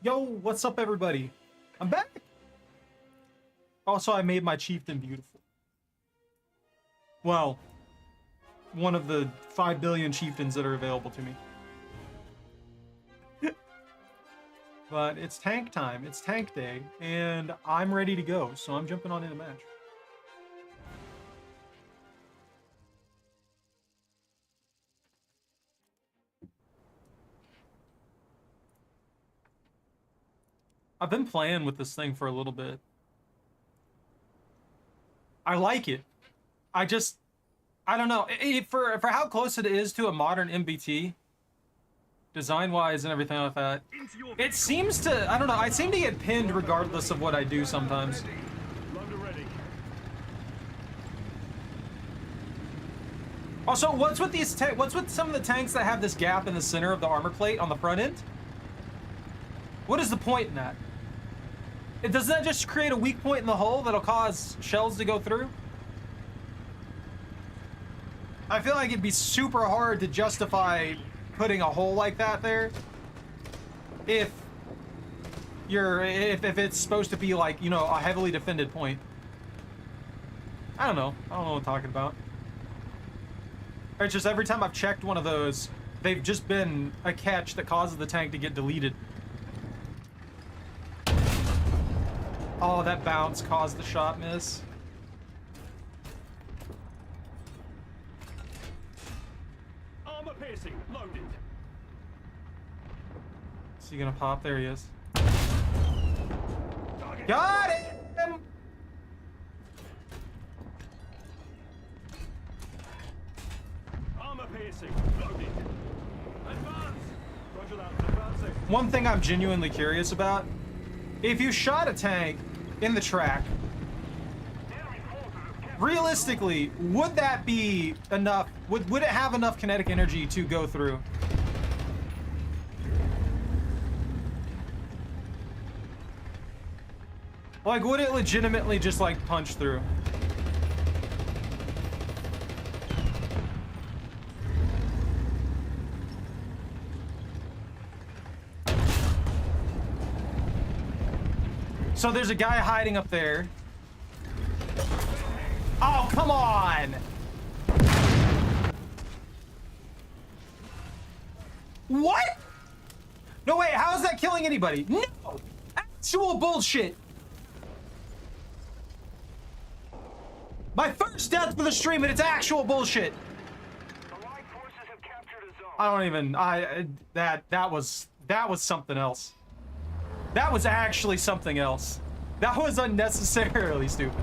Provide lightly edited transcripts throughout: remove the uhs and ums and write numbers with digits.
Yo, what's up, everybody? I'm back. Also, I made my chieftain beautiful. Well, one of the 5 billion chieftains that are available to me. But it's tank time. It's tank day, and I'm ready to go, so I'm jumping on in a match. I've been playing with this thing for a little bit. I like it. I don't know. For how close it is to a modern MBT, design-wise and everything like that, it seems to, I don't know, I seem to get pinned regardless of what I do sometimes. Also, what's with some of the tanks that have this gap in the center of the armor plate on the front end? What is the point in that? Doesn't that just create a weak point in the hull that'll cause shells to go through? I feel like it'd be super hard to justify putting a hole like that there if it's supposed to be, like, you know, a heavily defended point. I don't know what I'm talking about. It's just every time I've checked one of those, they've just been a catch that causes the tank to get deleted. Oh, that bounce caused the shot miss. Armor piercing, loaded. Is he gonna pop? There he is. Got him! Armor piercing, loaded. Advance. Roger that, advancing. One thing I'm genuinely curious about, if you shot a tank in the track, realistically, would that be enough? Would it have enough kinetic energy to go through? Like, would it legitimately just, like, punch through? So there's a guy hiding up there. Oh, come on! What? No, wait, how is that killing anybody? No! Actual bullshit! My first death for the stream, and it's actual bullshit! I don't even, that was something else. That was actually something else. That was unnecessarily stupid.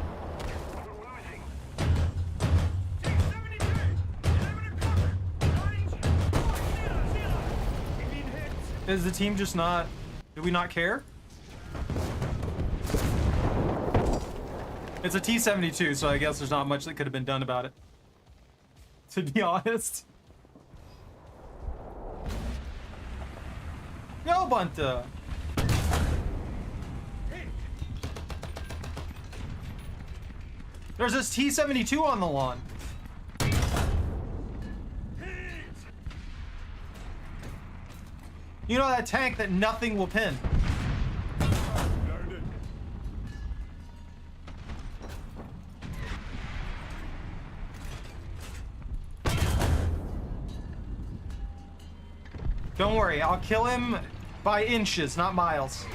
Is the team just not... Do we not care? It's a T-72, so I guess there's not much that could have been done about it. To be honest. Yo, Bunta! There's this T-72 on the lawn. You know that tank that nothing will pin. Don't worry, I'll kill him by inches, not miles.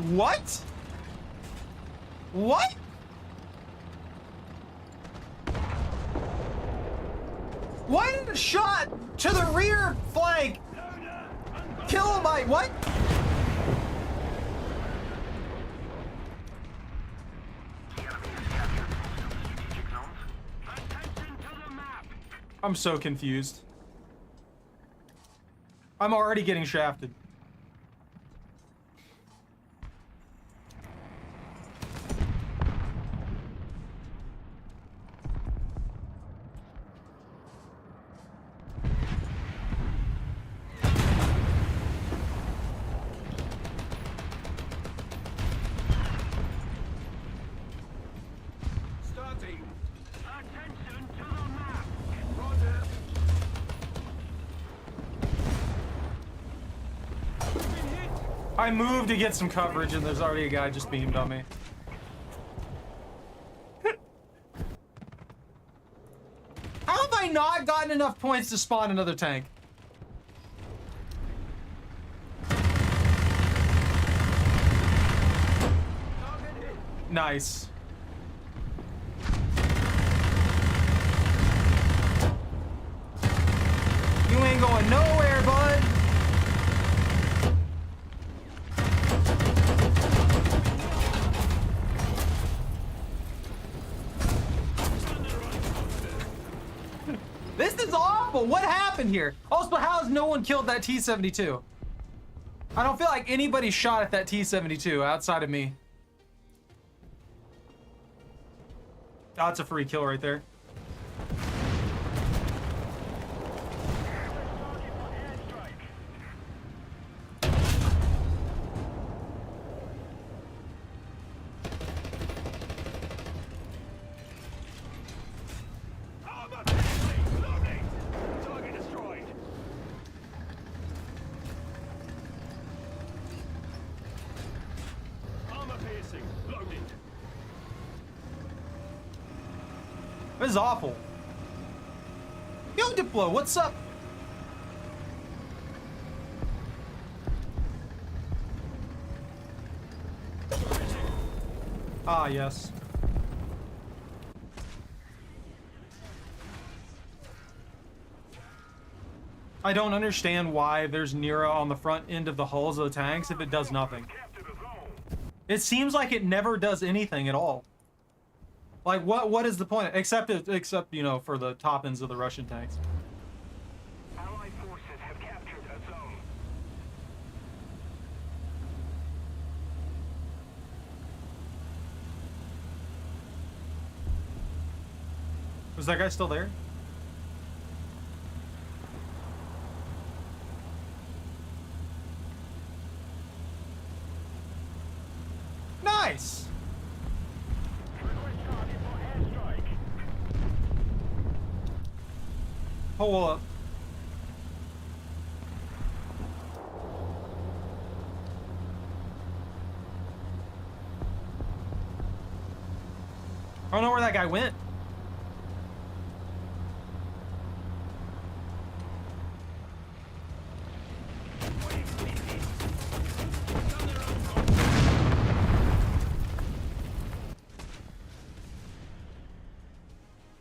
What? What? Why did a shot to the rear flank kill my... What? I'm so confused. I'm already getting shafted. Starting. Attention to the map. Roger. I moved to get some coverage and there's already a guy just beamed on me. How have I not gotten enough points to spawn another tank? Nice. You ain't going nowhere, bud. This is awful. What happened here? Also, how has no one killed that T-72? I don't feel like anybody shot at that T-72 outside of me. Oh, it's a free kill right there. This is awful. Yo, Diplo, what's up? Ah, yes. I don't understand why there's Nero on the front end of the hulls of the tanks if it does nothing. It seems like it never does anything at all. Like, what is the point? Except, you know, for the top ends of the Russian tanks. Allied forces have captured a zone. Was that guy still there? Nice! Hold up. I don't know where that guy went.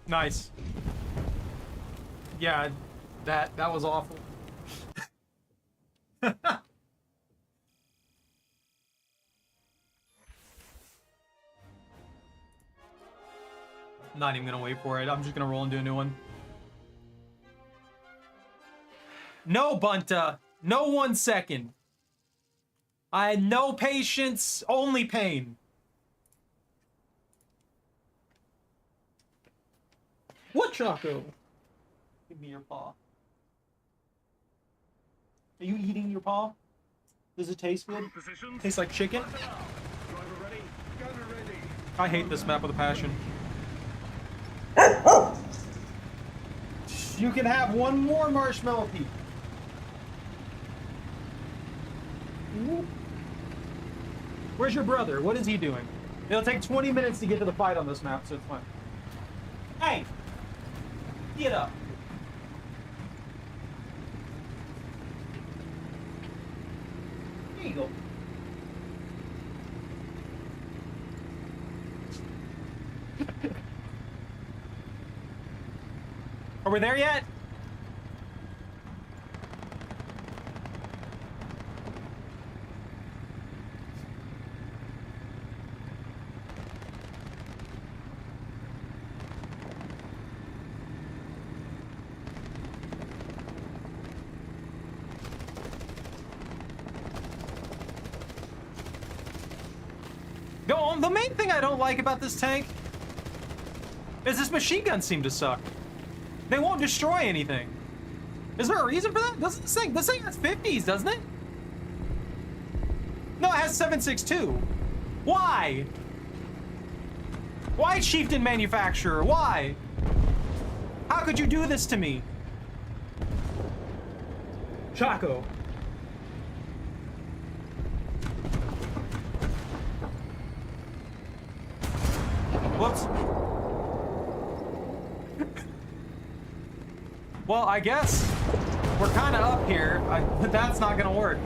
Nice. Yeah, that was awful. Not even gonna wait for it. I'm just gonna roll and do a new one. No, Bunta. No 1 second. I had no patience, only pain. What, Choco? Give me your paw. Are you eating your paw? Does it taste good? Tastes like chicken? I hate this map with a passion. You can have one more marshmallow peak. Where's your brother? What is he doing? It'll take 20 minutes to get to the fight on this map, so it's fine. Hey! Get up. There you go. Are we there yet? The main thing I don't like about this tank is this machine gun seem to suck. They won't destroy anything. Is there a reason for that? Doesn't this thing has 50s, doesn't it? No, it has 7.62. Why? Why, chieftain manufacturer? Why? How could you do this to me? Chaco. Whoops. Well, I guess we're kind of up here, but that's not gonna work.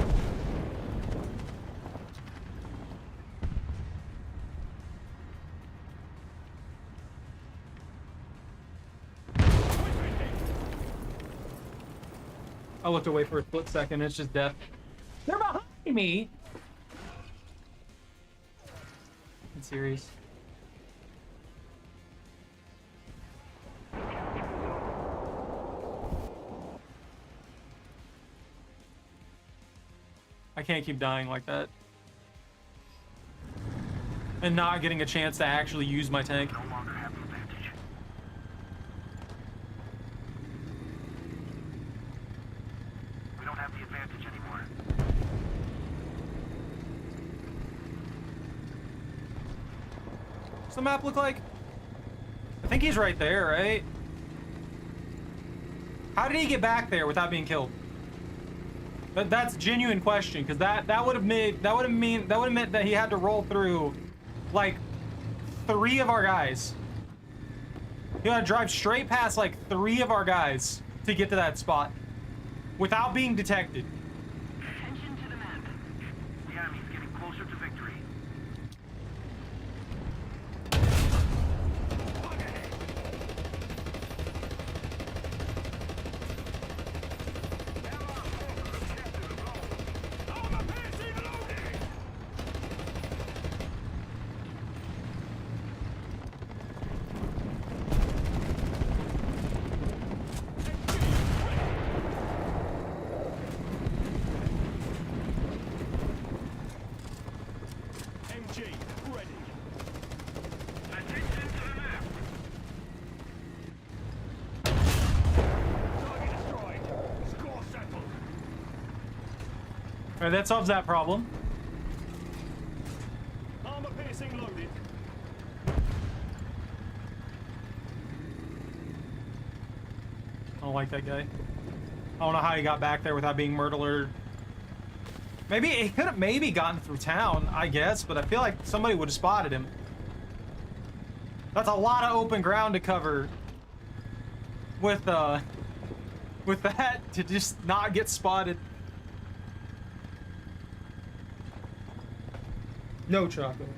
I looked away for a split second, it's just death. They're behind me! I'm serious. I can't keep dying like that. And not getting a chance to actually use my tank. No longer have the advantage. We don't have the advantage anymore. What's the map look like? I think he's right there, right? How did he get back there without being killed? That's a genuine question, because that would have meant that he had to roll through like 3 of our guys. He had to drive straight past like 3 of our guys to get to that spot without being detected. Attention to the map. The enemy's getting closer to victory. MG, ready. Attention to the map. Target destroyed. Score settled. Alright, that solves that problem. Armor piercing loaded. I don't like that guy. I don't know how he got back there without being murdered. Maybe he could have maybe gotten through town, I guess, but I feel like somebody would have spotted him. That's a lot of open ground to cover with that to just not get spotted. No chocolate.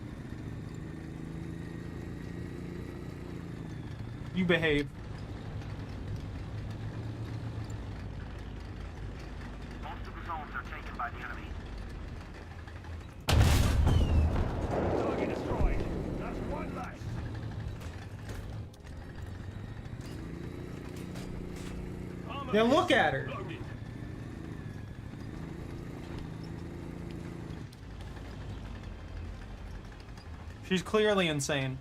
You behave. Most of the zones are taken by the enemy. Target destroyed. That's one less. Armor Yeah, look piercing at her. loaded. She's clearly insane.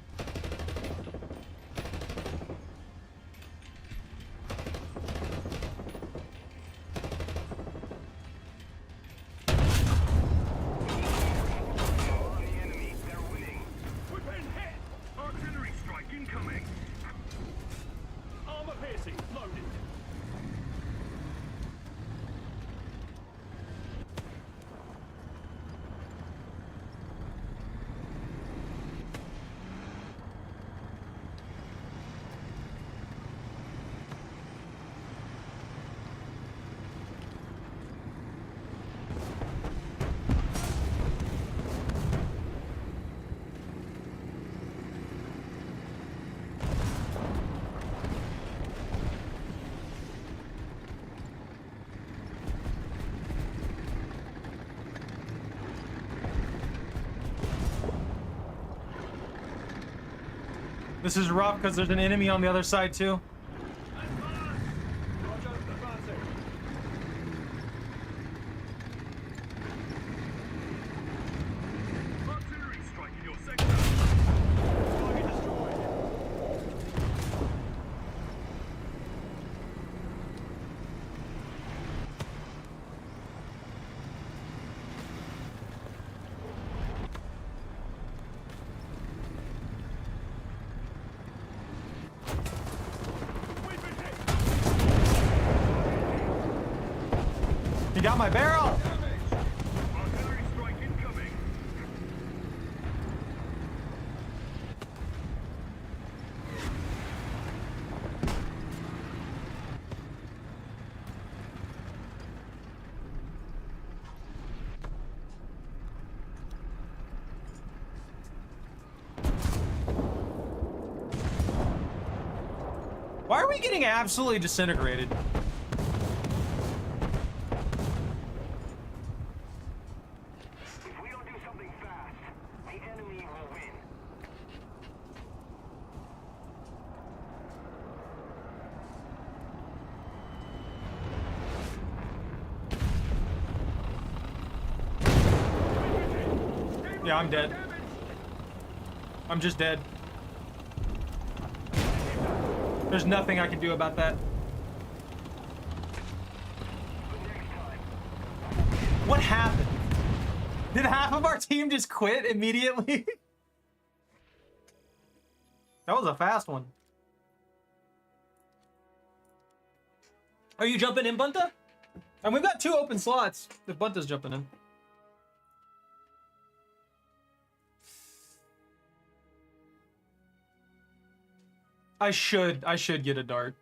We've been hit. Artillery strike incoming. Armor piercing loaded. This is rough because there's an enemy on the other side too. Roger, advancing. Artillery strike in your sector. Target destroyed. We've been hit. He got my barrel! Artillery strike incoming. we getting absolutely disintegrated? If we don't do something fast, the enemy will win. Yeah, I'm dead. I'm just dead. There's nothing I can do about that. What happened? Did half of our team just quit immediately? That was a fast one. Are you jumping in, Bunta? And we've got 2 open slots if Bunta's jumping in. I should get a dart.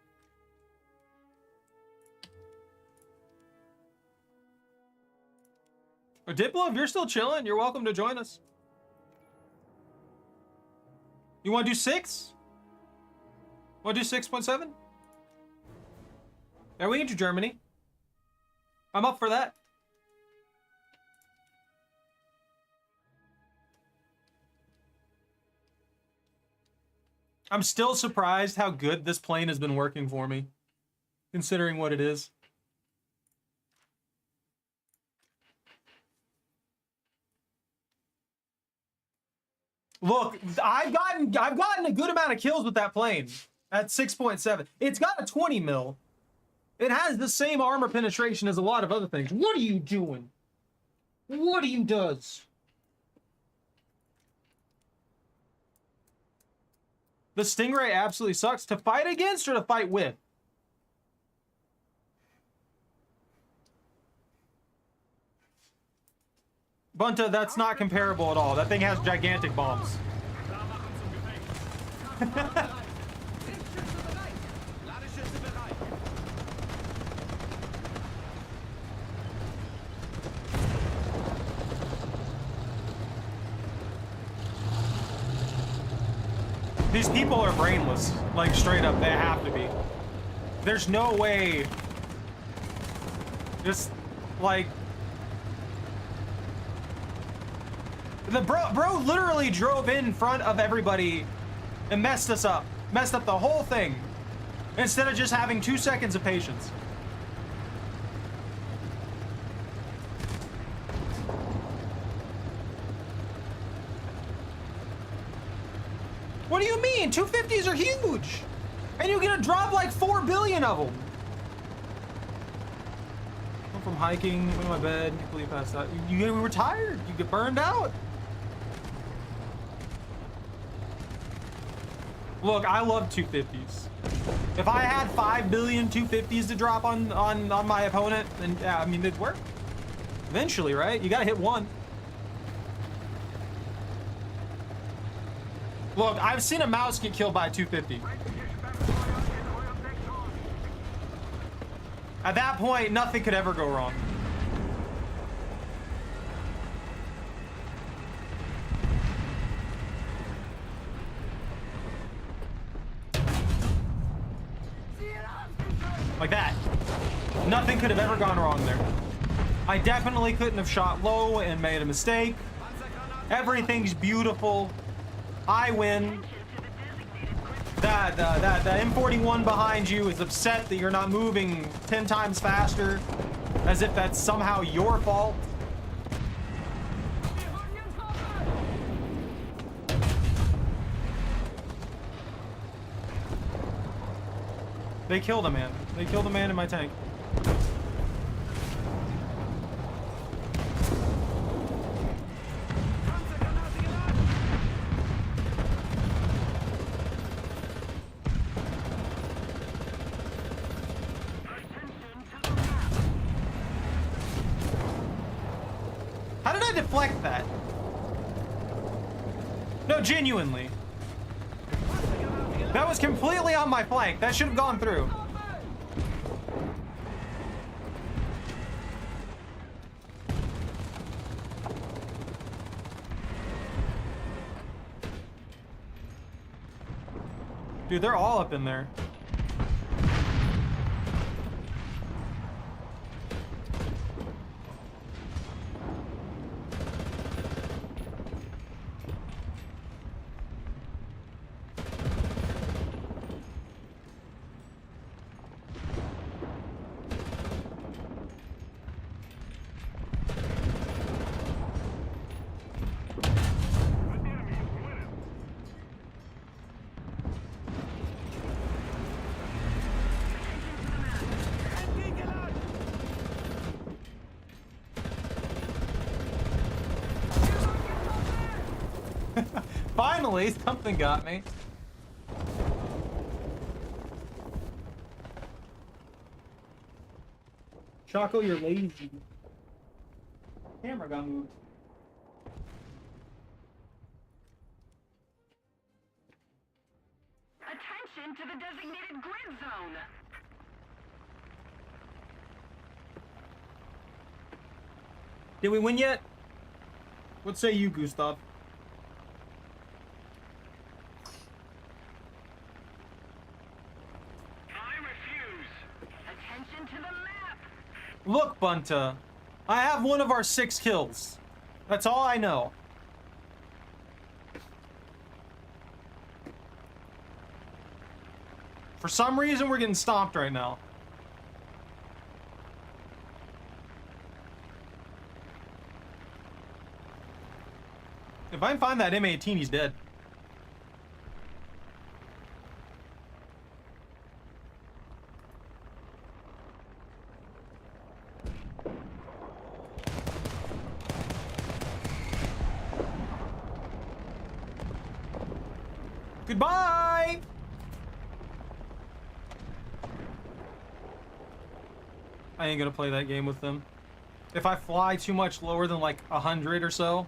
Diplo, if you're still chilling, you're welcome to join us. You want to do 6? Want to do 6.7? Yeah, we can do Germany. I'm up for that. I'm still surprised how good this plane has been working for me, considering what it is. Look, I've gotten a good amount of kills with that plane at 6.7. It's got a 20 mil. It has the same armor penetration as a lot of other things. What are you doing? What are you does? The Stingray absolutely sucks. To fight against or to fight with? Bunta, that's not comparable at all. That thing has gigantic bombs. These people are brainless. Like, straight up, they have to be. There's no way. Just, like... The bro literally drove in front of everybody and messed us up. Messed up the whole thing. Instead of just having 2 seconds of patience. What do you mean? 250s are huge! And you're gonna drop like 4 billion of them! I'm from hiking, went to my bed, completely passed out. You were tired, you get burned out. Look, I love 250s. If I had 5 billion 250s to drop on my opponent, then yeah, I mean, it'd work. Eventually, right? You gotta hit one. Look, I've seen a mouse get killed by a 250. At that point, nothing could ever go wrong. Like that. Nothing could have ever gone wrong there. I definitely couldn't have shot low and made a mistake. Everything's beautiful. I win. That M41 behind you is upset that you're not moving 10 times faster, as if that's somehow your fault. They killed a man. They killed a man in my tank. How did I deflect that? No, genuinely. That was completely on my flank. That should have gone through. Dude, they're all up in there. Finally, something got me. Choco, you're lazy. Camera got moved. Attention to the designated grid zone. Did we win yet? What say you, Gustav? I refuse. Attention to the map. Look, Bunta. I have one of our 6 kills. That's all I know. For some reason, we're getting stomped right now. If I can find that M18, he's dead. Goodbye! I ain't gonna play that game with them. If I fly too much lower than like 100 or so,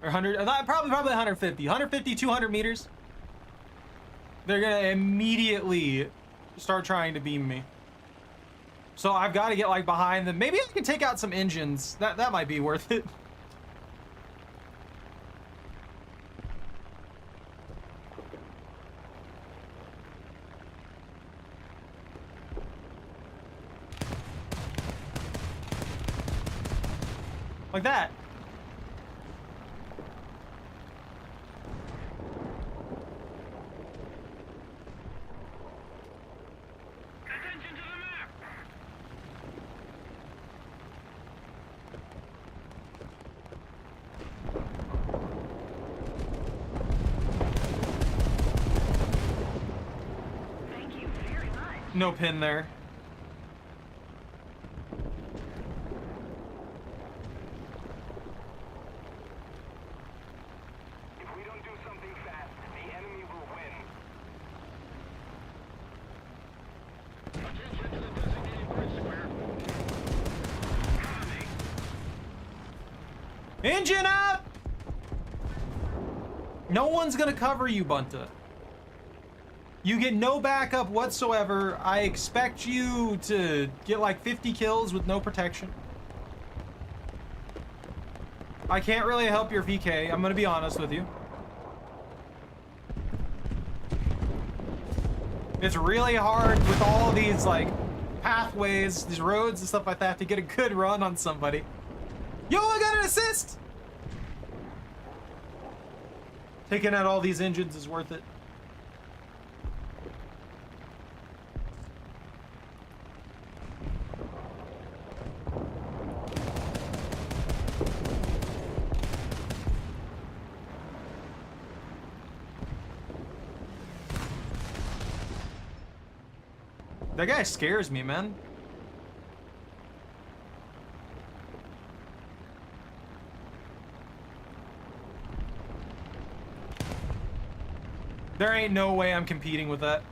or 100, probably 150, 200 meters, they're gonna immediately start trying to beam me. So I've got to get like behind them. Maybe I can take out some engines. That might be worth it. Like that. Attention to the map. Thank you very much. No pin there. If we don't do something fast, the enemy will win. Attention to the designated grid square. Coming. Engine up! No one's gonna cover you, Bunta. You get no backup whatsoever. I expect you to get like 50 kills with no protection. I can't really help your VK, I'm gonna be honest with you. It's really hard with all these like pathways, these roads and stuff like that to get a good run on somebody. Yo, I got an assist! Taking out all these engines is worth it. That guy scares me, man. There ain't no way I'm competing with that.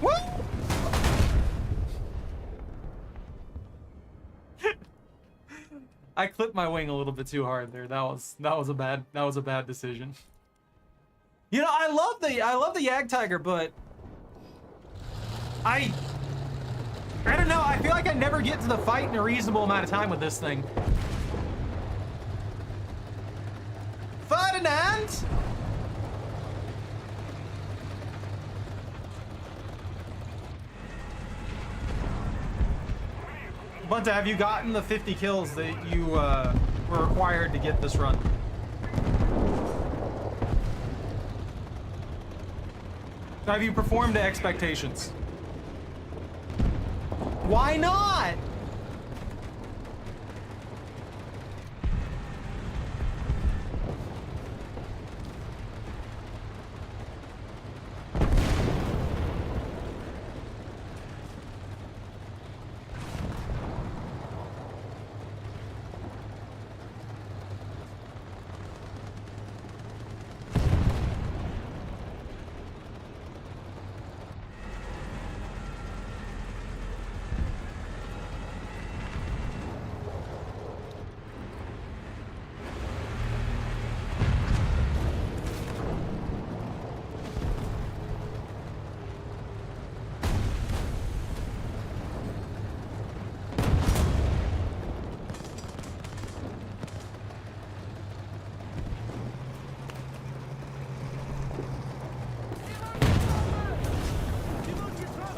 Woo! I clipped my wing a little bit too hard there. That was a bad decision. You know, I love the Yag Tiger, but I don't know. I feel like I never get to the fight in a reasonable amount of time with this thing. Ferdinand! Bunta, have you gotten the 50 kills that you were required to get this run? Have you performed to expectations? Why not?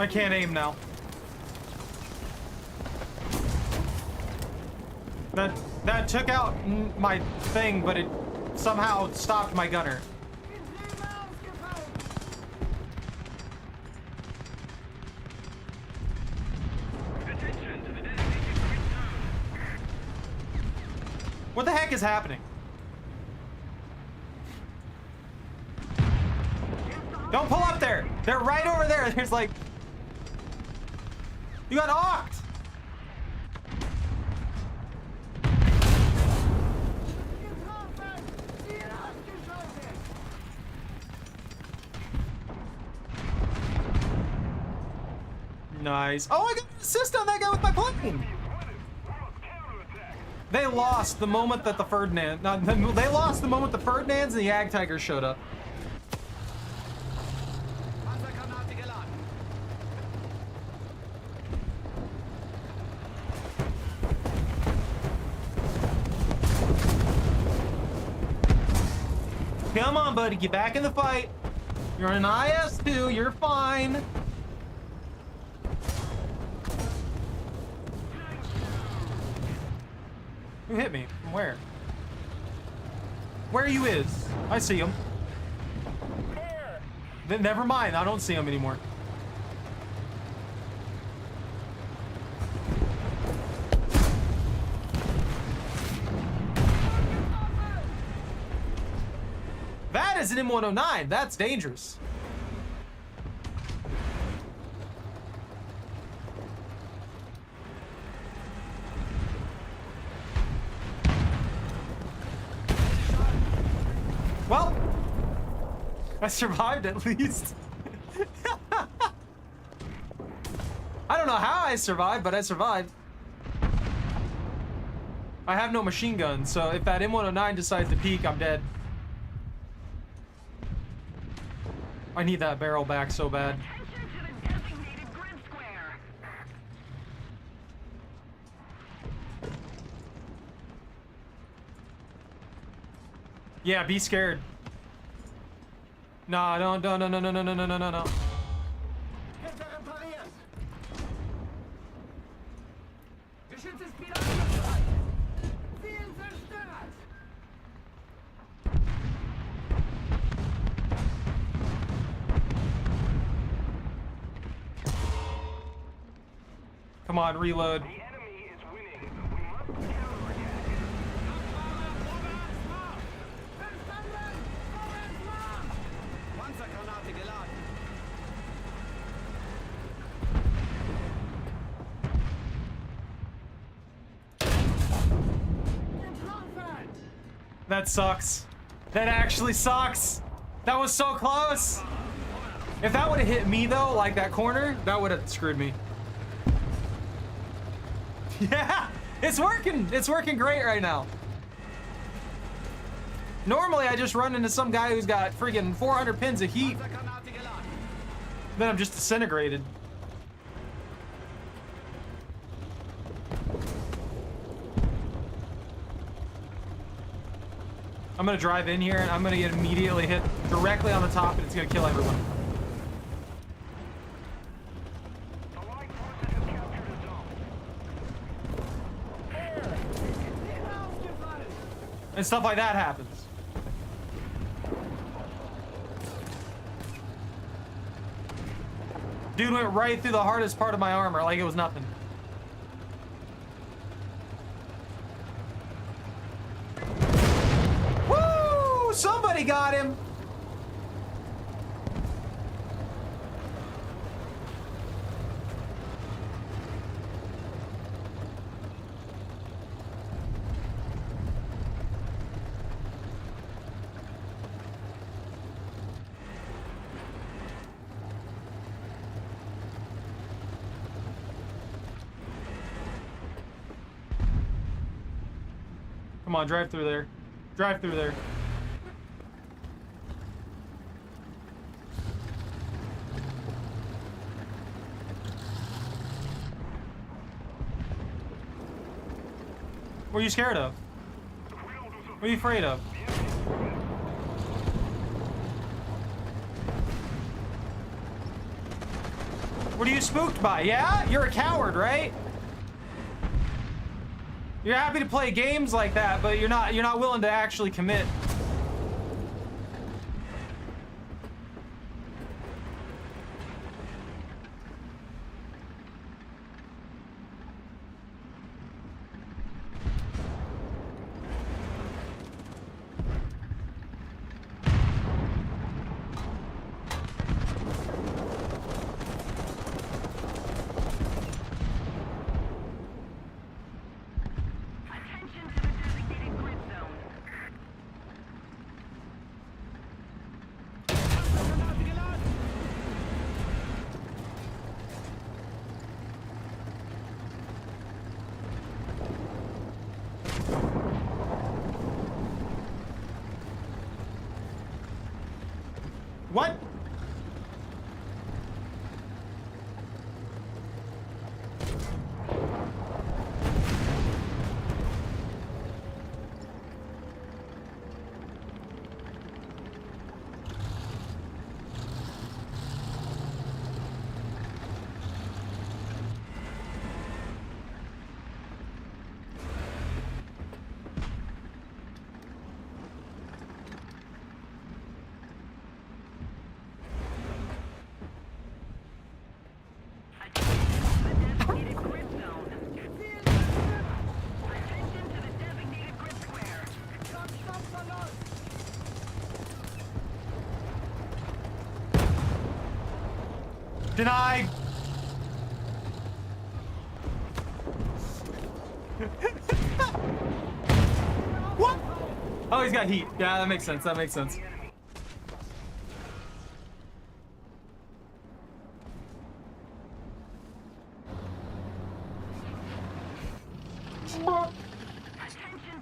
I can't aim now. That took out my thing, but it somehow stopped my gunner. Attention to the designated grid zone. What the heck is happening? Don't pull up there. They're right over there. There's like... You got ocked. Nice. Oh, I got an assist on that guy with my plane. They lost the moment that the Ferdinand... No, they lost the moment the Ferdinands and the Ag Tigers showed up. Come on, buddy. Get back in the fight. You're an IS-2. You're fine. Who hit me? From where? Where you is? I see him. Then never mind. I don't see him anymore. That is an M109. That's dangerous. Well, I survived at least. I don't know how I survived, but I survived. I have no machine gun, so if that M109 decides to peek, I'm dead. I need that barrel back so bad. Attention to the designated grid square. Yeah, be scared. Nah, no. Come on, reload. The enemy is winning. We must counterattack. Panzergranate geladen. That sucks. That actually sucks. That was so close. If that would have hit me though, like that corner, that would have screwed me. Yeah, it's working. It's working great right now. Normally, I just run into some guy who's got freaking 400 pins of heat. Then I'm just disintegrated. I'm gonna drive in here and I'm gonna get immediately hit directly on the top and it's gonna kill everyone. Allied forces have captured a zone. And stuff like that happens. Dude went right through the hardest part of my armor like it was nothing. Woo! Somebody got him! Come on, drive through there. Drive through there. What are you scared of? What are you afraid of? What are you spooked by? Yeah? You're a coward, right? You're happy to play games like that, but you're not willing to actually commit. Attention to the designated grid zone. What? Designated grid zone. Attention to the designated grid square. Denied. What? Oh, he's got heat. Yeah, that makes sense. That makes sense.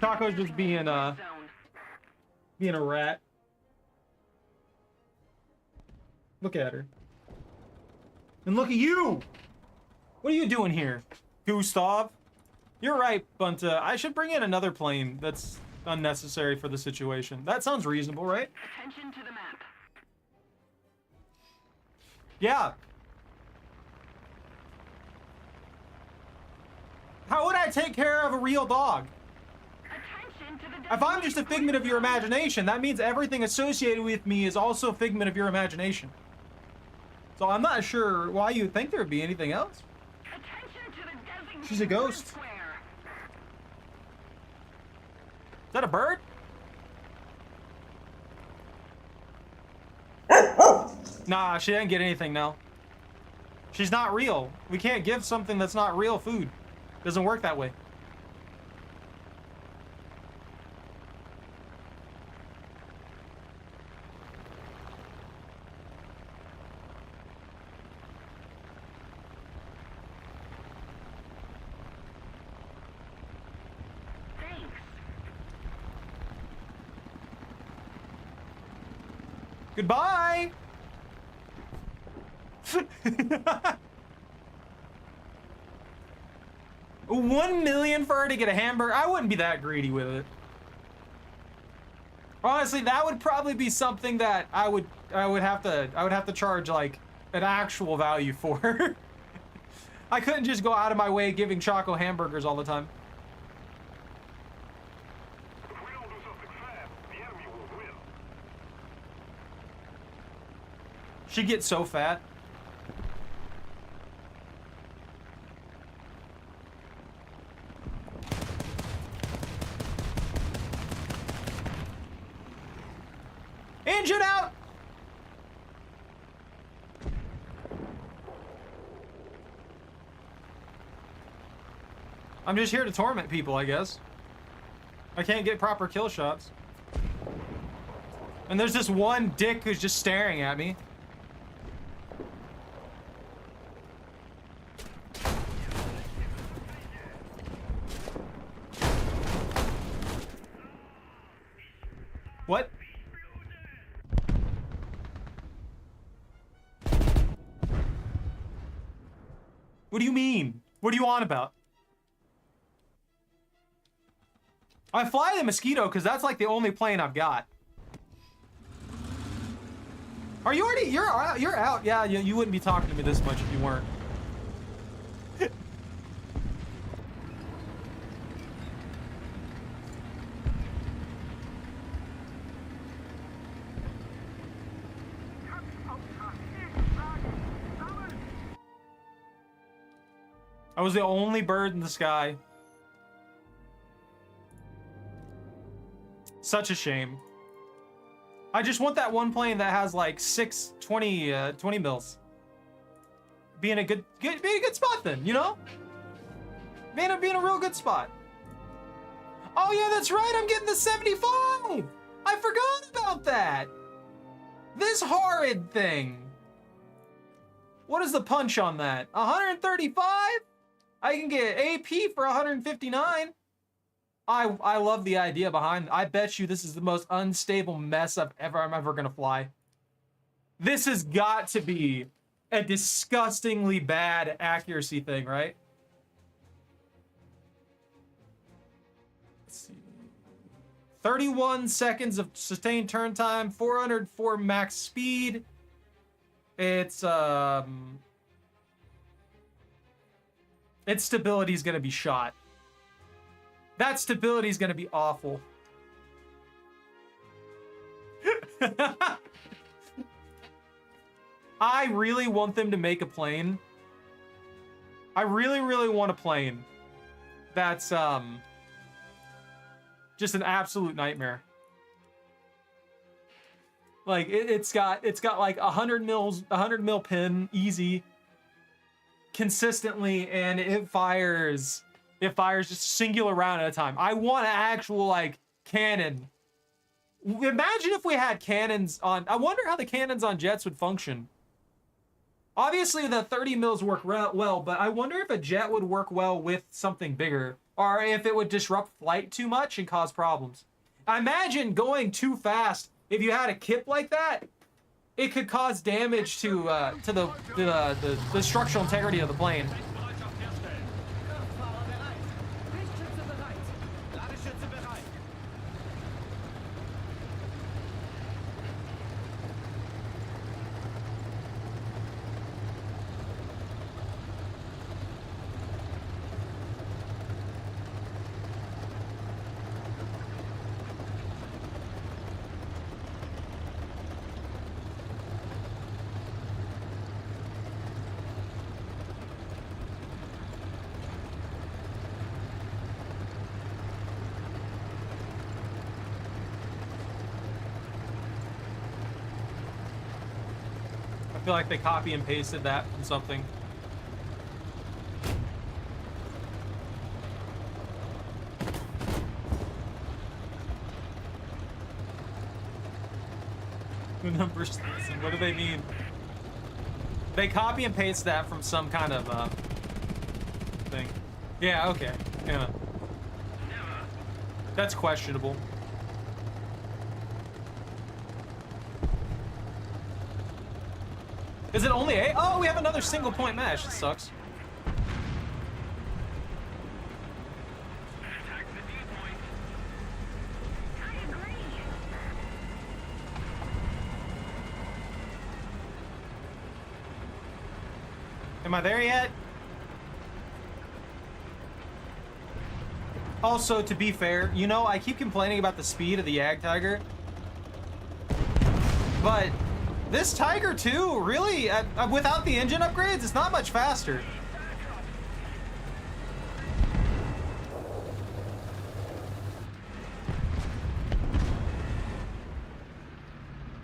Taco's just being being a rat. Look at her. And look at you! What are you doing here, Gustav? You're right, but I should bring in another plane that's unnecessary for the situation. That sounds reasonable, right? Attention to the map. Yeah. How would I take care of a real dog? Attention to the If I'm just a figment of your imagination, that means everything associated with me is also a figment of your imagination. So I'm not sure why you would think there would be anything else. Attention to the designated She's a ghost. grid square. Is that a bird? Nah, she didn't get anything now. She's not real. We can't give something that's not real food. Doesn't work that way. Thanks. Goodbye! 1 million for her to get a hamburger? I wouldn't be that greedy with it. Honestly, that would probably be something that I would have to charge like an actual value for. I couldn't just go out of my way giving Choco hamburgers all the time. If we don't do something fast, the enemy will win. She gets so fat. Engine out! I'm just here to torment people, I guess. I can't get proper kill shots. And there's this one dick who's just staring at me. What? What do you mean? What are you on about? I fly the Mosquito because that's like the only plane I've got. Are you already? You're out. You're out. Yeah, you wouldn't be talking to me this much if you weren't. I was the only bird in the sky. Such a shame. I just want that one plane that has like 20 mils. Being a good spot then, you know? Being a real good spot. Oh yeah, that's right, I'm getting the 75! I forgot about that! This horrid thing. What is the punch on that? 135? I can get AP for 159. I love the idea behind. I bet you this is the most unstable mess I'm ever gonna fly. This has got to be a disgustingly bad accuracy thing, right? Let's see. 31 seconds of sustained turn time, 404 max speed. Its stability is gonna be shot. That stability is gonna be awful. I really want them to make a plane. I really, really want a plane that's just an absolute nightmare. Like it's got like 100 mil pin easy consistently, and it fires just a singular round at a time. I want an actual like cannon. Imagine if we had cannons on. I wonder how the cannons on jets would function. Obviously the 30 mils work well, but I wonder if a jet would work well with something bigger, or if it would disrupt flight too much and cause problems. I imagine going too fast. If you had a kip like that, it could cause damage to the structural integrity of the plane. I feel like they copy and pasted that from something. The numbers, listen, what do they mean? They copy and paste that from some kind of thing. Yeah, okay. Yeah. That's questionable. Is it only 8? Oh, we have another single point match. It sucks. Am I there yet? Also, to be fair, you know, I keep complaining about the speed of the Yag Tiger, but this Tiger 2, really, without the engine upgrades, it's not much faster.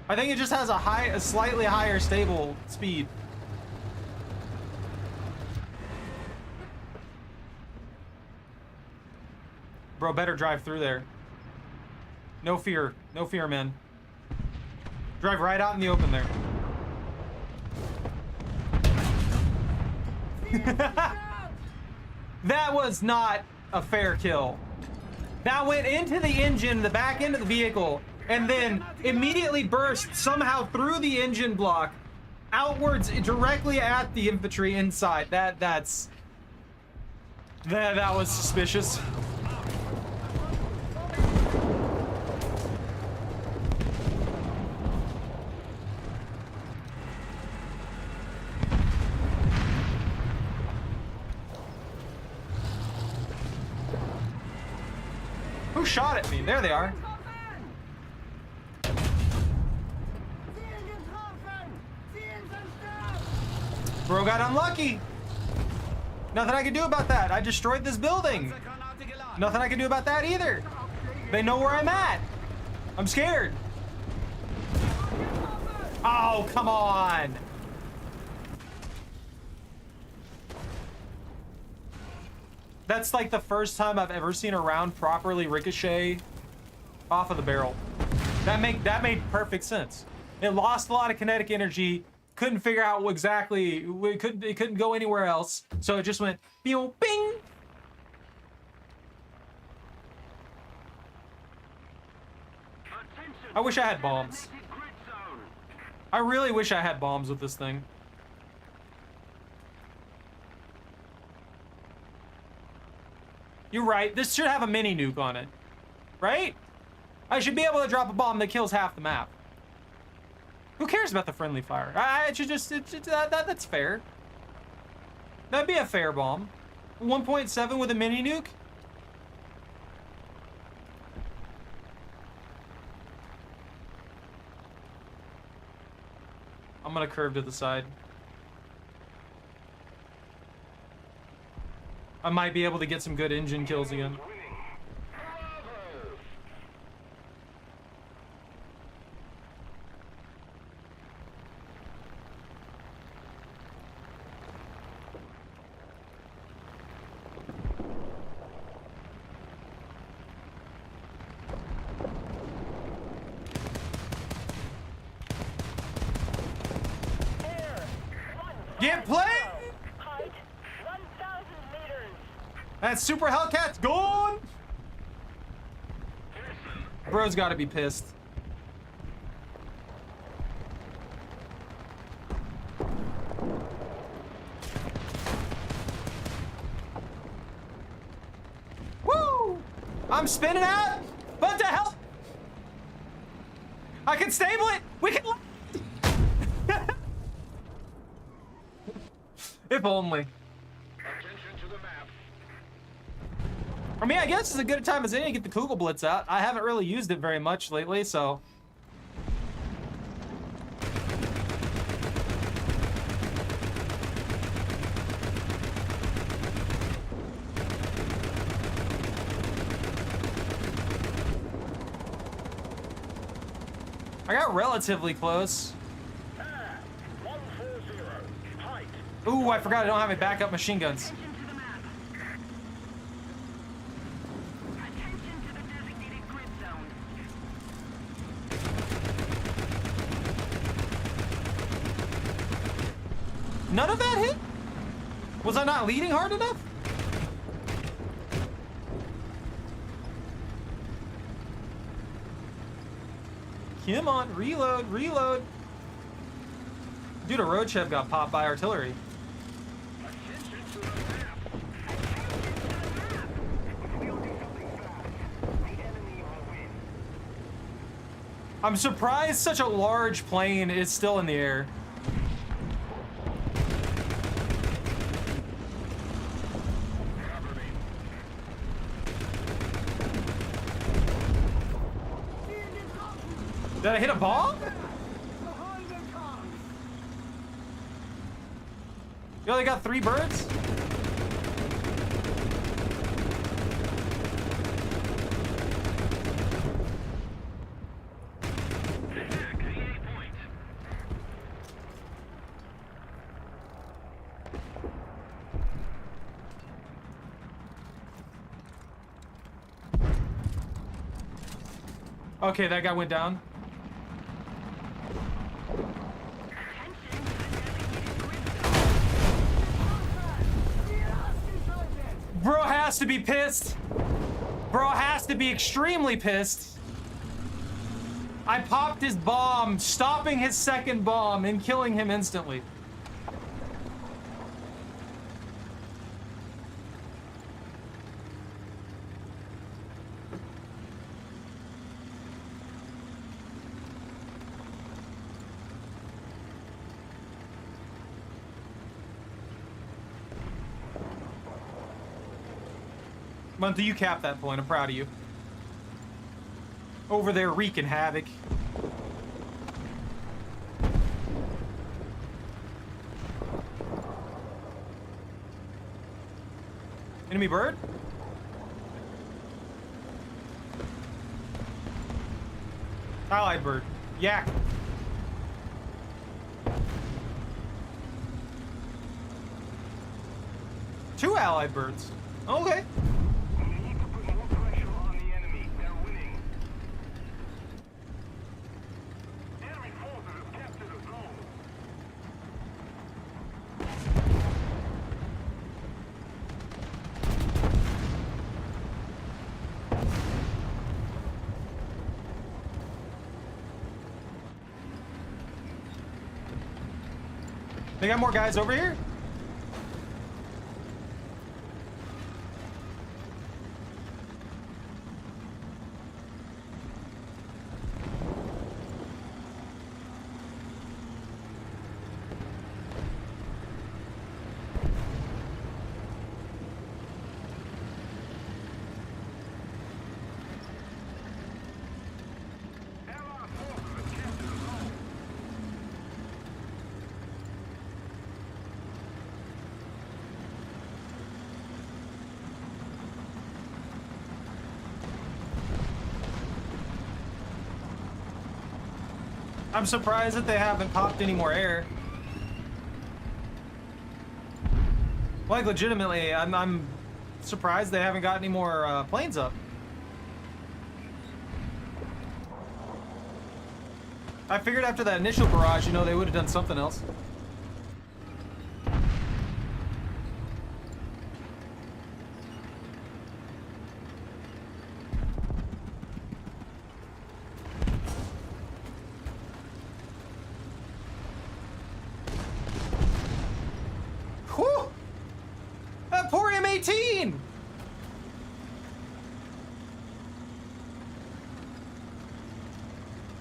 I think it just has a slightly higher stable speed. Bro, better drive through there. No fear, man. Drive right out in the open there. That was not a fair kill. That went into the engine, the back end of the vehicle, and then immediately burst somehow through the engine block, outwards directly at the infantry inside. That was suspicious. Who shot at me? There they are. Bro got unlucky. Nothing I can do about that. I destroyed this building. Nothing I can do about that either. They know where I'm at. I'm scared. Oh, come on. That's like the first time I've ever seen a round properly ricochet off of the barrel. That made perfect sense. It lost a lot of kinetic energy. Couldn't figure out what exactly. It couldn't go anywhere else. So it just went bing, bing. I wish I had bombs. I really wish I had bombs with this thing. You're right. This should have a mini nuke on it, right? I should be able to drop a bomb that kills half the map. Who cares about the friendly fire? That's fair. That'd be a fair bomb. 1.7 with a mini nuke? I'm gonna curve to the side. I might be able to get some good engine kills again. Get played! Height 1,000 meters. That super Hellcat's gone! Bro's gotta be pissed. Woo! I'm spinning out! What the hell? I can stable it! We can... If only. For me, I guess it's a good time as any to get the Kugel Blitz out. I haven't really used it very much lately, so. I got relatively close. Ooh, I forgot I don't have any backup machine guns. None of that hit? Was I not leading hard enough? Come on, reload, reload. Dude, a road chef got popped by artillery. I'm surprised such a large plane is still in the air. Did I hit a bomb? You only got 3 birds? Okay, that guy went down. Bro has to be pissed. Bro has to be extremely pissed. I popped his bomb, stopping his second bomb and killing him instantly. Monty, you capped that point. I'm proud of you. over there wreaking havoc. Enemy bird? Allied bird. Yak. Two allied birds. Okay. We need to put more pressure on the enemy. They're winning. Enemy forces have captured a zone. They got more guys over here? Allied forces have captured a zone. I'm surprised that they haven't popped any more air. Like, legitimately, I'm surprised they haven't got any more planes up. I figured after that initial barrage, you know, they would have done something else. Whew! That poor M18!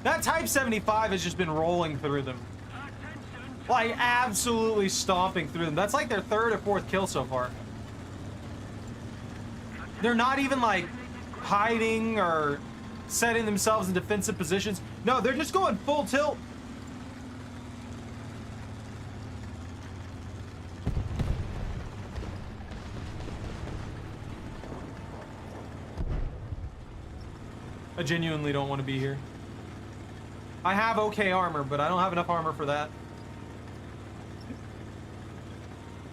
That Type 75 has just been rolling through them. Like, absolutely stomping through them. That's like their third or fourth kill so far. They're not even, like, hiding or setting themselves in defensive positions. No, they're just going full tilt. I genuinely don't want to be here. I have okay armor, but I don't have enough armor for that.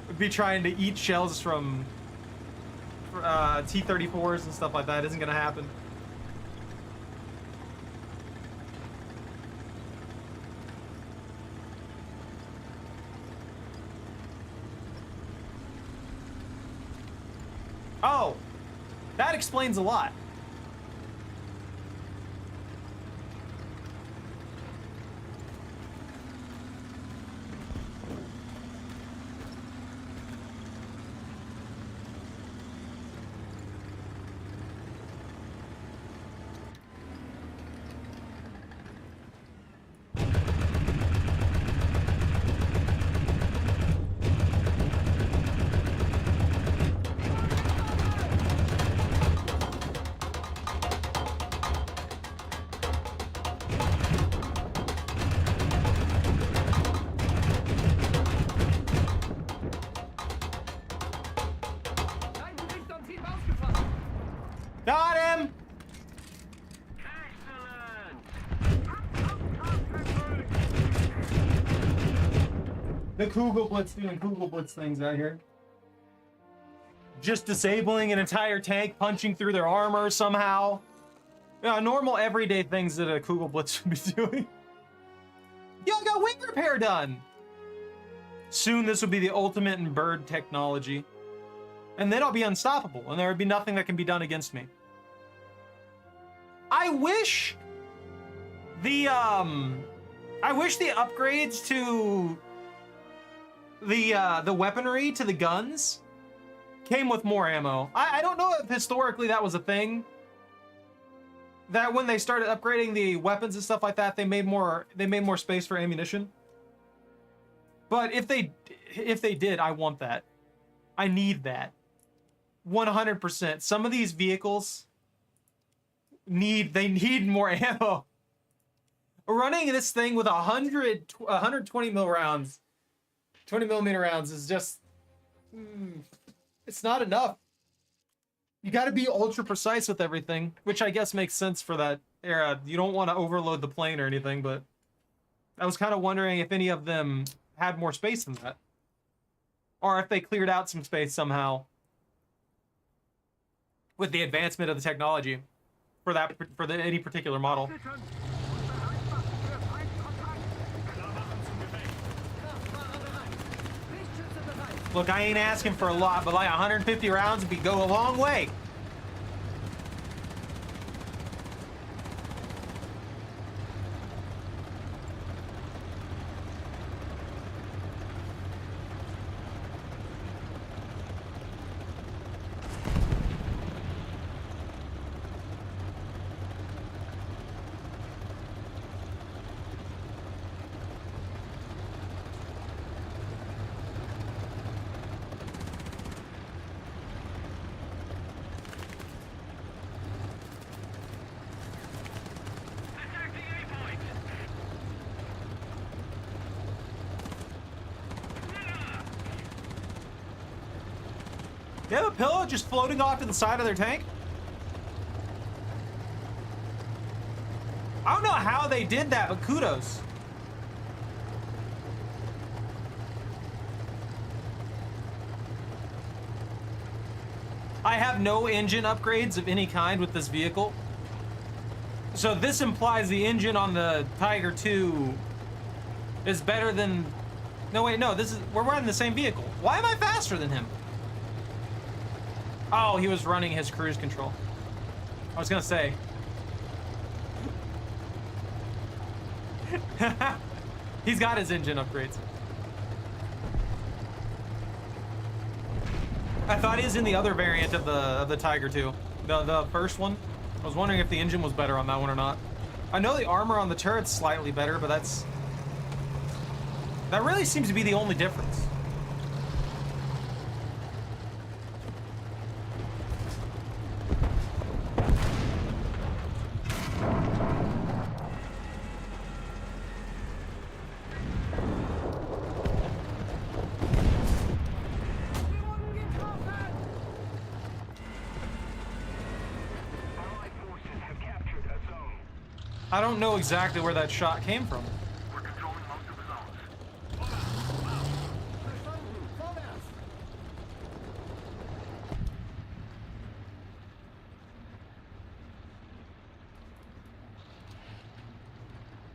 I'd be trying to eat shells from T-34s and stuff like that. Isn't gonna happen. Oh, that explains a lot. Got him! The Kugel Blitz doing Kugel Blitz things out here. Just disabling an entire tank, punching through their armor somehow. Yeah, normal everyday things that a Kugel Blitz should be doing. Yo, I got wing repair done! Soon this will be the ultimate in bird technology. And then I'll be unstoppable, and there would be nothing that can be done against me. I wish the upgrades to the weaponry to the guns came with more ammo. I don't know if historically that was a thing. That when they started upgrading the weapons and stuff like that, they made more space for ammunition. But if they did, I want that. I need that. 100%. Some of these vehicles they need more ammo. Running this thing with 120 mil rounds, 20 millimeter rounds is just, it's not enough. You got to be ultra precise with everything, which I guess makes sense for that era. You don't want to overload the plane or anything, but I was kind of wondering if any of them had more space than that, or if they cleared out some space somehow with the advancement of the technology for any particular model. Look, I ain't asking for a lot, but like 150 rounds would go a long way. They have a pillow just floating off to the side of their tank? I don't know how they did that, but kudos. I have no engine upgrades of any kind with this vehicle. So this implies the engine on the Tiger 2 is better than... No, wait, no, we're running the same vehicle. Why am I faster than him? Oh, he was running his cruise control. I was gonna say. He's got his engine upgrades. I thought he was in the other variant of the Tiger 2. The first one. I was wondering if the engine was better on that one or not. I know the armor on the turret's slightly better, but that really seems to be the only difference. I don't know exactly where that shot came from. We're controlling most of the zones.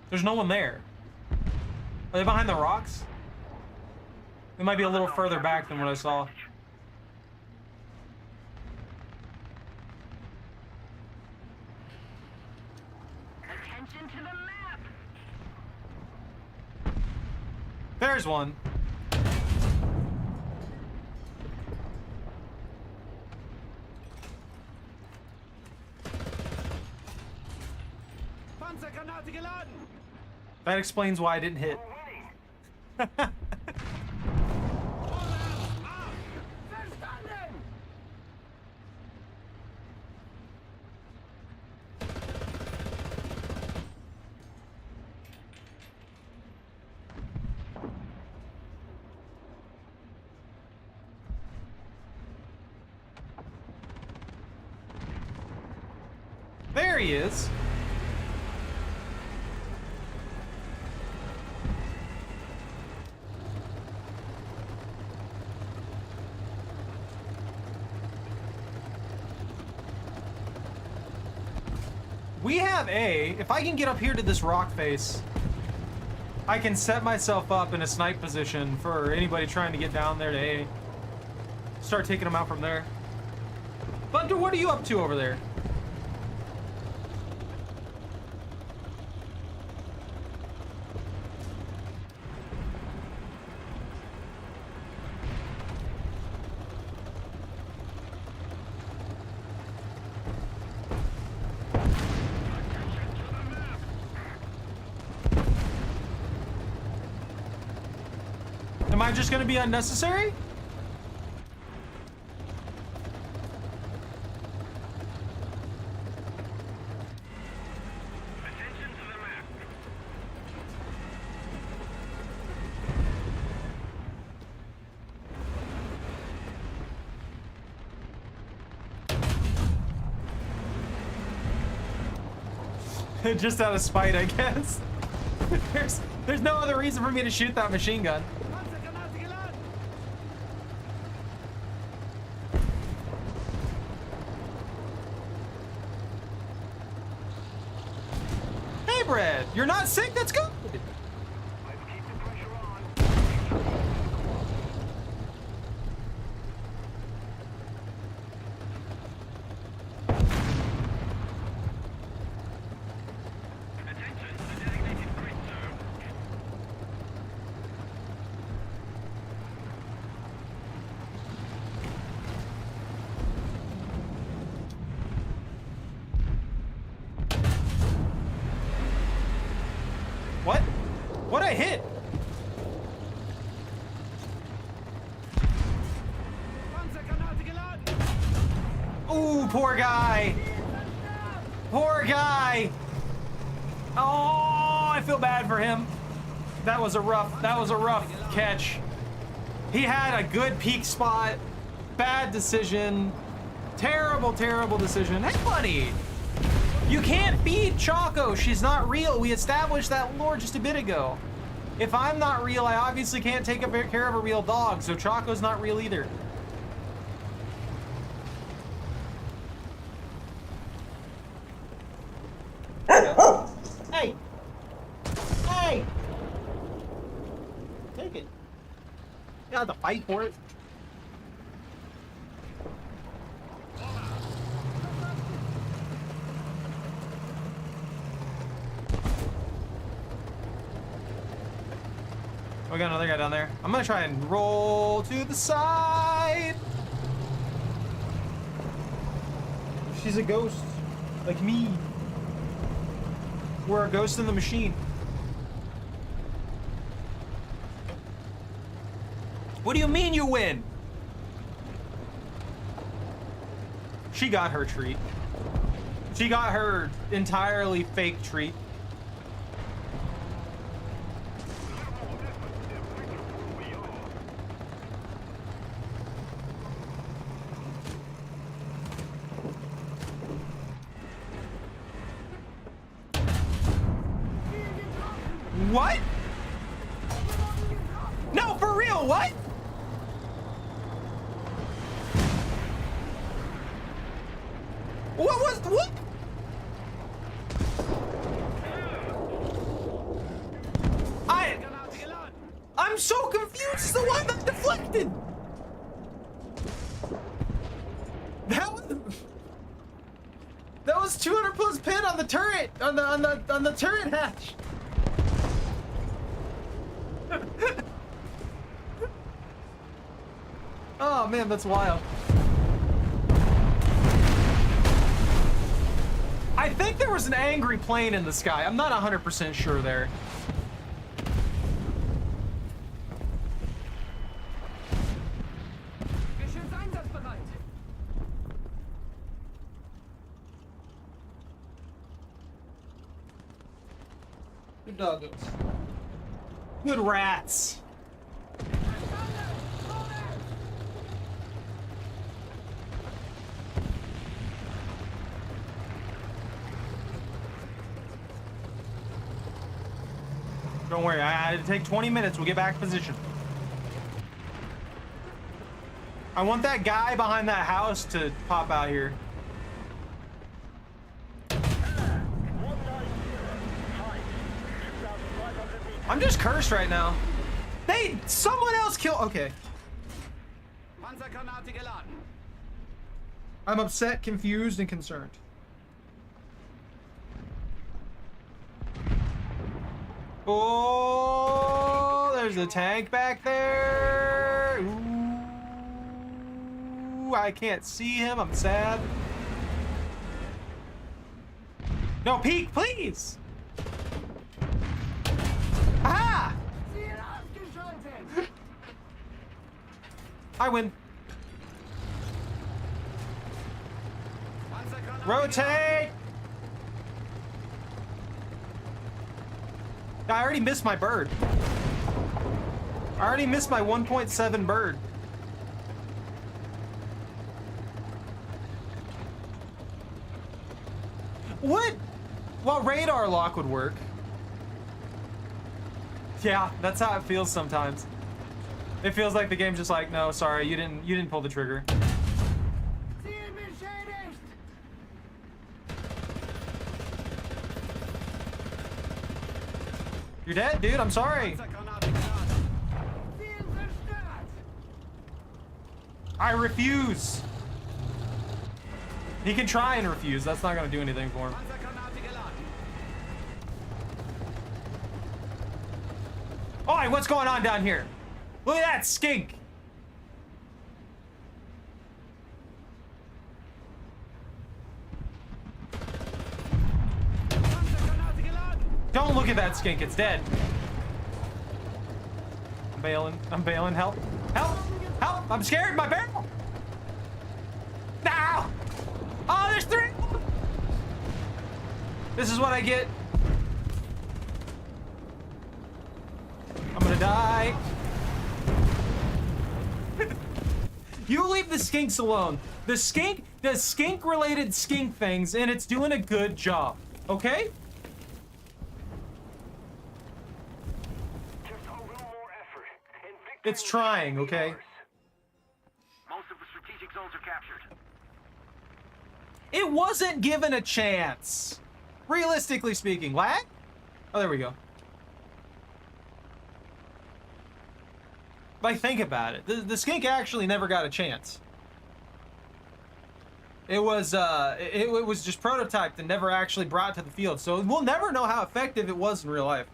There's no one there. Are they behind the rocks? They might be a little further back than what I saw. Attention to the map. There's one. Panzergranate geladen! That explains why I didn't hit. There he is. We have if I can get up here to this rock face, I can set myself up in a snipe position for anybody trying to get down there to A. Start taking them out from there. Bunter, what are you up to over there? Am I just gonna be unnecessary? Just out of spite, I guess. There's no other reason for me to shoot that machine gun. Panzergranate geladen! Hey, Brad, you're not sick? That's good. Keep the pressure on. Attention to the designated grid zone. What? What I hit? Panzergranate geladen! Ooh, poor guy. Poor guy. Oh, I feel bad for him. That was a rough catch. He had a good peak spot. Bad decision. Terrible, terrible decision. Hey, buddy. You can't feed Choco. She's not real. We established that lore just a bit ago. If I'm not real, I obviously can't take care of a real dog, so Choco's not real either. Hey! Hey! Take it. You have to fight for it. We got another guy down there. I'm gonna try and roll to the side. She's a ghost, like me. We're a ghost in the machine. What do you mean you win? She got her treat. She got her entirely fake treat. What? No, for real, what? What? I'm so confused as to why that deflected. That was 200 plus pin on the turret, on the turret hatch. Oh man, that's wild. I think there was an angry plane in the sky. I'm not 100% sure there. Geschützeinsatzbereit! Good doggos. Good rats. Don't worry, I had to take 20 minutes. We'll get back in position. I want that guy behind that house to pop out here. I'm just cursed right now. Someone else killed. Okay. Panzergranate geladen! I'm upset, confused, and concerned. Oh, there's a tank back there. Ooh, I can't see him. I'm sad. No, peek, please. Aha! I win. Rotate. I already missed my bird. I already missed my 1.7 bird. What? Well, radar lock would work. Yeah, that's how it feels sometimes. It feels like the game's just like, no, sorry, you didn't pull the trigger. You're dead, dude. I'm sorry. I refuse. He can try and refuse. That's not gonna do anything for him. Oi, what's going on down here? Look at that skink. Don't look at that skink. It's dead. I'm bailing. I'm bailing. Help. Help. Help. I'm scared. My barrel. No. Oh, there's 3. This is what I get. I'm gonna die. You leave the skinks alone. The skink does skink-related skink things, and it's doing a good job. Okay? Just a little more effort, and victory It's trying, okay? Most of the strategic zones are captured. It wasn't given a chance. Realistically speaking. Lag? Oh, there we go. Like, think about it. The skink actually never got a chance. It was just prototyped and never actually brought to the field. So we'll never know how effective it was in real life.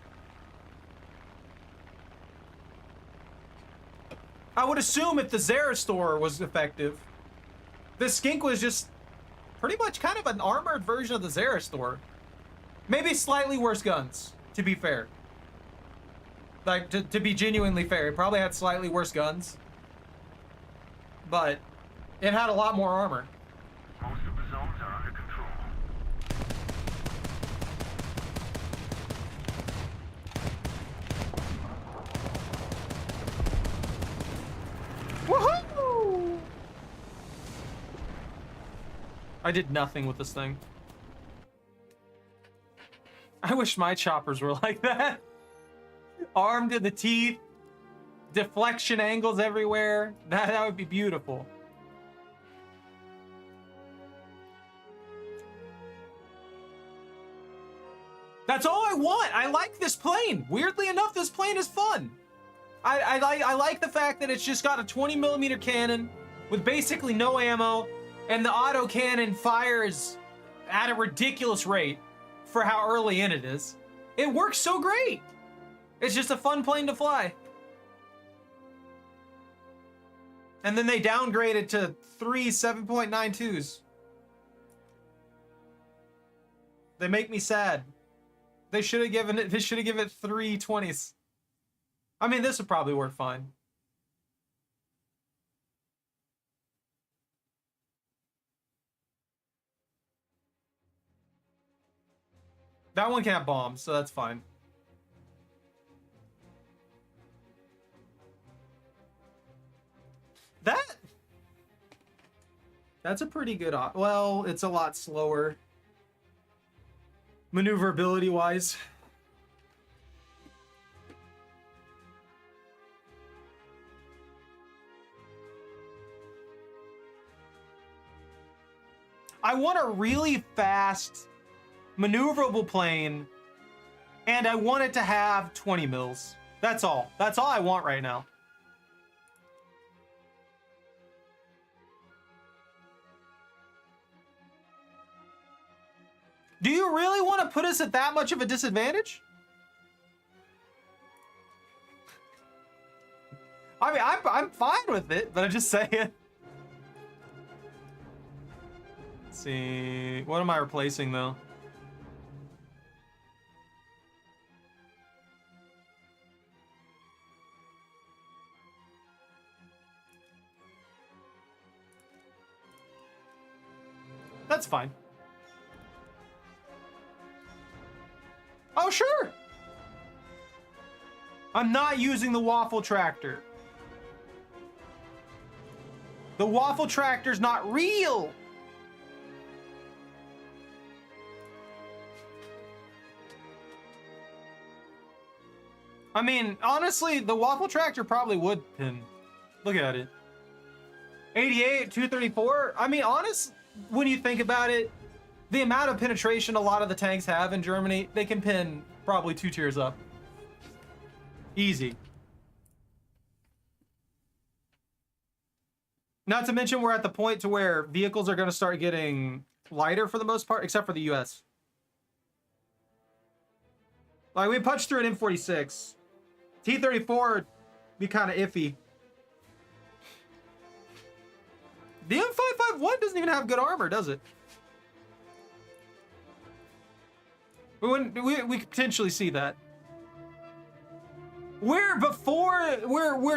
I would assume if the Xerastor was effective, the skink was just pretty much kind of an armored version of the Xerastor. Maybe slightly worse guns, to be fair. Like, to be genuinely fair, it probably had slightly worse guns. But it had a lot more armor. Most of the zones are under control. Woohoo! I did nothing with this thing. I wish my choppers were like that. Armed to the teeth, deflection angles everywhere. That would be beautiful. That's all I want. I like this plane. Weirdly enough, this plane is fun. I like the fact that it's just got a 20mm cannon with basically no ammo, and the auto cannon fires at a ridiculous rate for how early in it is. It works so great. It's just a fun plane to fly. And then they downgraded to 3 7.92s. They make me sad. They should have given it 3 20s. I mean, this would probably work fine. That one can have bombs, so that's fine. That's a pretty good well, it's a lot slower maneuverability wise. I want a really fast maneuverable plane, and I want it to have 20 mils. That's all. That's all I want right now. Do you really want to put us at that much of a disadvantage? I mean, I'm fine with it, but I'm just saying. Let's see. What am I replacing, though? That's fine. Oh, sure. I'm not using the waffle tractor. The waffle tractor's not real. I mean, honestly, the waffle tractor probably would pin. Look at it. 88, 234. I mean, honest, when you think about it, the amount of penetration a lot of the tanks have in Germany, they can pin probably 2 tiers up. Easy. Not to mention we're at the point to where vehicles are going to start getting lighter for the most part, except for the US. Like, we punched through an M46. T-34 be kind of iffy. The M551 doesn't even have good armor, does it? We could potentially see that. We're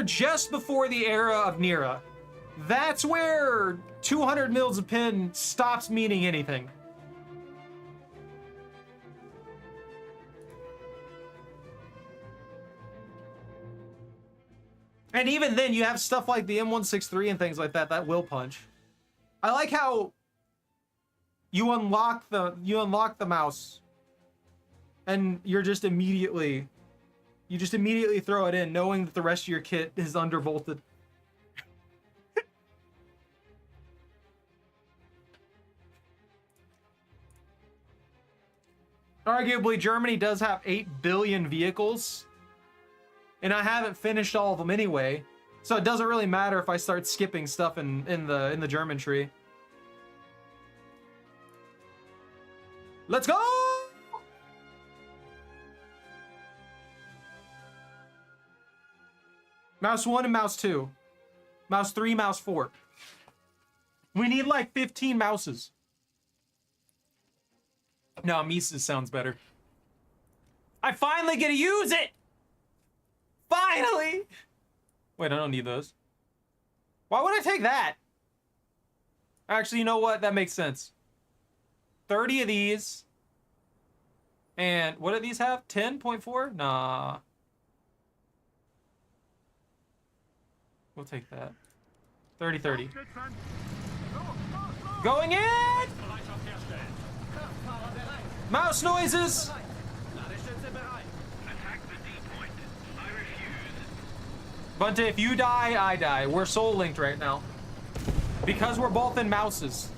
just before the era of Nera. That's where 200 mils of pin stops meaning anything. And even then, you have stuff like the M163 and things like that that will punch. I like how you unlock the mouse, and you just immediately throw it in, knowing that the rest of your kit is undervolted. Arguably, Germany does have 8 billion vehicles. And I haven't finished all of them anyway, so it doesn't really matter if I start skipping stuff in the German tree. Let's go! Mouse 1 and mouse 2. Mouse 3, mouse 4. We need like 15 mouses. No, Mises sounds better. I finally get to use it! Finally! Wait, I don't need those. Why would I take that? Actually, you know what? That makes sense. 30 of these. And what do these have? 10.4? Nah. We'll take that. 30, 30. Going in! Mouse noises! Bunta, if you die, I die. We're soul linked right now. Because we're both in mouses.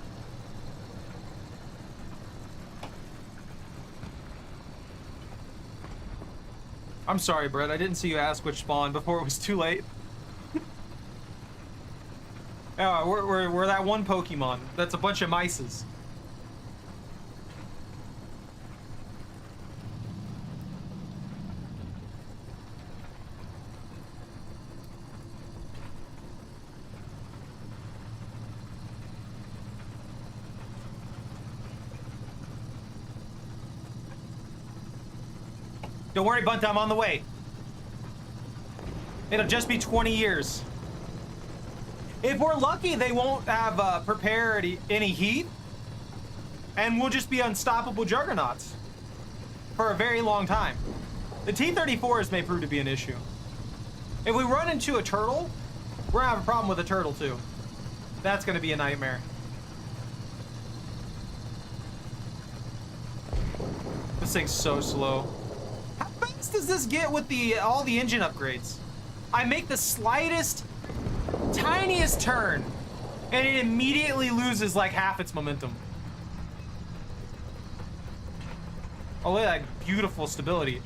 I'm sorry, Brett. I didn't see you ask which spawn before it was too late. Yeah, we're that one Pokemon. That's a bunch of mices. Don't worry, Bunta, I'm on the way. It'll just be 20 years. If we're lucky, they won't have prepared any heat, and we'll just be unstoppable juggernauts for a very long time. The T-34s may prove to be an issue. If we run into a turtle, we're gonna have a problem with a turtle too. That's gonna be a nightmare. This thing's so slow. How fast does this get with all the engine upgrades? I make the slightest, tiniest turn, and it immediately loses like half its momentum. Oh, look at that beautiful stability.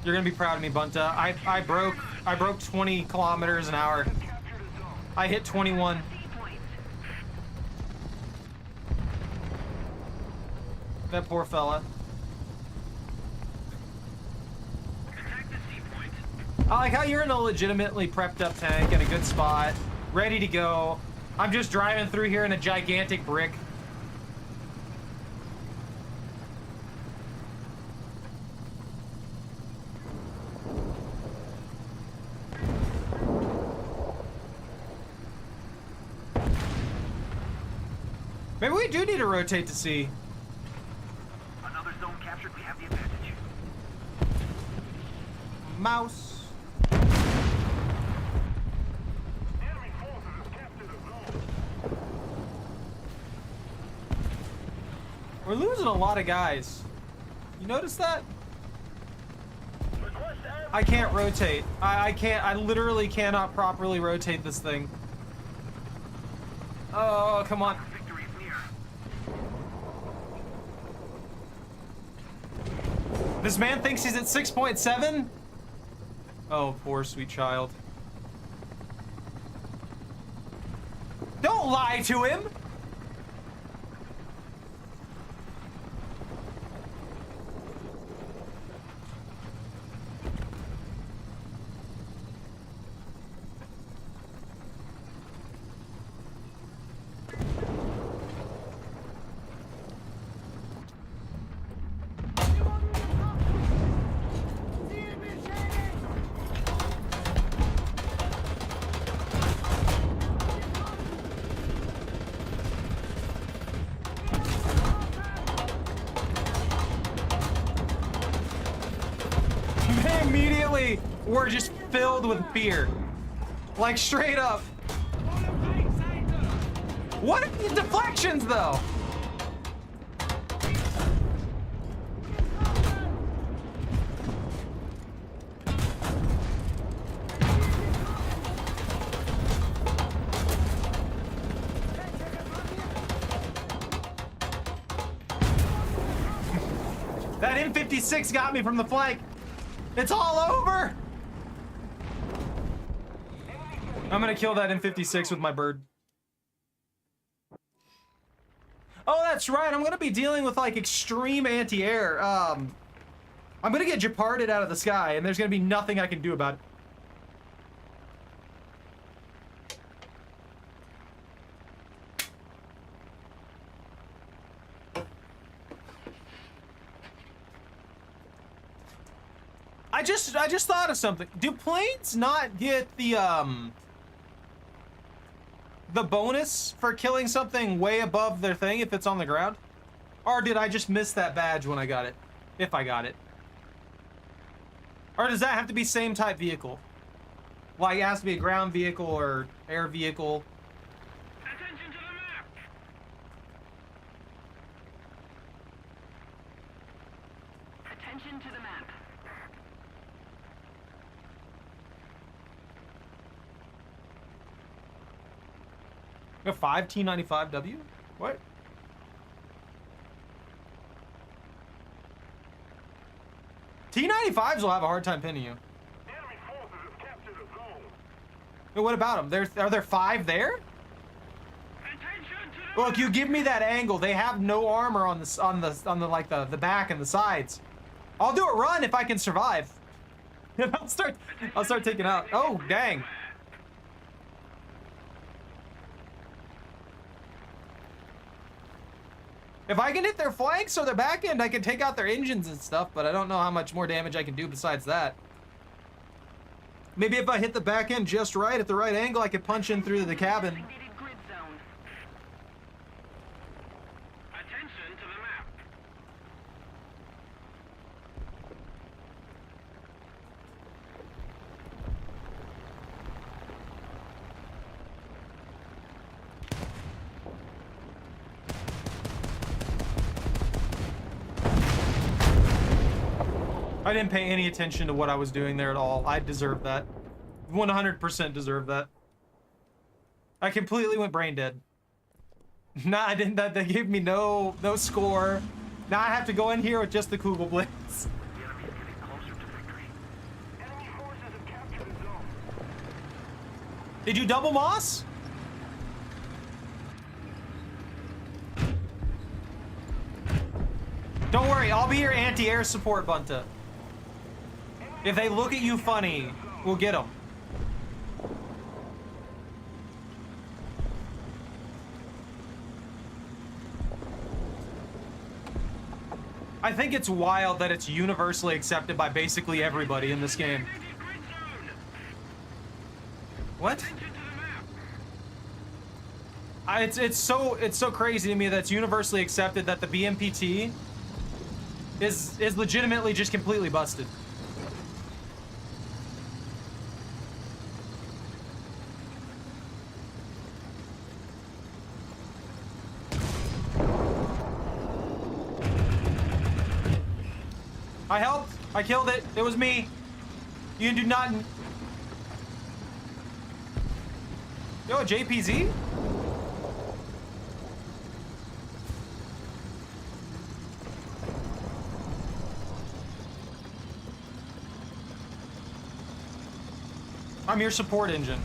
You're gonna be proud of me, Bunta. I broke 20 kilometers an hour. I hit 21. That poor fella. I like how you're in a legitimately prepped up tank in a good spot, ready to go. I'm just driving through here in a gigantic brick. Maybe we do need to rotate to see. Another zone captured, we have the advantage. Mouse. We're losing a lot of guys. You notice that? Request air. I can't rotate. I can't. I literally cannot properly rotate this thing. Oh, come on. Victory is near. This man thinks he's at 6.7? Oh, poor sweet child. Don't lie to him! They immediately were just filled with fear. Like, straight up. What are these deflections, though? That M56 got me from the flank. It's all over. I'm gonna kill that M56 with my bird. Oh, that's right. I'm gonna be dealing with like extreme anti-air. I'm gonna get Jeoparded out of the sky, and there's gonna be nothing I can do about it. I just thought of something. Do planes not get the bonus for killing something way above their thing if it's on the ground? Or did I just miss that badge when I got it? If I got it. Or does that have to be same type vehicle? Like it has to be a ground vehicle or air vehicle? Attention to the map. Attention to the map. A 5 T95W? What? T95s will have a hard time pinning you. Enemy forces have captured a zone. But what about them? Are there 5 there? Attention to the Look, you give me that angle. They have no armor on the like the back and the sides. I'll do a run if I can survive. I'll start taking out. Oh, dang. If I can hit their flanks or their back end, I can take out their engines and stuff, but I don't know how much more damage I can do besides that. Maybe if I hit the back end just right at the right angle, I could punch in through the cabin. designated grid zone. Attention to the map. I didn't pay any attention to what I was doing there at all. I deserve that. 100% deserve that. I completely went brain dead. Nah, I didn't. That they gave me no score. Now I have to go in here with just the Kugelblitz. The enemy is getting closer to victory. Enemy forces have captured a zone. Did you double moss? Don't worry, I'll be your anti-air support, Bunta. If they look at you funny, we'll get them. I think it's wild that it's universally accepted by basically everybody in this game. Designated grid zone. What? Attention to the map. It's so crazy to me that it's universally accepted that the BMPT is legitimately just completely busted. I helped. I killed it. It was me. You do not... Yo, JPZ? I'm your support engine.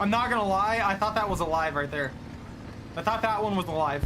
I'm not gonna lie, I thought that was alive right there. I thought that one was alive.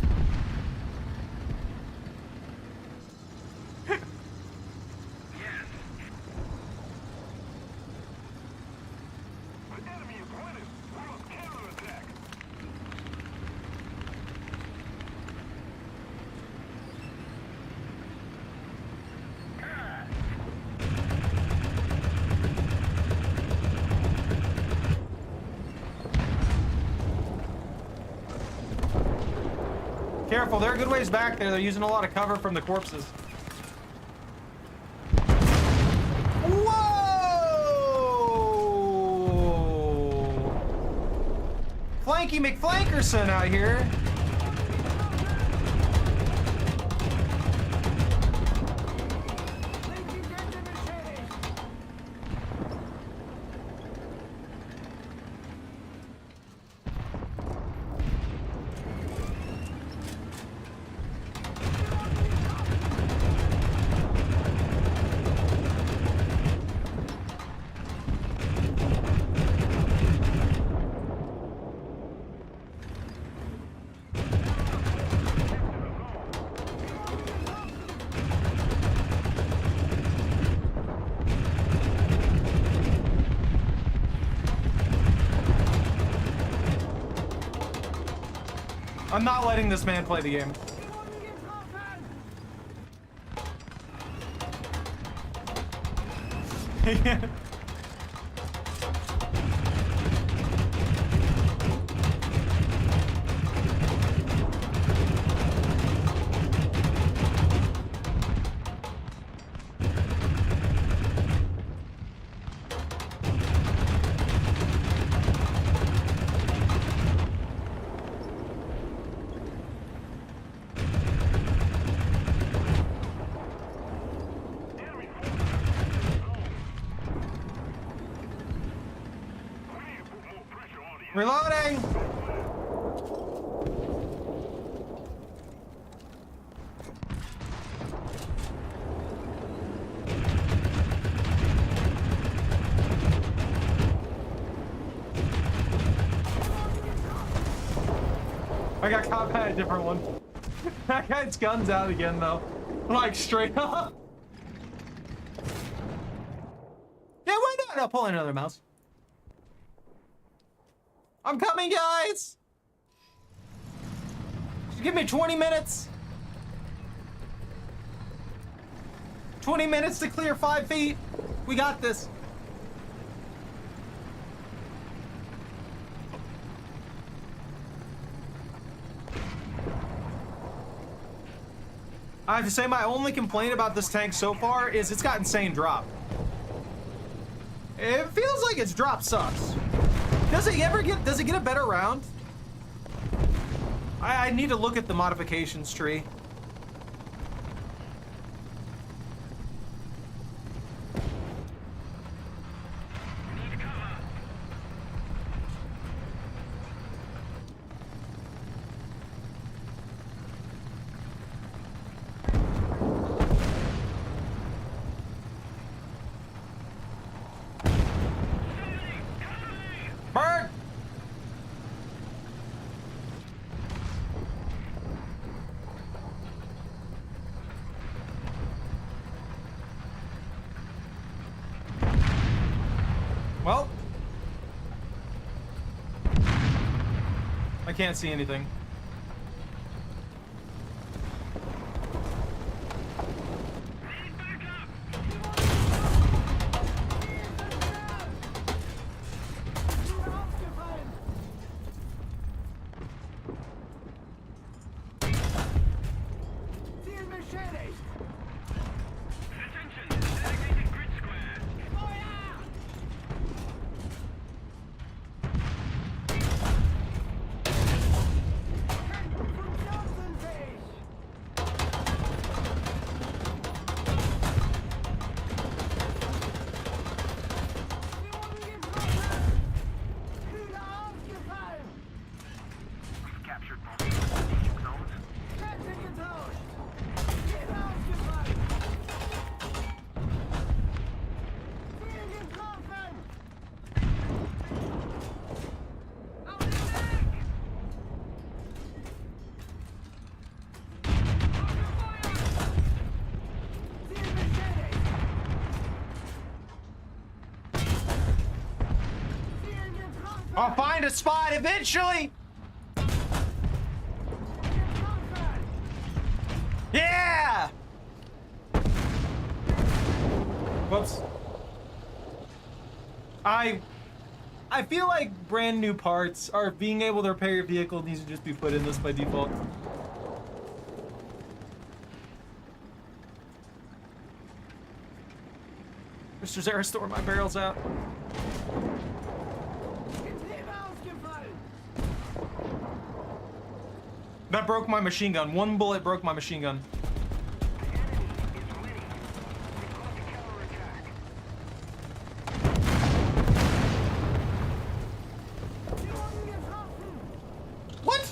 Careful, they're a good ways back there. They're using a lot of cover from the corpses. Whoa! Flanky McFlankerson out here. I'm not letting this man play the game. Reloading! I got caught by a different one. That guy's gun's out again though. Like straight up. Yeah, why not? I'll pull in another mouse. I'm coming, guys! Just give me 20 minutes. 20 minutes to clear 5 feet. We got this. I have to say my only complaint about this tank so far is it's got insane drop. It feels like its drop sucks. Does it get a better round? I need to look at the modifications tree. Bird! Well, I can't see anything. I'll find a spot eventually. Yeah! Whoops. I feel like brand new parts or being able to repair your vehicle needs to just be put in this by default. Mr. Zara, store my barrels out. That broke my machine gun. One bullet broke my machine gun. What?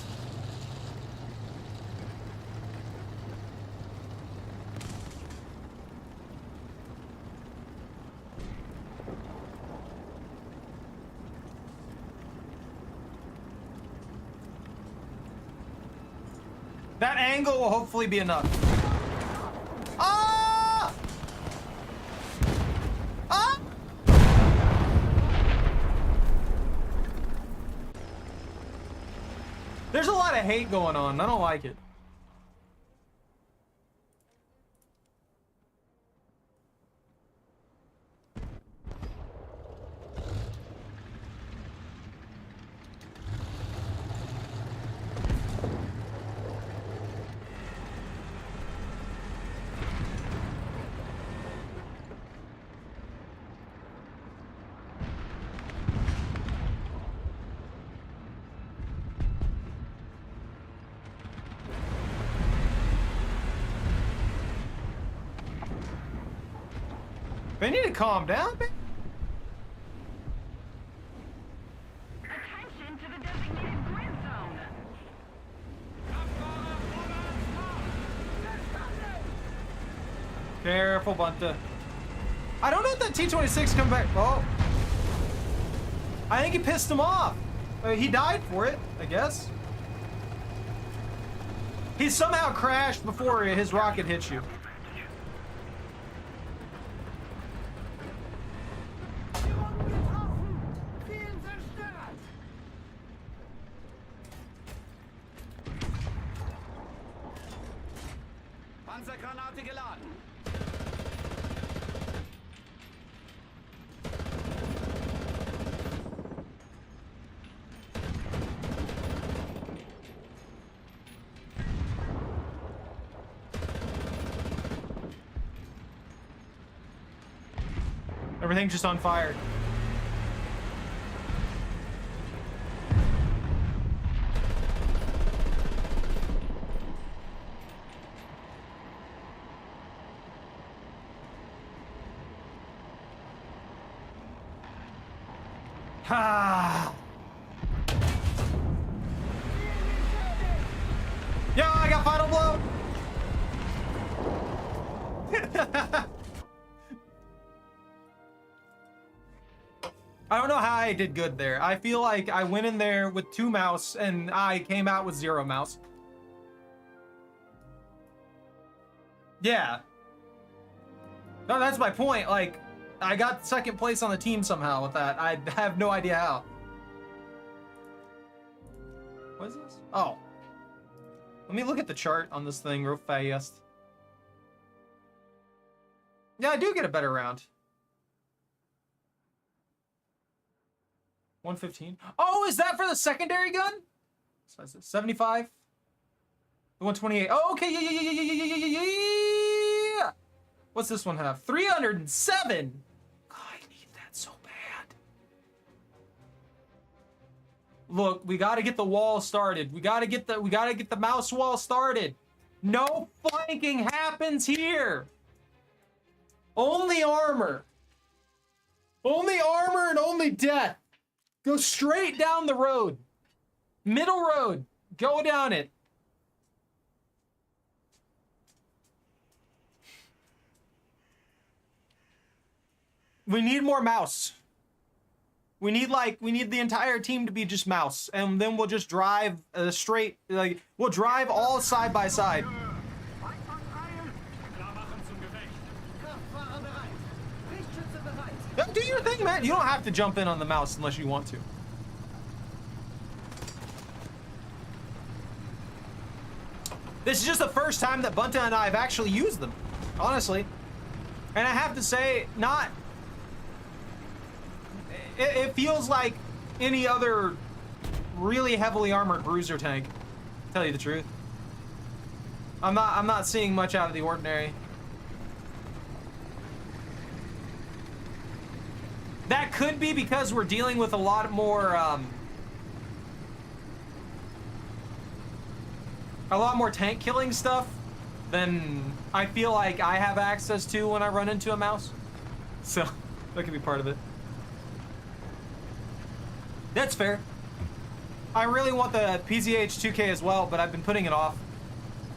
That angle will hopefully be enough. Ah! Ah! There's a lot of hate going on. I don't like it. They need to calm down, man. Attention to the designated grid zone. Careful, Bunta. I don't know if that T-26 come back. Oh. I think he pissed him off. He died for it, I guess. He somehow crashed before his rocket hit you. Panzergranate geladen. Everything's just on fire. Ah. Yo, I got final blow. I don't know how I did good there. I feel like I went in there with 2 mouse and I came out with 0 mouse. Yeah. No, that's my point. Like, I got 2nd place on the team somehow with that. I have no idea how. What is this? Oh. Let me look at the chart on this thing real fast. Yeah, I do get a better round. 115. Oh, is that for the secondary gun? So is it 75? The 128. Oh, okay. Yeah. What's this one have? 307. God, I need that so bad. Look, we got to get the wall started. We got to get the mouse wall started. No flanking happens here. Only armor. Only armor and only death. Go straight down the road. Middle road. Go down it. We need more mouse. We need the entire team to be just mouse, and then we'll just drive straight, like we'll drive all side by side. Do your thing, man. You don't have to jump in on the mouse unless you want to. This is just the first time that Bunta and I have actually used them, honestly. And I have to say, it feels like any other really heavily armored bruiser tank, to tell you the truth. I'm not seeing much out of the ordinary. That could be because we're dealing with a lot more tank killing stuff than I feel like I have access to when I run into a mouse. So that could be part of it. That's fair. I really want the PZH 2K as well, but I've been putting it off.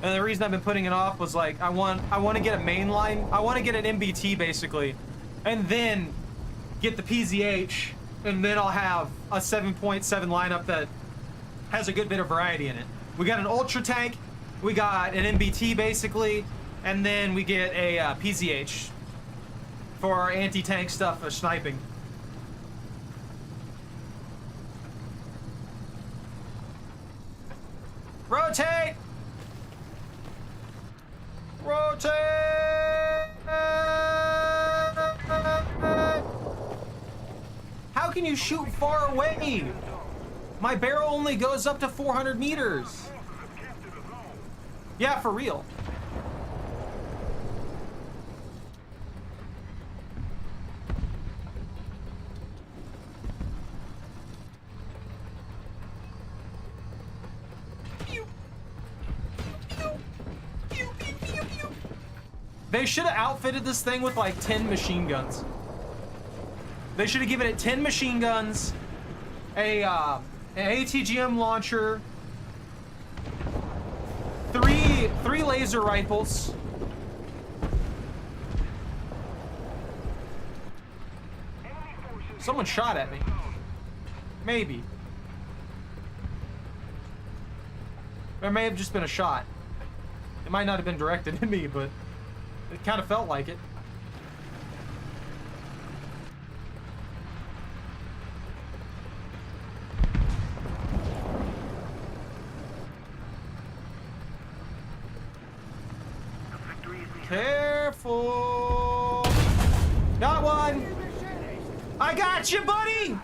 And the reason I've been putting it off was like I want to get a mainline. I want to get an MBT basically, and then get the PZH, and then I'll have a 7.7 lineup that has a good bit of variety in it. We got an Ultra tank, we got an MBT basically, and then we get a PZH for our anti-tank stuff for sniping. Rotate! Rotate! How can you shoot far away? My barrel only goes up to 400 meters. Yeah, for real. They should have outfitted this thing with like 10 machine guns. They should have given it 10 machine guns, an ATGM launcher, three laser rifles. Someone shot at me. Maybe. There may have just been a shot. It might not have been directed at me, but it kind of felt like it. Careful! Got one! I got you, buddy!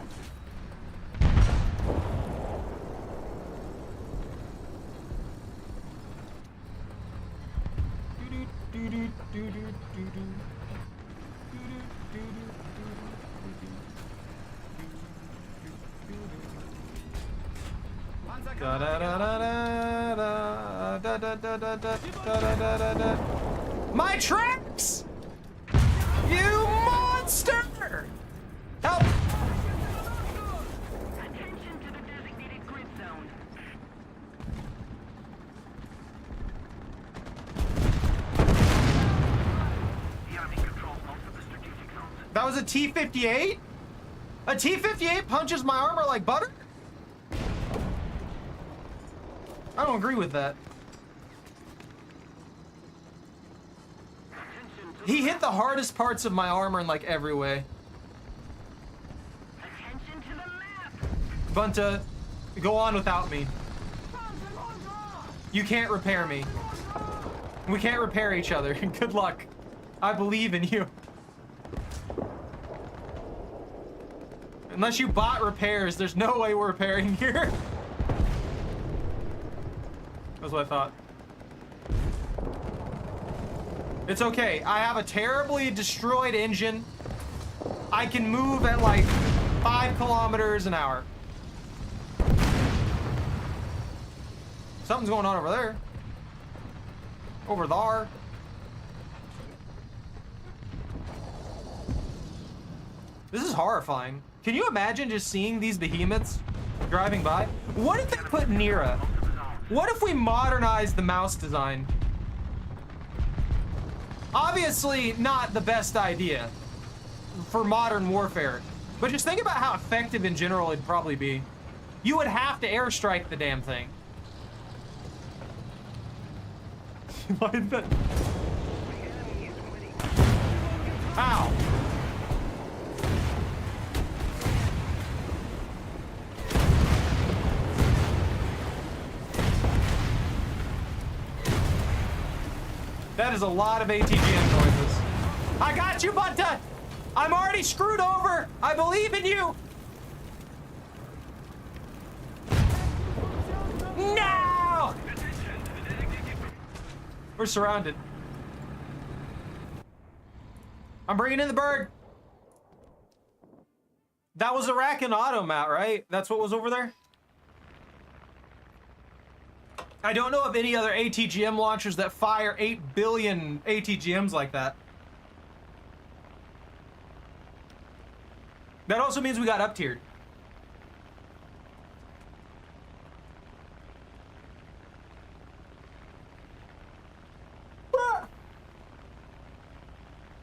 My tracks! You monster! Help! Attention to the designated grid zone. The Army controls most of the strategic zones. That was a T-58? A T-58 punches my armor like butter? I don't agree with that. He hit the hardest parts of my armor in like every way. Attention to the map. Bunta, go on without me. You can't repair me. We can't repair each other. Good luck. I believe in you. Unless you bot repairs, there's no way we're repairing here. That's what I thought. It's okay. I have a terribly destroyed engine. I can move at like 5 kilometers an hour. Something's going on over there. Over there. This is horrifying. Can you imagine just seeing these behemoths driving by? What if they put Nira? What if we modernized the mouse design? Obviously not the best idea for modern warfare, but just think about how effective in general it'd probably be. You would have to airstrike the damn thing. Why is that? Ow. That is a lot of ATGM noises. I got you, Bunta! I'm already screwed over! I believe in you! No! We're surrounded. I'm bringing in the bird. That was a rack and auto mat, right? That's what was over there? I don't know of any other ATGM launchers that fire 8 billion ATGMs like that. That also means we got up tiered.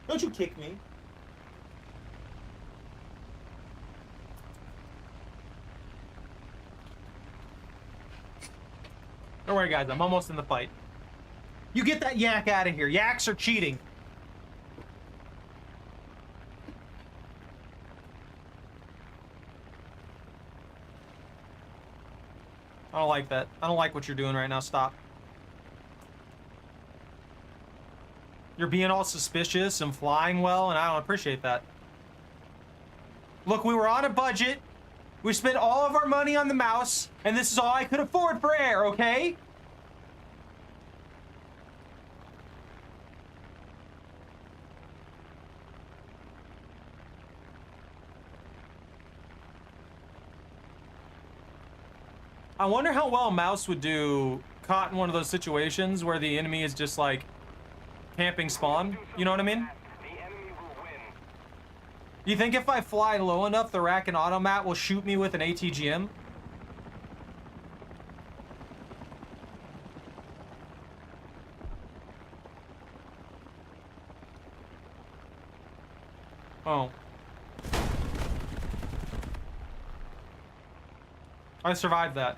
Don't you kick me. Don't worry, guys. I'm almost in the fight. You get that yak out of here. Yaks are cheating. I don't like that. I don't like what you're doing right now. Stop. You're being all suspicious and flying well, and I don't appreciate that. Look, we were on a budget. We spent all of our money on the mouse, and this is all I could afford for air, okay? I wonder how well a mouse would do caught in one of those situations where the enemy is just like camping spawn. You know what I mean? You think if I fly low enough, the rack and automat will shoot me with an ATGM? Oh. I survived that.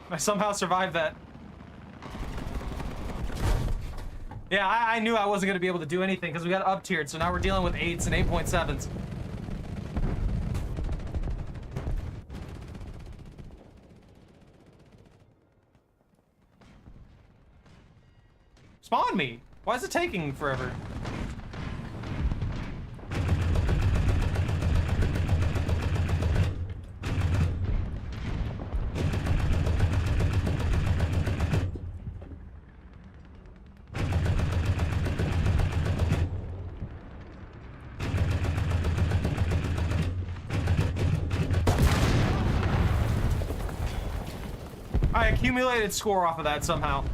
I somehow survived that. Yeah, I knew I wasn't going to be able to do anything because we got up tiered, so now we're dealing with 8s and 8.7s. Spawn me! Why is it taking forever? I accumulated score off of that somehow.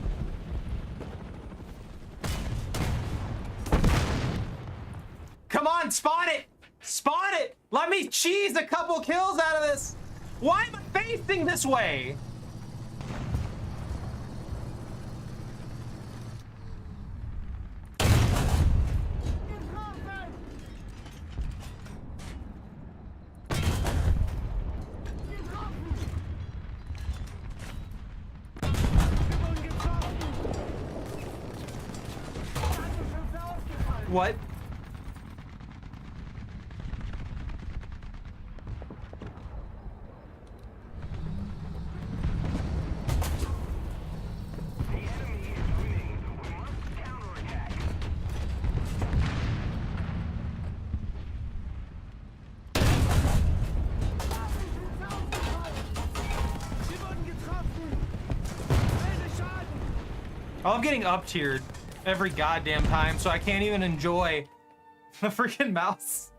Come on, spawn it! Spawn it! Let me cheese a couple kills out of this! Why am I facing this way? What? I'm getting up tiered every goddamn time, so I can't even enjoy the freaking mouse.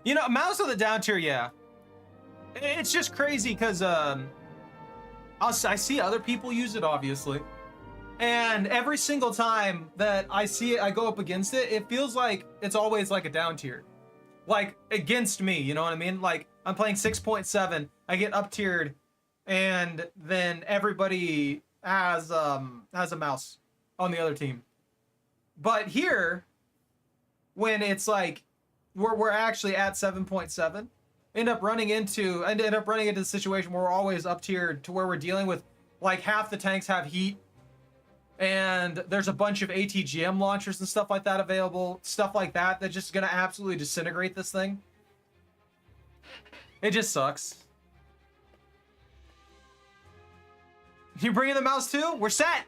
You know, mouse of the down tier, yeah. It's just crazy because I see other people use it, obviously. And every single time that I see it, I go up against it, it feels like it's always like a down tier. Like, against me, you know what I mean? Like, I'm playing 6.7, I get up tiered, and then everybody has a mouse on the other team. But here, when it's like, we're actually at 7.7, end up running into the situation where we're always up tiered to where we're dealing with, like, half the tanks have heat, And there's a bunch of ATGM launchers and stuff like that available. Stuff like that that's just gonna absolutely disintegrate this thing. It just sucks. You bringing the mouse too? We're set.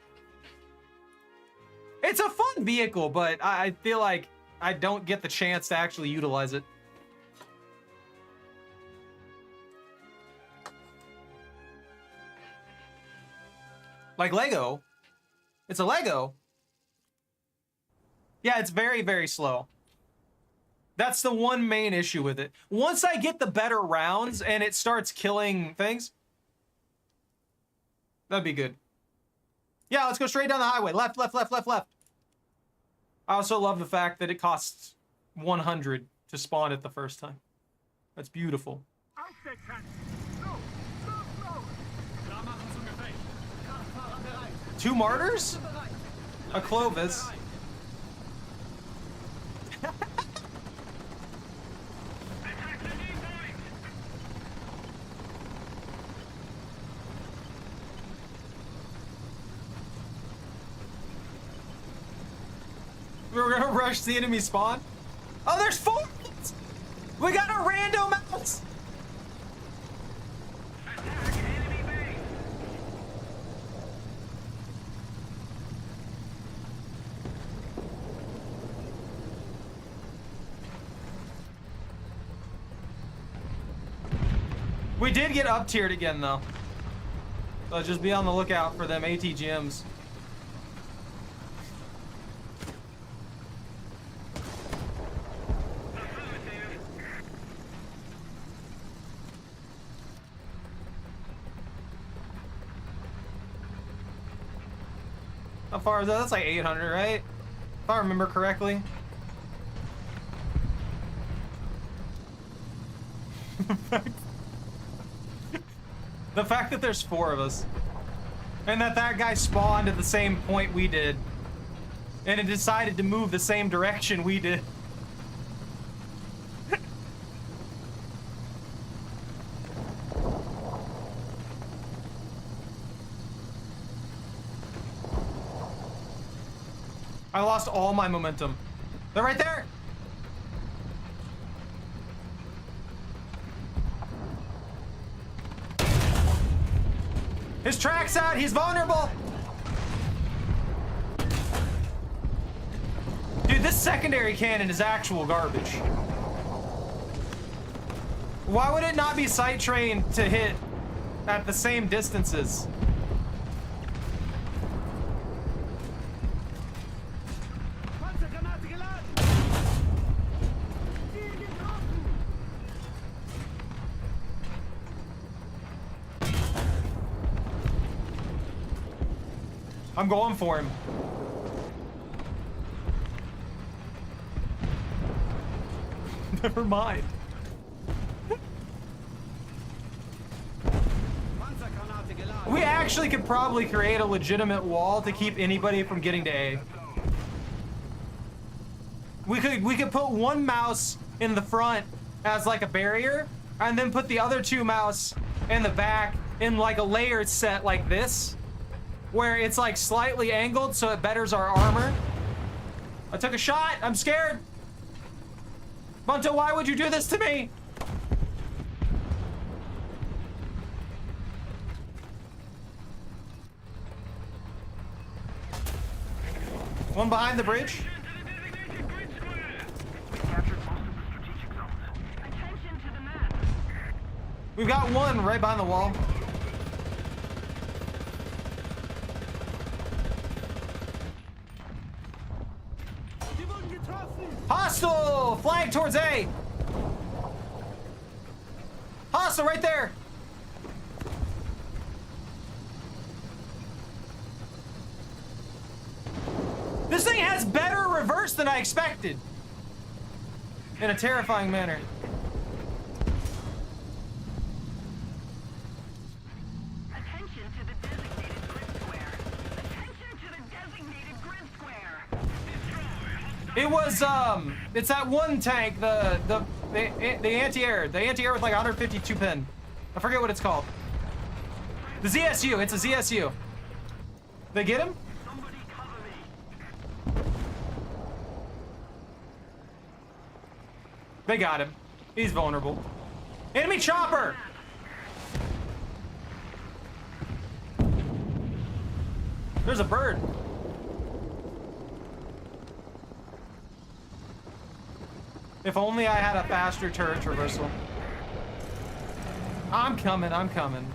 It's a fun vehicle, but I feel like I don't get the chance to actually utilize it. Like Lego. It's a Lego. Yeah, it's very, very slow. That's the one main issue with it. Once I get the better rounds and it starts killing things, that'd be good. Yeah, let's go straight down the highway. Left, left, left, left, left. I also love the fact that it costs 100 to spawn it the first time. That's beautiful. Two martyrs? A Clovis. We're gonna rush the enemy spawn. Oh, there's 4! We got a random mouse! We did get up tiered again though. So just be on the lookout for them ATGMs. How far is that? That's like 800, right? If I remember correctly. The fact that there's 4 of us. And that guy spawned at the same point we did. And it decided to move the same direction we did. I lost all my momentum. They're right there. His track's out. He's vulnerable. Dude, this secondary cannon is actual garbage. Why would it not be sight trained to hit at the same distances? I'm going for him. Never mind. We actually could probably create a legitimate wall to keep anybody from getting to A. We could put one mouse in the front as like a barrier, and then put the other 2 mouse in the back in like a layered set like this, where it's like slightly angled so it betters our armor. I took a shot. I'm scared. Bunto, why would you do this to me? One behind the bridge. We've got one right behind the wall. Hostile! Flag towards A! Hostile right there! This thing has better reverse than I expected. In a terrifying manner. Attention to the designated grid square. Attention to the designated grid square. It was, it's that one tank, the anti-air. The anti-air with like 152 pin. I forget what it's called. The ZSU, it's a ZSU. They get him? Somebody They got him. He's vulnerable. Enemy chopper! There's a bird. If only I had a faster turret traversal. I'm coming, I'm coming.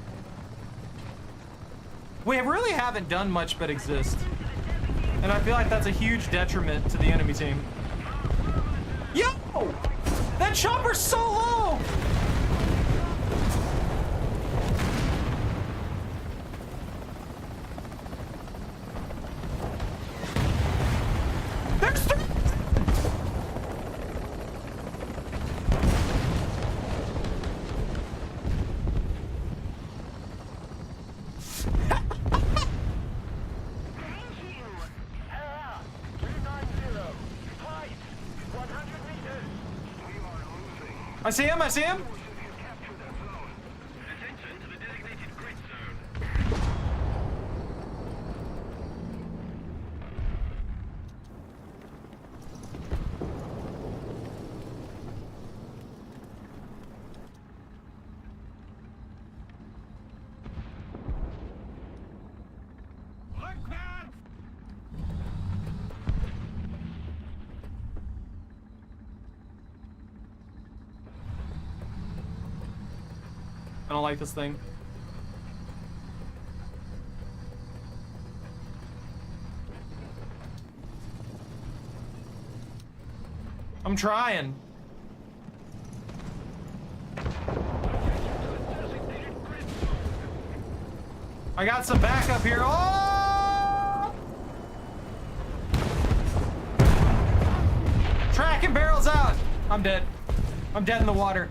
We really haven't done much but exist. And I feel like that's a huge detriment to the enemy team. Yo! That chopper's so low! There's three! I see him, I see him. Attention to the designated grid zone. Rückwärts! I don't like this thing. I'm trying. I got some backup here. Oh! Tracking barrels out. I'm dead. I'm dead in the water.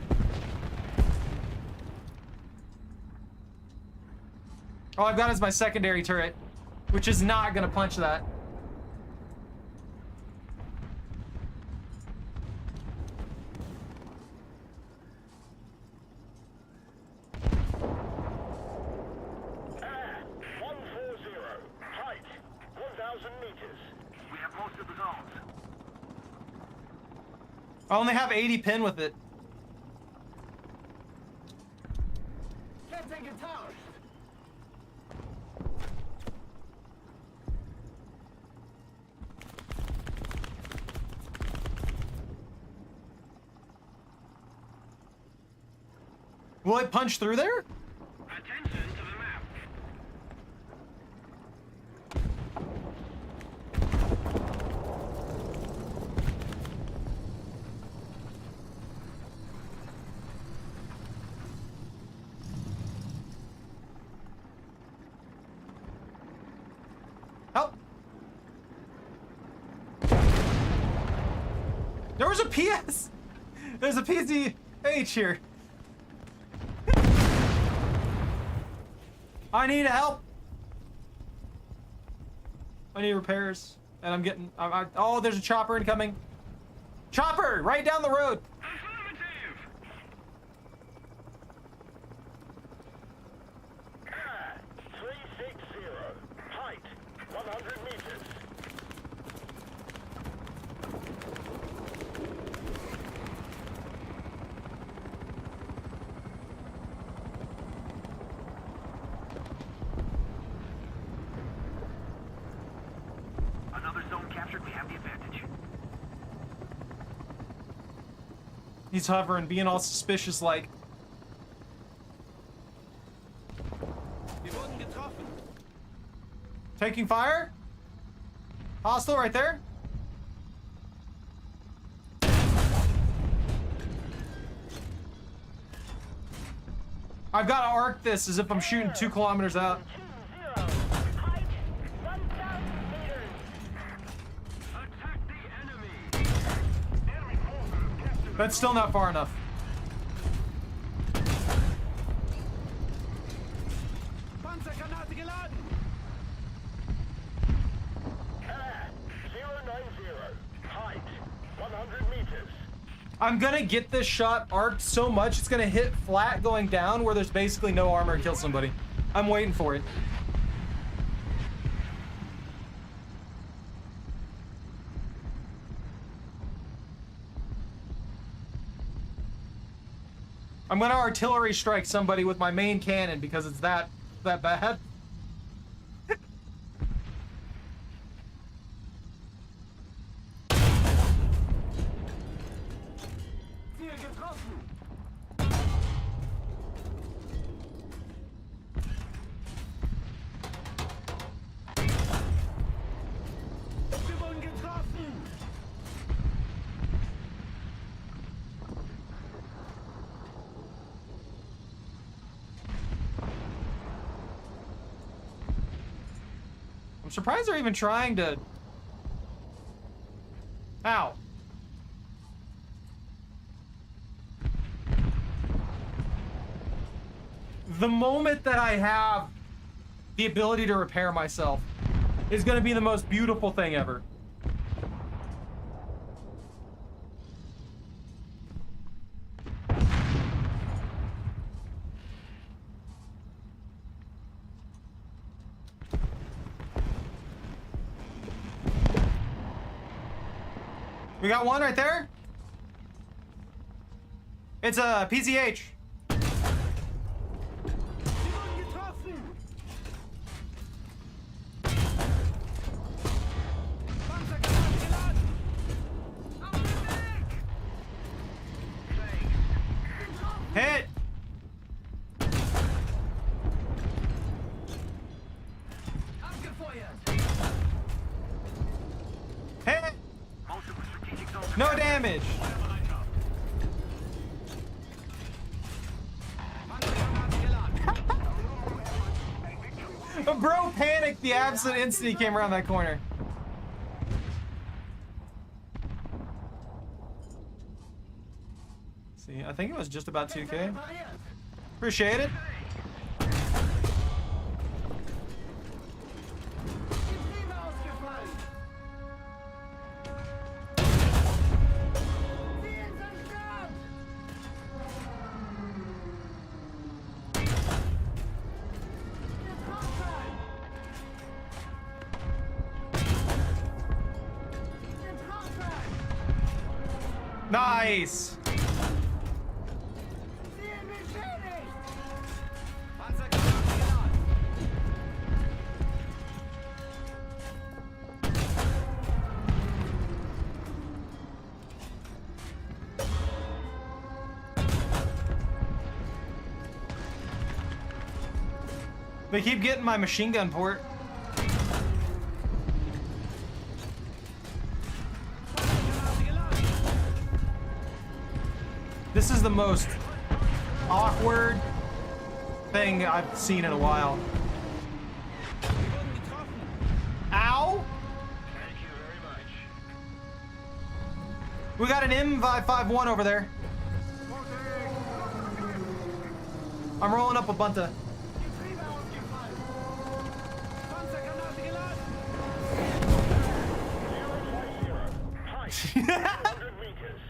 All I've got is my secondary turret, which is not gonna punch that. Air 140. Height 1,000 meters. We have most of the zones. I only have 80 pin with it. Getting guitars. Will it punch through there? Attention to the map. Help! There was a PS! There's a PZH here. I need help. I need repairs, and I'm getting. Oh, there's a chopper incoming. Chopper, right down the road. Affirmative. Air 360. Height 100 meters. Another zone captured. We have the advantage. He's hovering, being all suspicious like. Wir wurden getroffen. Taking fire. Hostile right there. I've got to arc this as if I'm shooting 2 kilometers out. 20. Height 1,000 meters. Attack the enemy. Enemy forces captured. That's still not far enough. Panzergranate geladen. Air 090. Height 100 meters. I'm gonna get this shot arced so much it's gonna hit flat going down where there's basically no armor and kill somebody. I'm waiting for it. I'm gonna artillery strike somebody with my main cannon because it's that bad. Ziel getroffen! Wir wurden getroffen! I'm surprised they're even trying to... Ow. The moment that I have the ability to repair myself is gonna be the most beautiful thing ever. We got one right there. It's a PCH. Wir wurden getroffen! Panzergranate geladen! Auf den Weg! Hit. Abgefeuert! Hit. No damage. Panzergranate geladen! Bro panicked the absolute instant he came around that corner. See, I think it was just about 2K. Appreciate it. Getriebe ausgefallen! Ziel zerstört! Getroffen! Getroffen! Nice. Ziel beschädigt! Panzergranate geladen! They keep getting my machine gun port. Panzergranate geladen! This is the most awkward thing I've seen in a while. Wir wurden getroffen! Ow! Thank you very much. We got an M551 over there. I'm rolling up a bunta. Getriebe ausgefallen! Panzergranate geladen! 050. Height 100 meters.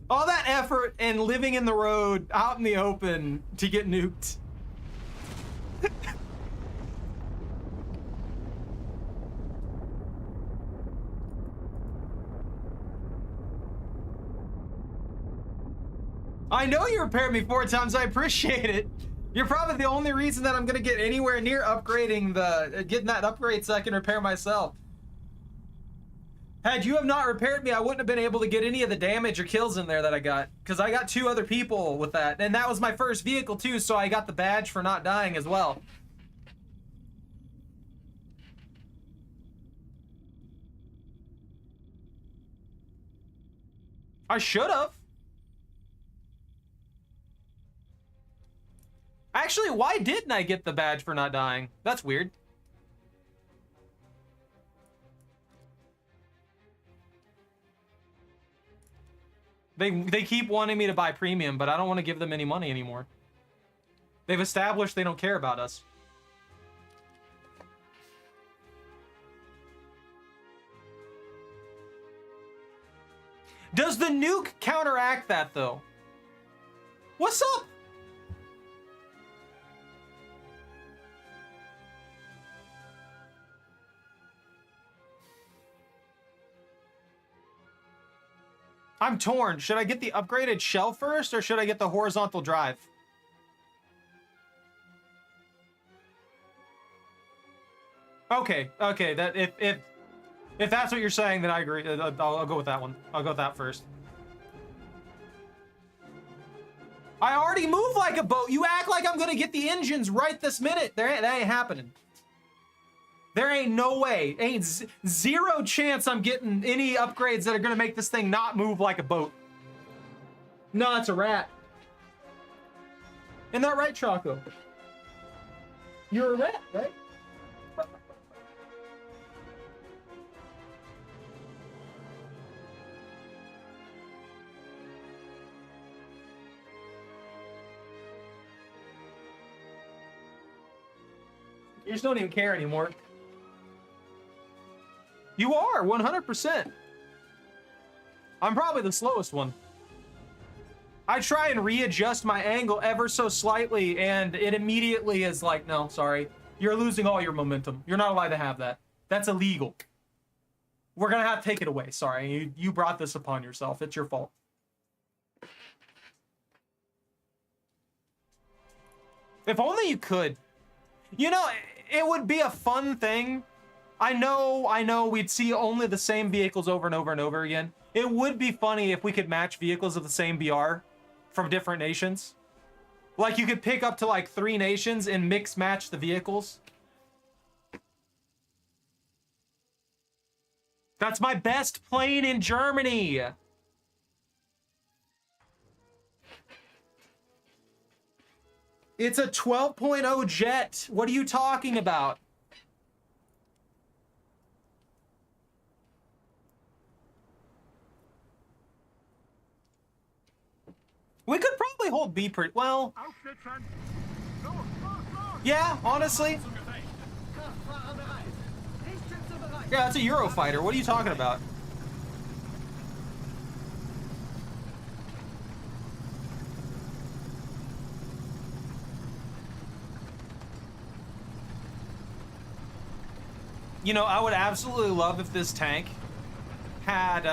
All that effort and living in the road, out in the open, to get nuked. I know you repaired me 4 times. I appreciate it. You're probably the only reason that I'm gonna get anywhere near upgrading getting that upgrade so I can repair myself. Had you have not repaired me, I wouldn't have been able to get any of the damage or kills in there that I got. Because I got 2 other people with that. And that was my first vehicle too, so I got the badge for not dying as well. I should have. Actually, why didn't I get the badge for not dying? That's weird. They keep wanting me to buy premium, but I don't want to give them any money anymore. They've established they don't care about us. Does the nuke counteract that, though? What's up? I'm torn. Should I get the upgraded shell first, or should I get the horizontal drive? Okay, okay. That if that's what you're saying, then I agree. I'll go with that one. I'll go with that first. I already move like a boat. You act like I'm gonna get the engines right this minute. That ain't happening. There ain't no way. Ain't zero chance I'm getting any upgrades that are gonna make this thing not move like a boat. No, it's a rat. Isn't that right, Choco? You're a rat, right? You just don't even care anymore. You are, 100%. I'm probably the slowest one. I try and readjust my angle ever so slightly, and it immediately is like, no, sorry. You're losing all your momentum. You're not allowed to have that. That's illegal. We're gonna have to take it away. Sorry, you brought this upon yourself. It's your fault. If only you could. You know, it would be a fun thing. I know we'd see only the same vehicles over and over and over again. It would be funny if we could match vehicles of the same BR from different nations. Like, you could pick up to like 3 nations and mix match the vehicles. That's my best plane in Germany. It's a 12.0 jet. What are you talking about? We could probably hold B pretty well. Yeah, honestly. Yeah, that's a Eurofighter. What are you talking about? You know, I would absolutely love if this tank had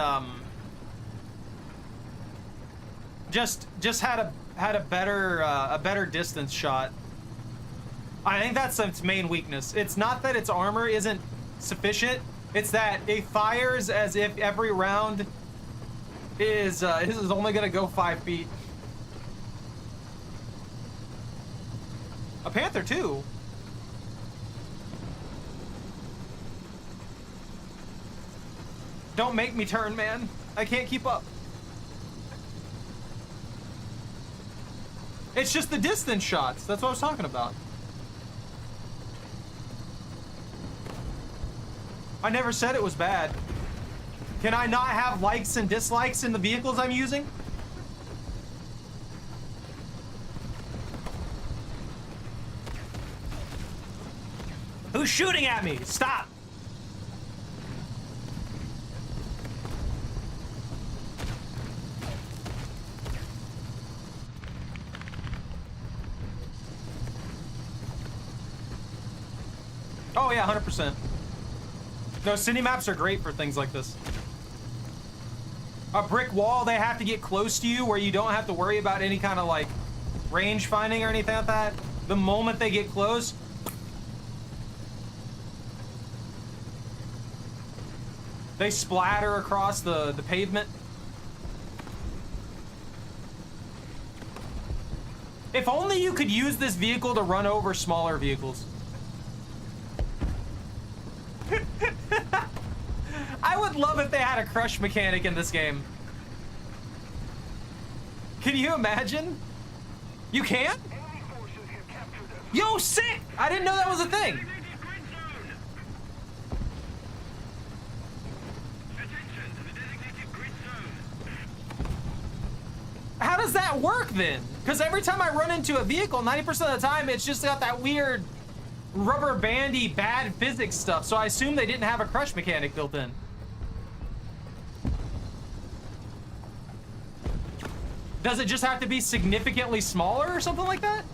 just had a better distance shot. I think that's its main weakness. It's not that its armor isn't sufficient. It's that it fires as if every round is only gonna go 5 feet. A Panther too. Don't make me turn, man. I can't keep up. It's just the distance shots. That's what I was talking about. I never said it was bad. Can I not have likes and dislikes in the vehicles I'm using? Who's shooting at me? Stop! Oh yeah, 100%. No, city maps are great for things like this. A brick wall, they have to get close to you where you don't have to worry about any kind of like range finding or anything like that. The moment they get close, they splatter across the pavement. If only you could use this vehicle to run over smaller vehicles. I would love if they had a crush mechanic in this game. Can you imagine? You can? Yo, sick! I didn't know that was a thing. How does that work then? Because every time I run into a vehicle, 90% of the time, it's just got that weird rubber bandy bad physics stuff. So I assume they didn't have a crush mechanic built in. Does it just have to be significantly smaller or something like that?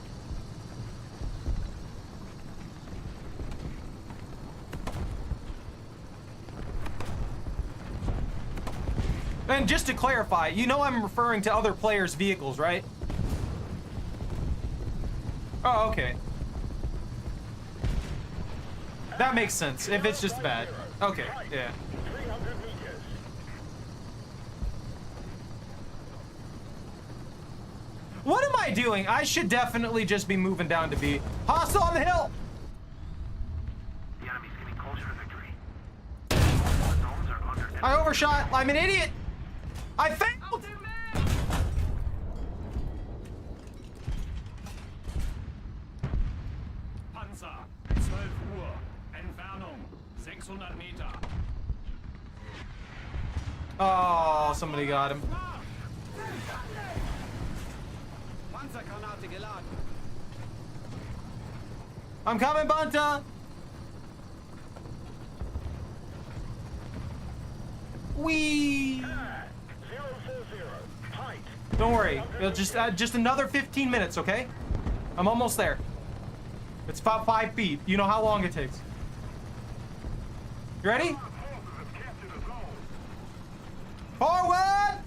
And just to clarify, you know I'm referring to other players' vehicles, right? Oh, okay. That makes sense, if it's just bad. Okay, yeah. 300 meters. What am I doing? I should definitely just be moving down to B. Hostile on the hill! The enemy's getting closer to victory. The zones are under I overshot. I'm an idiot. I failed. Panzer, 12 Uhr. Entfernung, 600 Meter. Oh, somebody got him. Panzergranate geladen. I'm coming, Bunta. Wee. 040. Height. Don't worry. It'll just another 15 minutes, okay? I'm almost there. It's about 5 feet. You know how long it takes. You ready? Forward!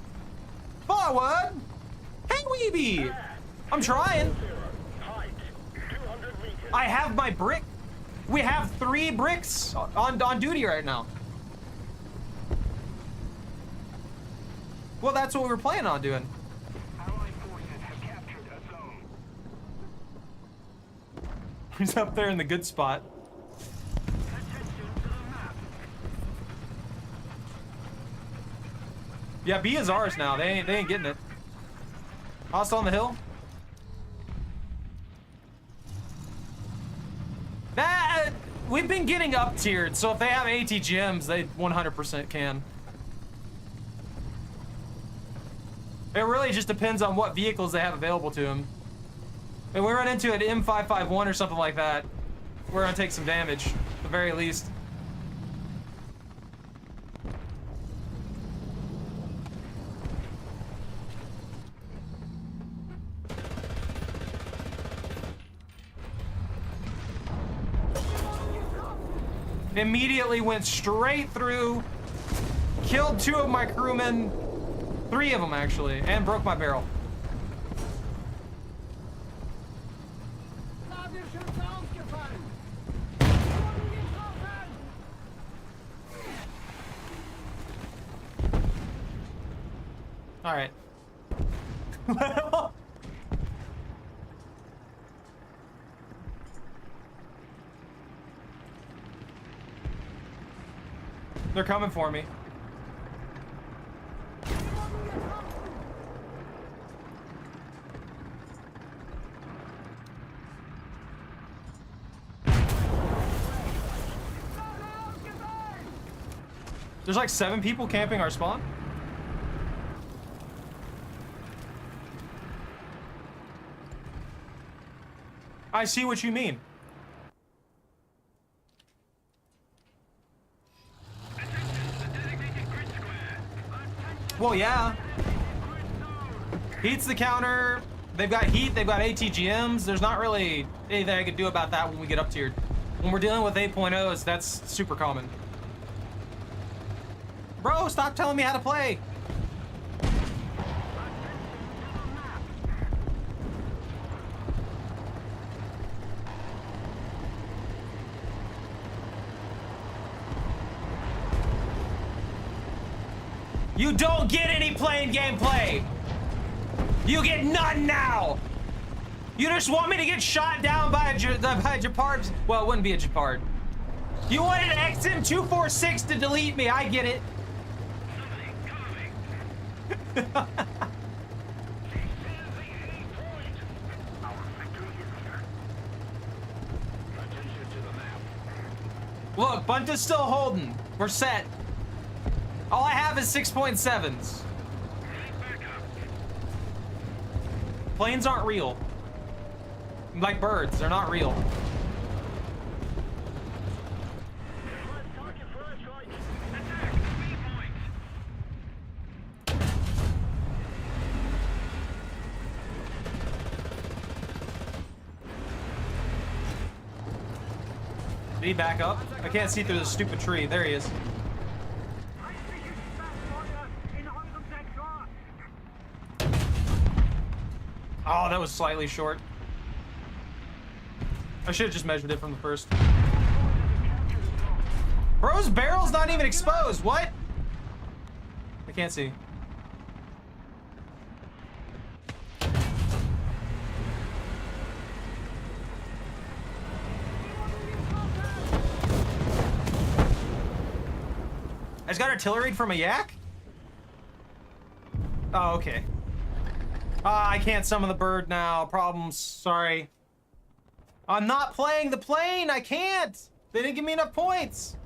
Forward! Hey, Weeby! I'm trying. Height. 200 meters. I have my brick. We have 3 bricks on duty right now. Well, that's what we were planning on doing. Allied forces have captured a zone. He's up there in the good spot. Yeah, B is ours now. They ain't getting it. Hostile on the hill. That we've been getting up tiered, so if they have ATGMs, they 100% can. It really just depends on what vehicles they have available to them. If we run into an M551 or something like that, we're gonna take some damage, at the very least. Immediately went straight through, killed 2 of my crewmen, 3 of them actually, and broke my barrel. All right. They're coming for me. There's like 7 people camping our spawn. I see what you mean. Well, yeah. Heat's the counter. They've got heat, they've got ATGMs. There's not really anything I could do about that when we get up tiered. When we're dealing with 8.0s, that's super common. Bro, stop telling me how to play. You don't get any playing gameplay. You get none now. You just want me to get shot down by a Japard. Well, it wouldn't be a Japard. You wanted an XM246 to delete me. I get it. Look, Bunta's still holding. We're set. All I have is 6.7s. Planes aren't real. Like birds, they're not real. Did he back up? I can't see through this stupid tree. There he is. Oh, that was slightly short. I should have just measured it from the first. Bro's barrel's not even exposed. What? I can't see. I just got artillery from a yak? Oh, okay. I can't summon the bird now. Problems. Sorry. I'm not playing the plane. I can't. They didn't give me enough points.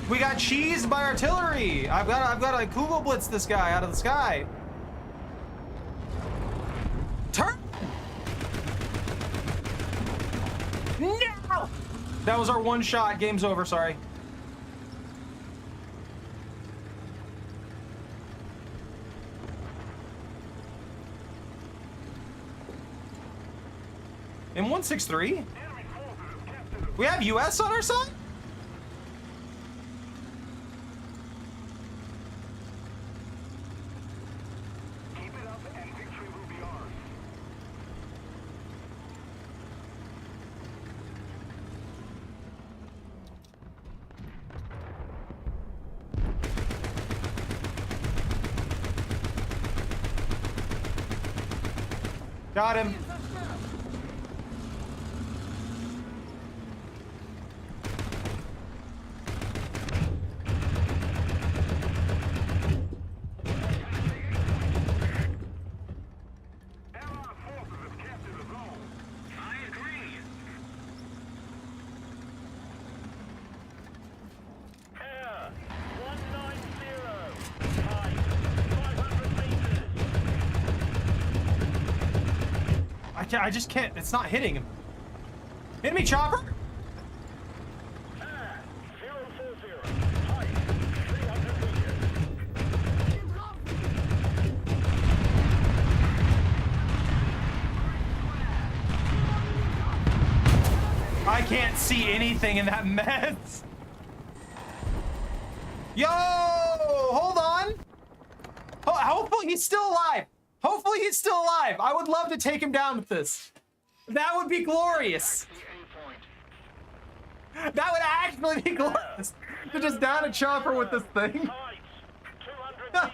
We got cheesed by artillery. I've got to Kugel Blitz this guy out of the sky. Turn. No. That was our one shot. Game's over. Sorry. M163? We have US on our side? Keep it up and victory will be ours. Got him. I just can't. It's not hitting him. Hit me, chopper. 040. Height 300 meters. I can't see anything in that mess. Yo, hold on. Hopefully he's still alive. Hopefully he's still alive. I would love to take him down with this. That would be glorious. That would actually be glorious. To just down a chopper with this thing. Height 200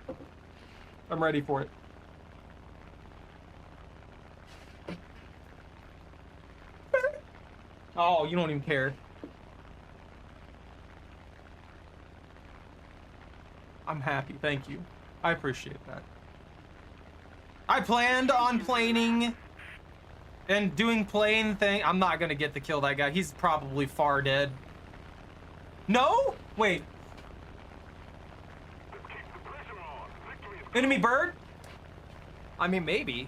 meters. I'm ready for it. Oh, you don't even care. I'm happy, thank you. I appreciate that. I planned on planing and doing plane thing. I'm not gonna get to kill that guy. He's probably far dead. No? Wait. Enemy bird? I mean, maybe.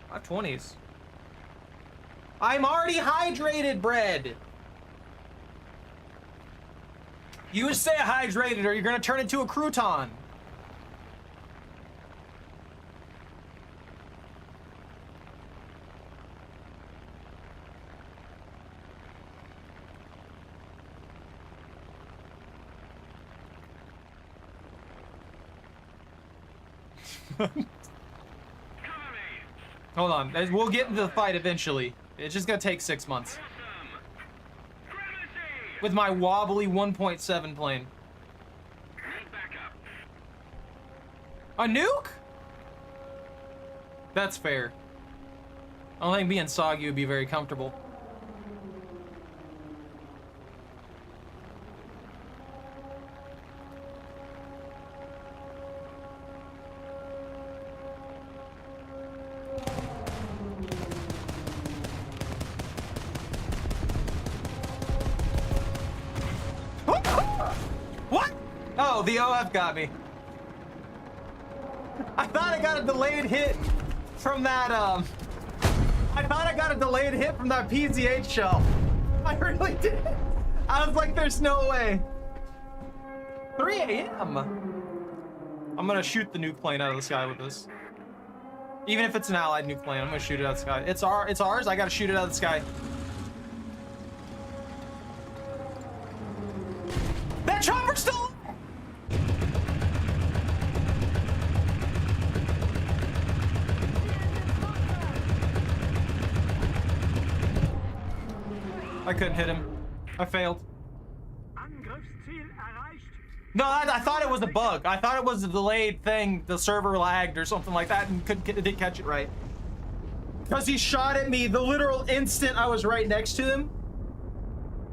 I have 20s. I'm already hydrated, bread. You stay hydrated or you're gonna turn into a crouton. Hold on, we'll get into the fight eventually. It's just gonna take 6 months. With my wobbly 1.7 plane. A nuke? That's fair. I don't think me and Soggy would be very comfortable. What? Oh, the OF got me. I thought I got a delayed hit from that, I thought I got a delayed hit from that PZH shell. I really did. I was like, there's no way. 3 a.m. I'm gonna shoot the nuke plane out of the sky with this. Even if it's an allied nuke plane, I'm gonna shoot it out of the sky. It's ours, I gotta shoot it out of the sky. That chopper's still alive! I couldn't hit him. I failed. Angriffsziel erreicht. No, I thought it was a bug. I thought it was a delayed thing. The server lagged or something like that and didn't catch it right. Because he shot at me the literal instant I was right next to him.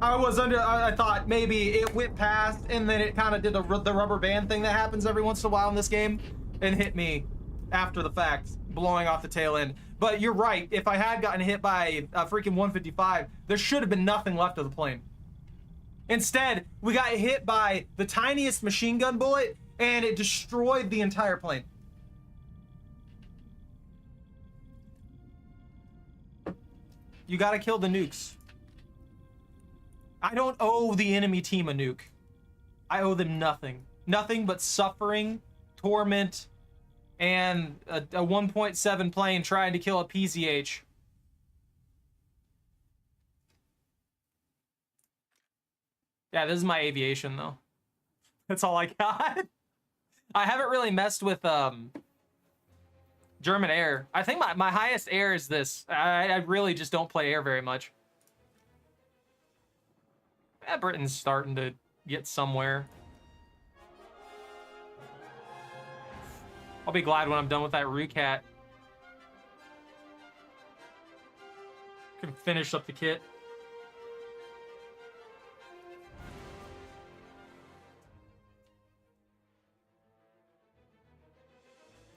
I thought maybe it went past and then it kind of did the rubber band thing that happens every once in a while in this game and hit me after the fact, blowing off the tail end. But you're right. If I had gotten hit by a freaking 155, there should have been nothing left of the plane. Instead, we got hit by the tiniest machine gun bullet and it destroyed the entire plane. You gotta kill the nukes. I don't owe the enemy team a nuke. I owe them nothing. Nothing but suffering, torment, and a 1.7 plane trying to kill a PZH. Yeah, this is my aviation, though. That's all I got. I haven't really messed with German air. I think my highest air is this. I really just don't play air very much. Yeah, Britain's starting to get somewhere. I'll be glad when I'm done with that Rucat. Can finish up the kit.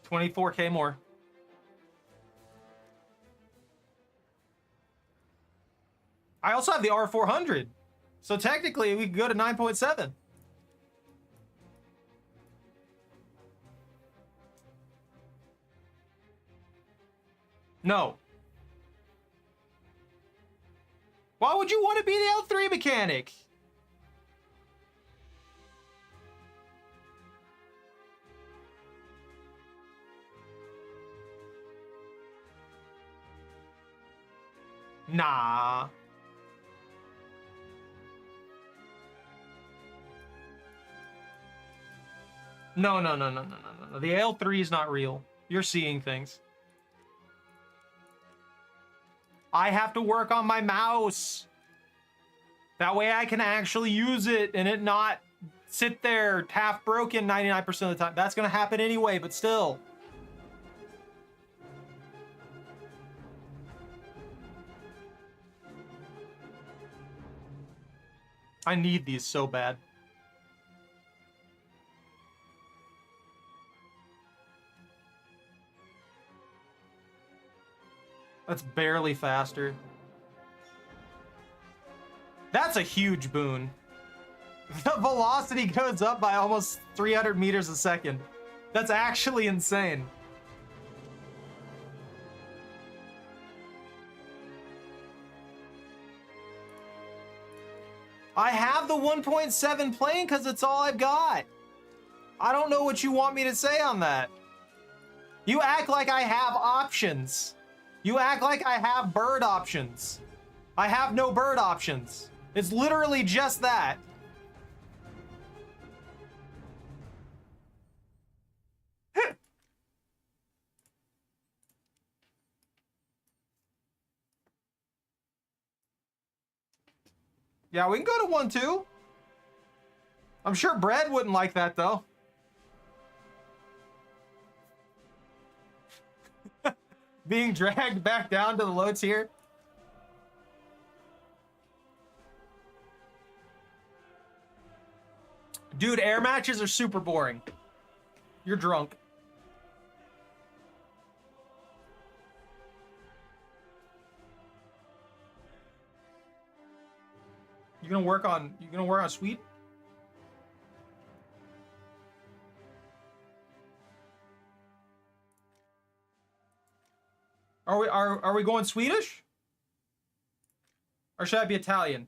$24K more. I also have the R400. So technically, we could go to 9.7. No. Why would you want to be the L3 mechanic? Nah. No. The L3 is not real. You're seeing things. I have to work on my mouse. That way I can actually use it and it not sit there half broken 99% of the time. That's going to happen anyway, but still. I need these so bad. That's barely faster. That's a huge boon. The velocity goes up by almost 300 meters a second. That's actually insane. I have the 1.7 plane because it's all I've got. I don't know what you want me to say on that. You act like I have options. You act like I have bird options. I have no bird options. It's literally just that. Yeah, we can go to 1-2. I'm sure Brad wouldn't like that, though. Being dragged back down to the low tier. Dude, air matches are super boring. You're drunk. You gonna work on Sweet? Are we going Swedish? Or should I be Italian?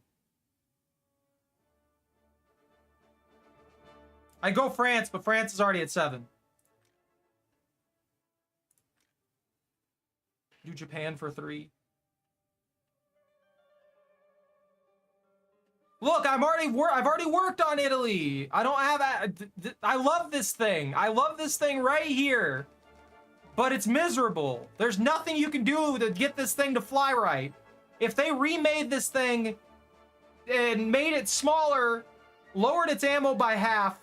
I go France, but France is already at 7. Do Japan for 3. Look, I've already worked on Italy. I don't have I love this thing. I love this thing right here. But it's miserable. There's nothing you can do to get this thing to fly right. If they remade this thing and made it smaller, lowered its ammo by half,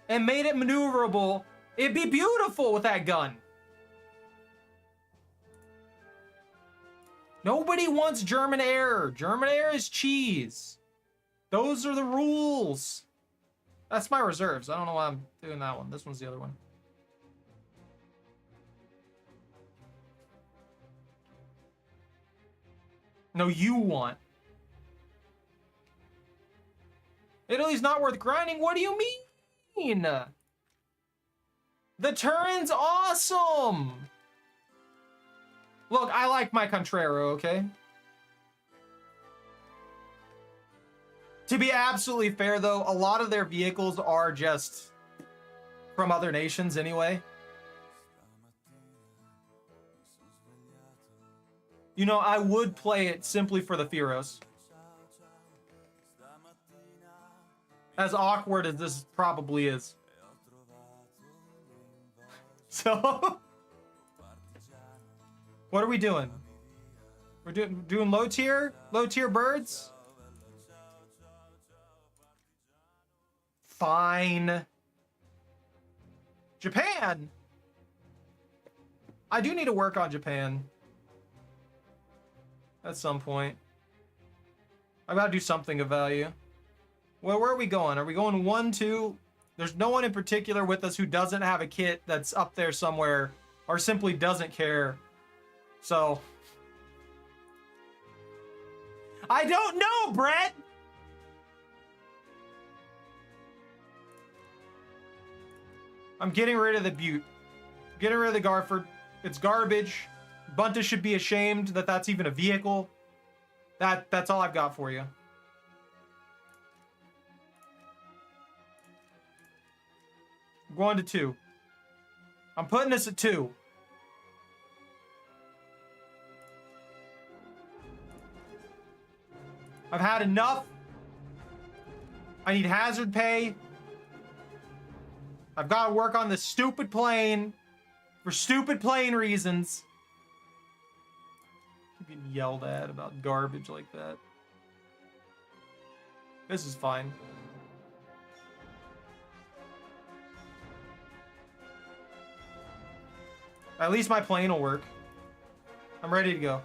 and made it maneuverable, it'd be beautiful with that gun. Nobody wants German air. German air is cheese. Those are the rules. That's my reserves. I don't know why I'm doing that one. This one's the other one. No, you want. Italy's not worth grinding? What do you mean? The Turin's awesome! Look, I like my Contraro, okay? To be absolutely fair, though, a lot of their vehicles are just from other nations anyway. You know, I would play it simply for the Firos. As awkward as this probably is. So, what are we doing? We're doing low tier birds? Fine. Japan. I do need to work on Japan. At some point. I gotta do something of value. Well, where are we going? Are we going 1, 2? There's no one in particular with us who doesn't have a kit that's up there somewhere or simply doesn't care. So. I don't know, Brett! I'm getting rid of the Butte. Getting rid of the Garford. It's garbage. Bunta should be ashamed that that's even a vehicle. That's all I've got for you. I'm going to 2. I'm putting this at 2. I've had enough. I need hazard pay. I've got to work on this stupid plane for stupid plane reasons. Keep getting yelled at about garbage like that. This is fine. At least my plane will work. I'm ready to go.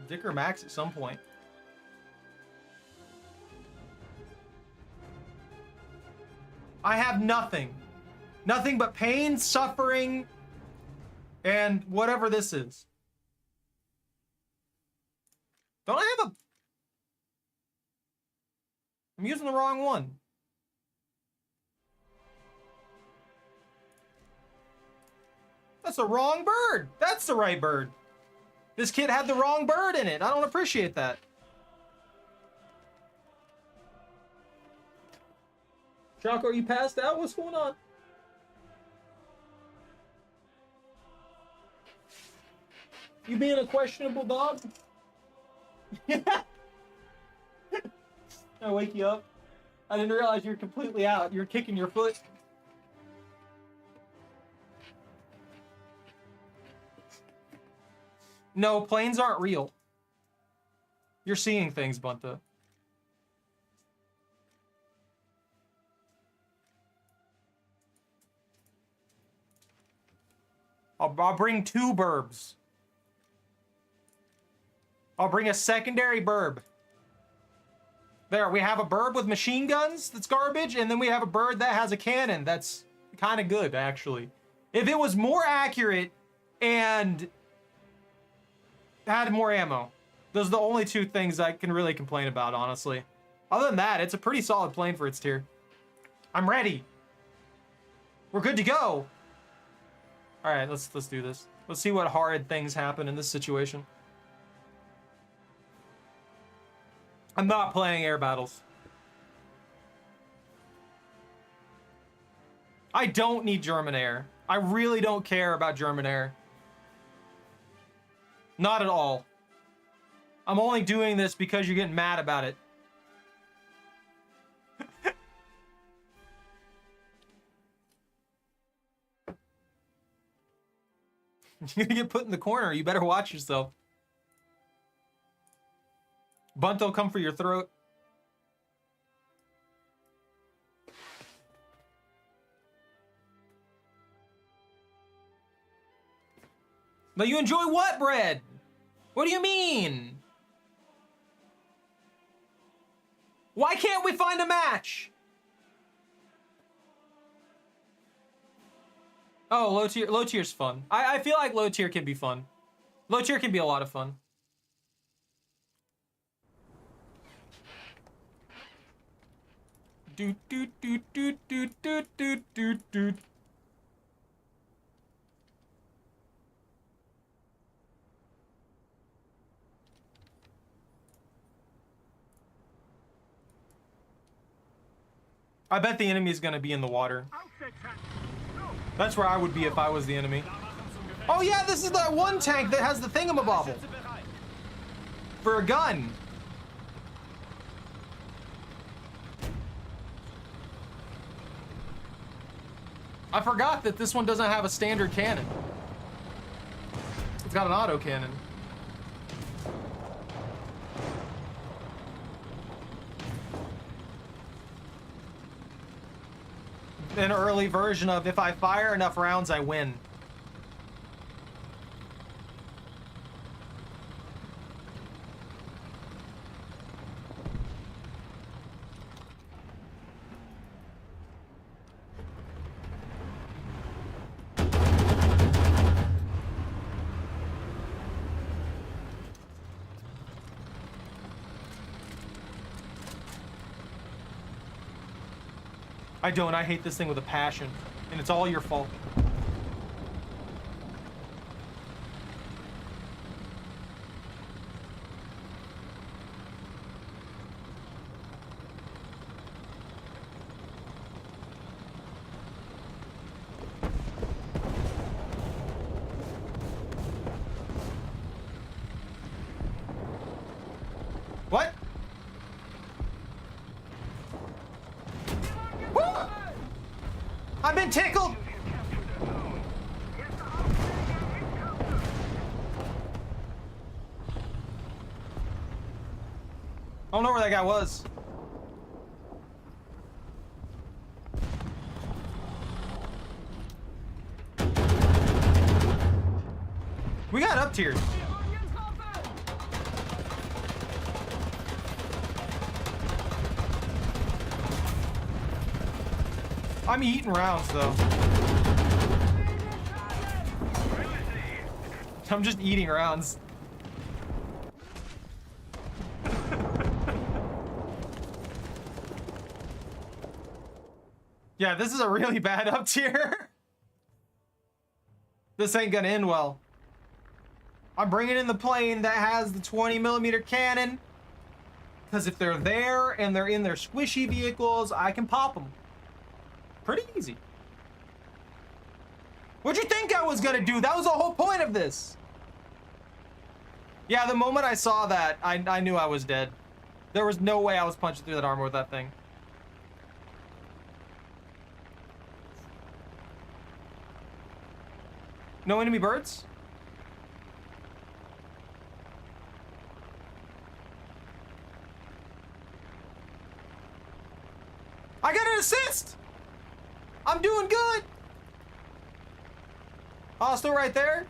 Dicker Max at some point. I have nothing. Nothing but pain, suffering, and whatever this is. Don't I have a... I'm using the wrong one. That's the wrong bird. That's the right bird. This kid had the wrong bird in it. I don't appreciate that. Choco, are you passed out? What's going on? You being a questionable dog? I wake you up. I didn't realize you're completely out. You're kicking your foot. No, planes aren't real. You're seeing things, Bunta. I'll bring 2 burbs. I'll bring a secondary burb. There, we have a burb with machine guns that's garbage, and then we have a bird that has a cannon that's kind of good, actually. If it was more accurate and had more ammo. Those are the only 2 things I can really complain about, honestly. Other than that, it's a pretty solid plane for its tier. I'm ready. We're good to go. All right, let's do this. Let's see what horrid things happen in this situation. I'm not playing air battles. I don't need German air. I really don't care about German air. Not at all. I'm only doing this because you're getting mad about it. You're gonna get put in the corner. You better watch yourself. Bunt will come for your throat. Now you enjoy what bread? What do you mean? Why can't we find a match? Oh, low tier's fun. I feel like low tier can be fun. Low tier can be a lot of fun. Do do do do do do do do do. I bet the enemy is gonna be in the water. That's where I would be if I was the enemy. Oh yeah, this is that one tank that has the thingamabobble for a gun. I forgot that this one doesn't have a standard cannon. It's got an auto cannon. An early version of if I fire enough rounds, I win. I don't. I hate this thing with a passion. And it's all your fault. What? I've been tickled! I don't know where that guy was. We got up tiers. I'm eating rounds though. I'm just eating rounds. Yeah, this is a really bad up tier. This ain't gonna end well. I'm bringing in the plane that has the 20mm cannon. Because if they're there and they're in their squishy vehicles, I can pop them. Pretty easy. What'd you think I was gonna do? That was the whole point of this. Yeah, the moment I saw that, I knew I was dead. There was no way I was punching through that armor with that thing. No enemy birds? I got an assist! I'm doing good! Hostile right there.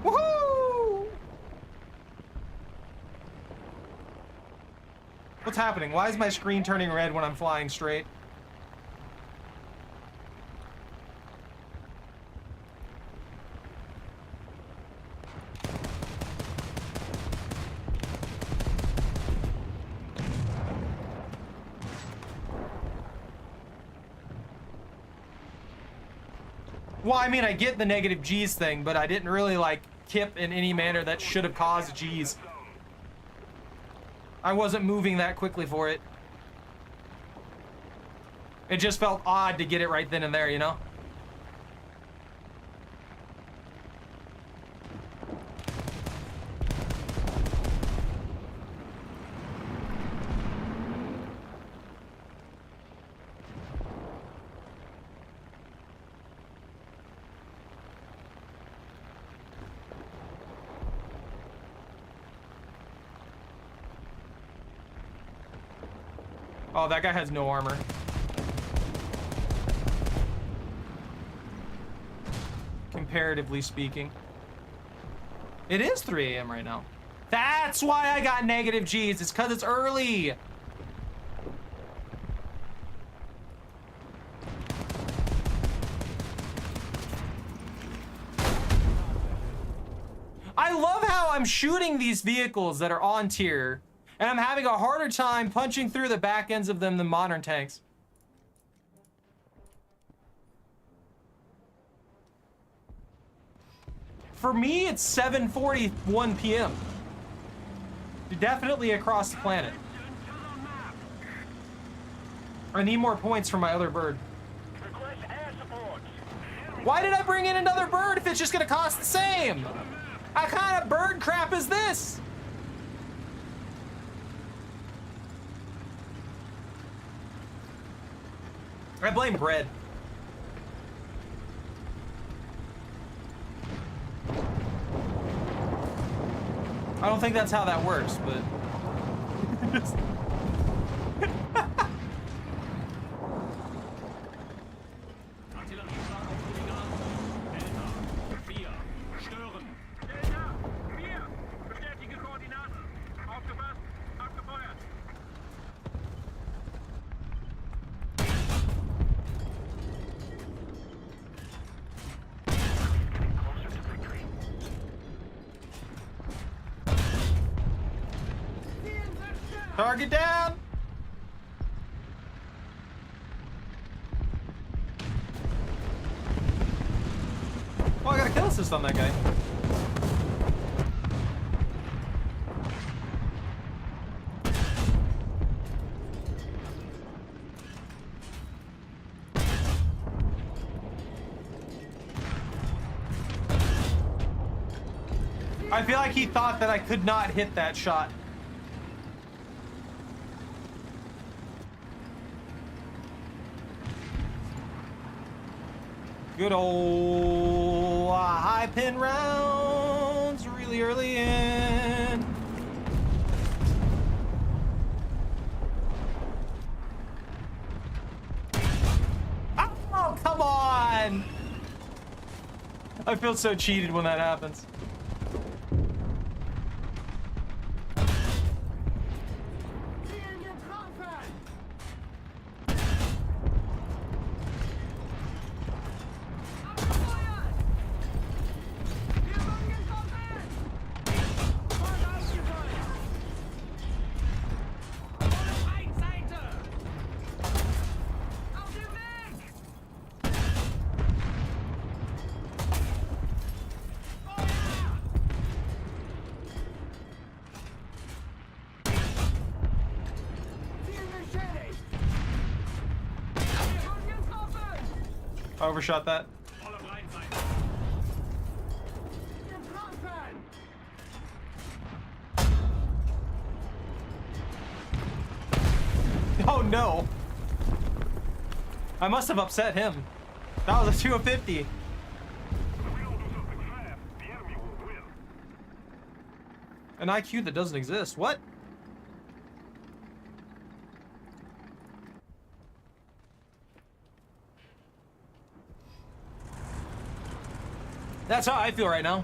Woohoo! What's happening? Why is my screen turning red when I'm flying straight? Well, I mean, I get the negative G's thing, but I didn't really, like, kip in any manner that should have caused G's. I wasn't moving that quickly for it. It just felt odd to get it right then and there, you know? Oh, that guy has no armor. Comparatively speaking. It is 3 a.m. right now. That's why I got negative G's. It's because it's early. I love how I'm shooting these vehicles that are on tier, and I'm having a harder time punching through the back ends of them than modern tanks. For me, it's 7:41 p.m. Definitely across the planet. I need more points for my other bird. Request air support. Why did I bring in another bird if it's just gonna cost the same? What kind of bird crap is this? I blame bread. I don't think that's how that works, but... Artillerieschlag auf Koordinaten. Delta 4. Stören. Delta 4. Bestätige Koordinaten. Aufgepasst. Abgefeuert. Getting closer to victory. Target down! Oh, I got a kill assist on that guy. I feel like he thought that I could not hit that shot. Good old high pin rounds really early in. Oh, come on! I feel so cheated when that happens. I overshot that. Volle Breitseite. Oh no! I must have upset him. That was a 250. If we don't do something fast, the enemy will win. An IQ that doesn't exist. What? That's how I feel right now.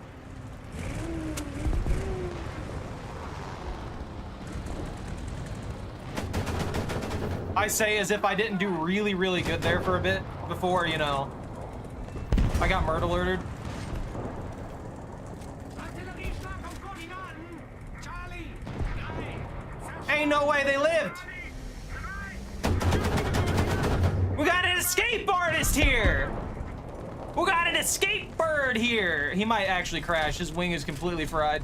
I say as if I didn't do really, really good there for a bit before, you know, I got murder alerted. Artillerieschlag auf Koordinaten. Charlie. 3. Ain't no way they lived. We got an escape artist here. We got an escape bird here. He might actually crash. His wing is completely fried.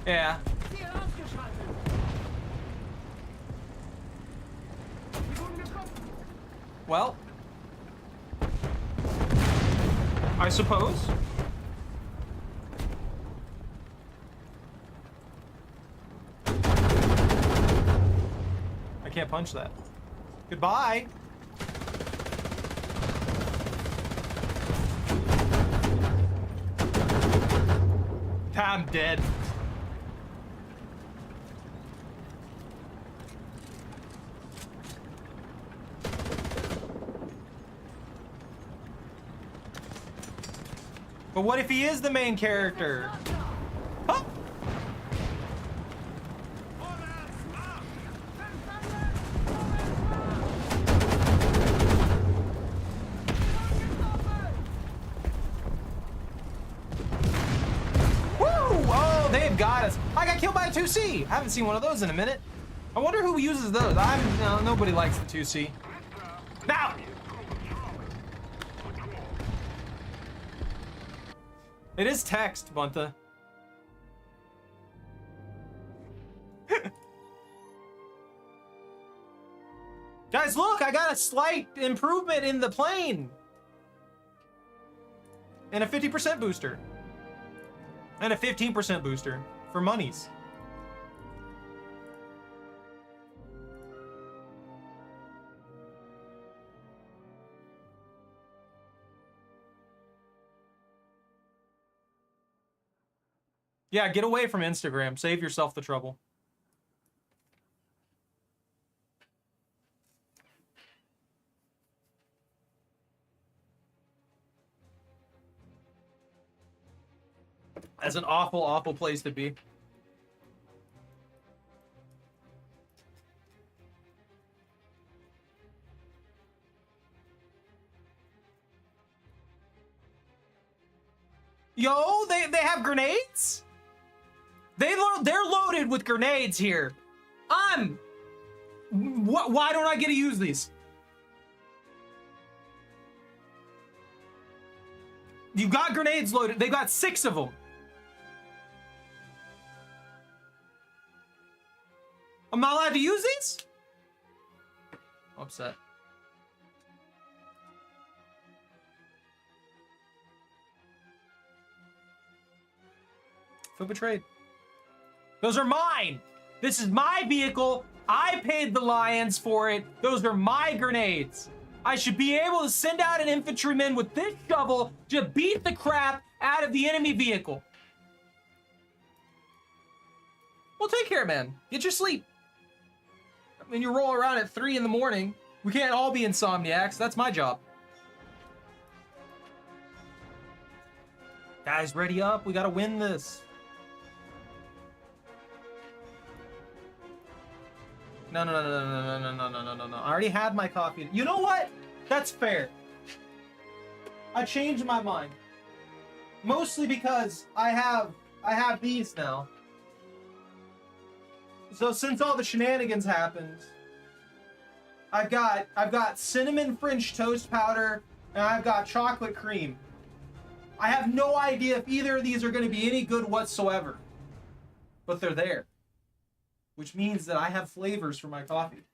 Yeah. Ziel ausgeschaltet. Well, I suppose. I can't punch that. Goodbye. I'm dead. But what if he is the main character? Huh? Woo! Oh, they've got us. I got killed by a 2C. I haven't seen one of those in a minute. I wonder who uses those. No, nobody likes the 2C. Now! It is text, Bunta. Guys, look, I got a slight improvement in the plane. And a 50% booster. And a 15% booster for monies. Yeah, get away from Instagram. Save yourself the trouble. That's an awful, awful place to be. Yo, they have grenades? They're loaded with grenades here. Why don't I get to use these? You've got grenades loaded. They've got 6 of them. I'm not allowed to use these? I'm upset. Feel betrayed. Those are mine. This is my vehicle. I paid the Lions for it. Those are my grenades. I should be able to send out an infantryman with this shovel to beat the crap out of the enemy vehicle. Well, take care, man. Get your sleep. I mean, you roll around at 3 in the morning. We can't all be insomniacs. That's my job. Guys, ready up. We gotta win this. No. I already had my coffee. You know what? That's fair. I changed my mind. Mostly because I have these now. So since all the shenanigans happened, I've got cinnamon French toast powder and I've got chocolate cream. I have no idea if either of these are going to be any good whatsoever, but they're there. Which means that I have flavors for my coffee.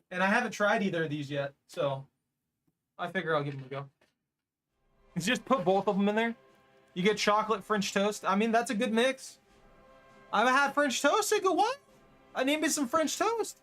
And I haven't tried either of these yet, so I figure I'll give them a go. Just put both of them in there. You get chocolate French toast. I mean, that's a good mix. I haven't had French toast. I go, what? I need me some French toast.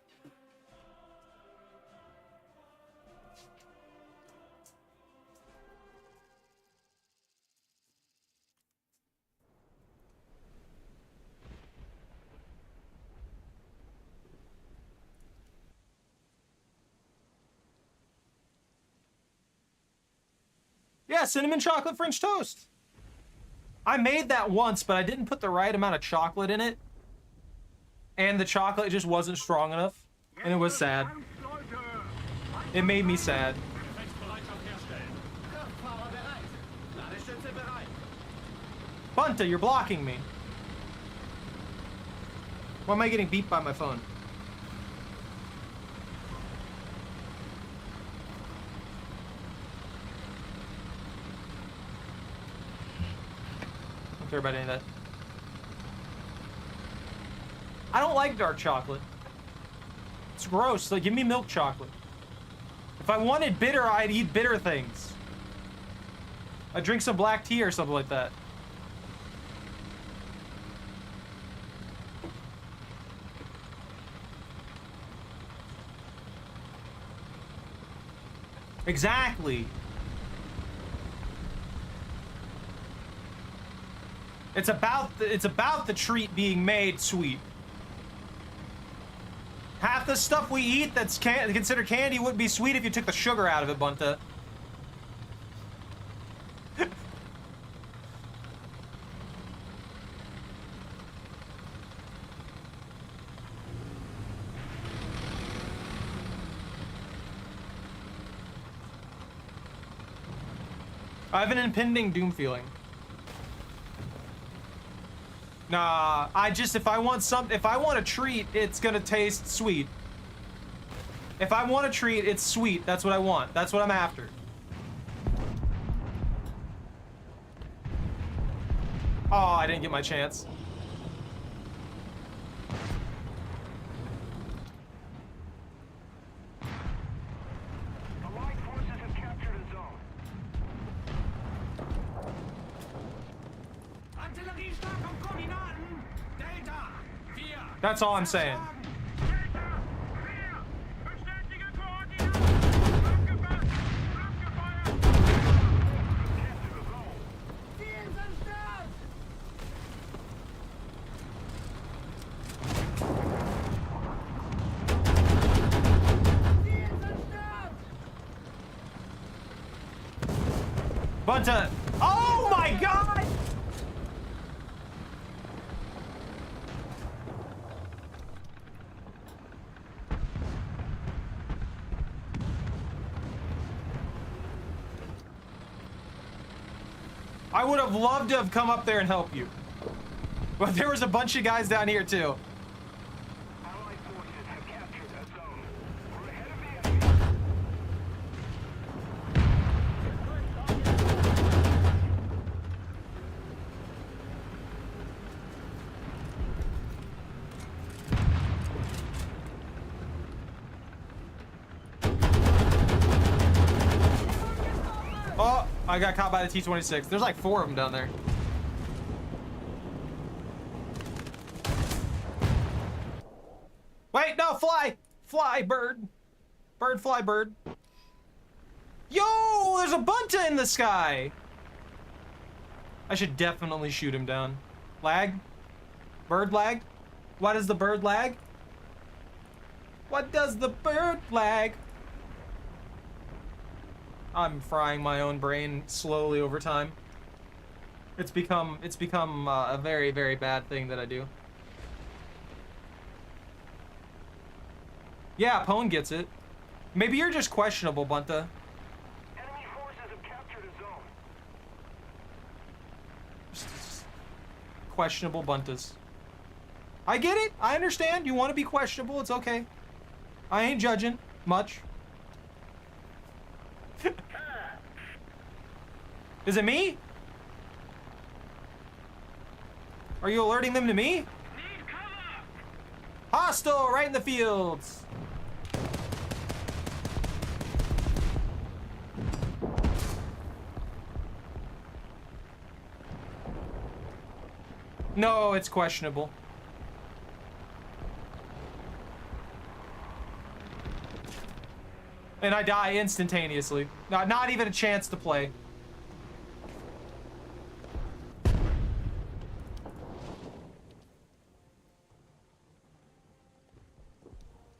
Yeah, cinnamon chocolate French toast. I made that once, but I didn't put the right amount of chocolate in it. And the chocolate just wasn't strong enough. And it was sad. It made me sad. Bunta, you're blocking me. Why am I getting beat by my phone? Don't care about any of that. I don't like dark chocolate. It's gross. Like, give me milk chocolate. If I wanted bitter, I'd eat bitter things. I'd drink some black tea or something like that. Exactly. It's about the treat being made sweet. Half the stuff we eat that's considered candy wouldn't be sweet if you took the sugar out of it, Bunta. I have an impending doom feeling. Nah, if I want a treat, it's gonna taste sweet. If I want a treat, it's sweet. That's what I want. That's what I'm after. Oh, I didn't get my chance. Allied forces have captured a zone. Artilleriestark Koordinaten. Delta 4. That's all I'm saying. Bestätige Koordinaten. Abgefasst. Abgefeuert. Capture the zone. Bunta. Oh my god! I would have loved to have come up there and help you. But there was a bunch of guys down here too. Allied forces have captured that zone. We're ahead of the enemy. Oh, I got caught by the T-26. There's like 4 of them down there. Wait, no, fly! Fly, bird. Bird, fly, bird. Yo, there's a bunta in the sky! I should definitely shoot him down. Lag? Bird lag? Why does the bird lag? What does the bird lag? I'm frying my own brain slowly over time. It's become a very, very bad thing that I do. Yeah, Pone gets it. Maybe you're just questionable, Bunta. Enemy forces have captured a zone. Just questionable Buntas. I get it. I understand. You want to be questionable. It's okay. I ain't judging much. Is it me? Are you alerting them to me? Need cover! Hostile right in the fields. No, it's questionable. And I die instantaneously. Not even a chance to play.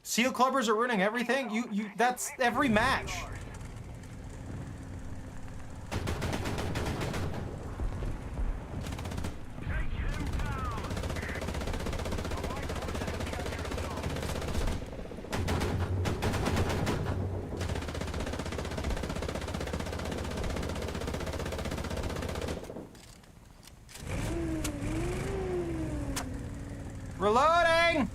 Seal clubbers are ruining everything. That's every match. Reloading!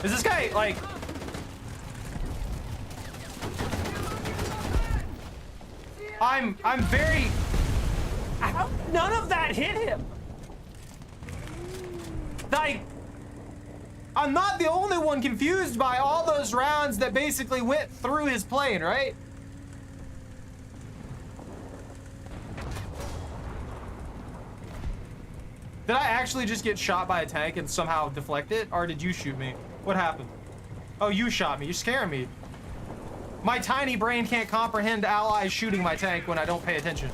Is this guy, like... I'm very... None of that hit him. Like, I'm not the only one confused by all those rounds that basically went through his plane, right? Did I actually just get shot by a tank and somehow deflect it? Or did you shoot me? What happened? Oh, you shot me. You're scaring me. My tiny brain can't comprehend allies shooting my tank when I don't pay attention.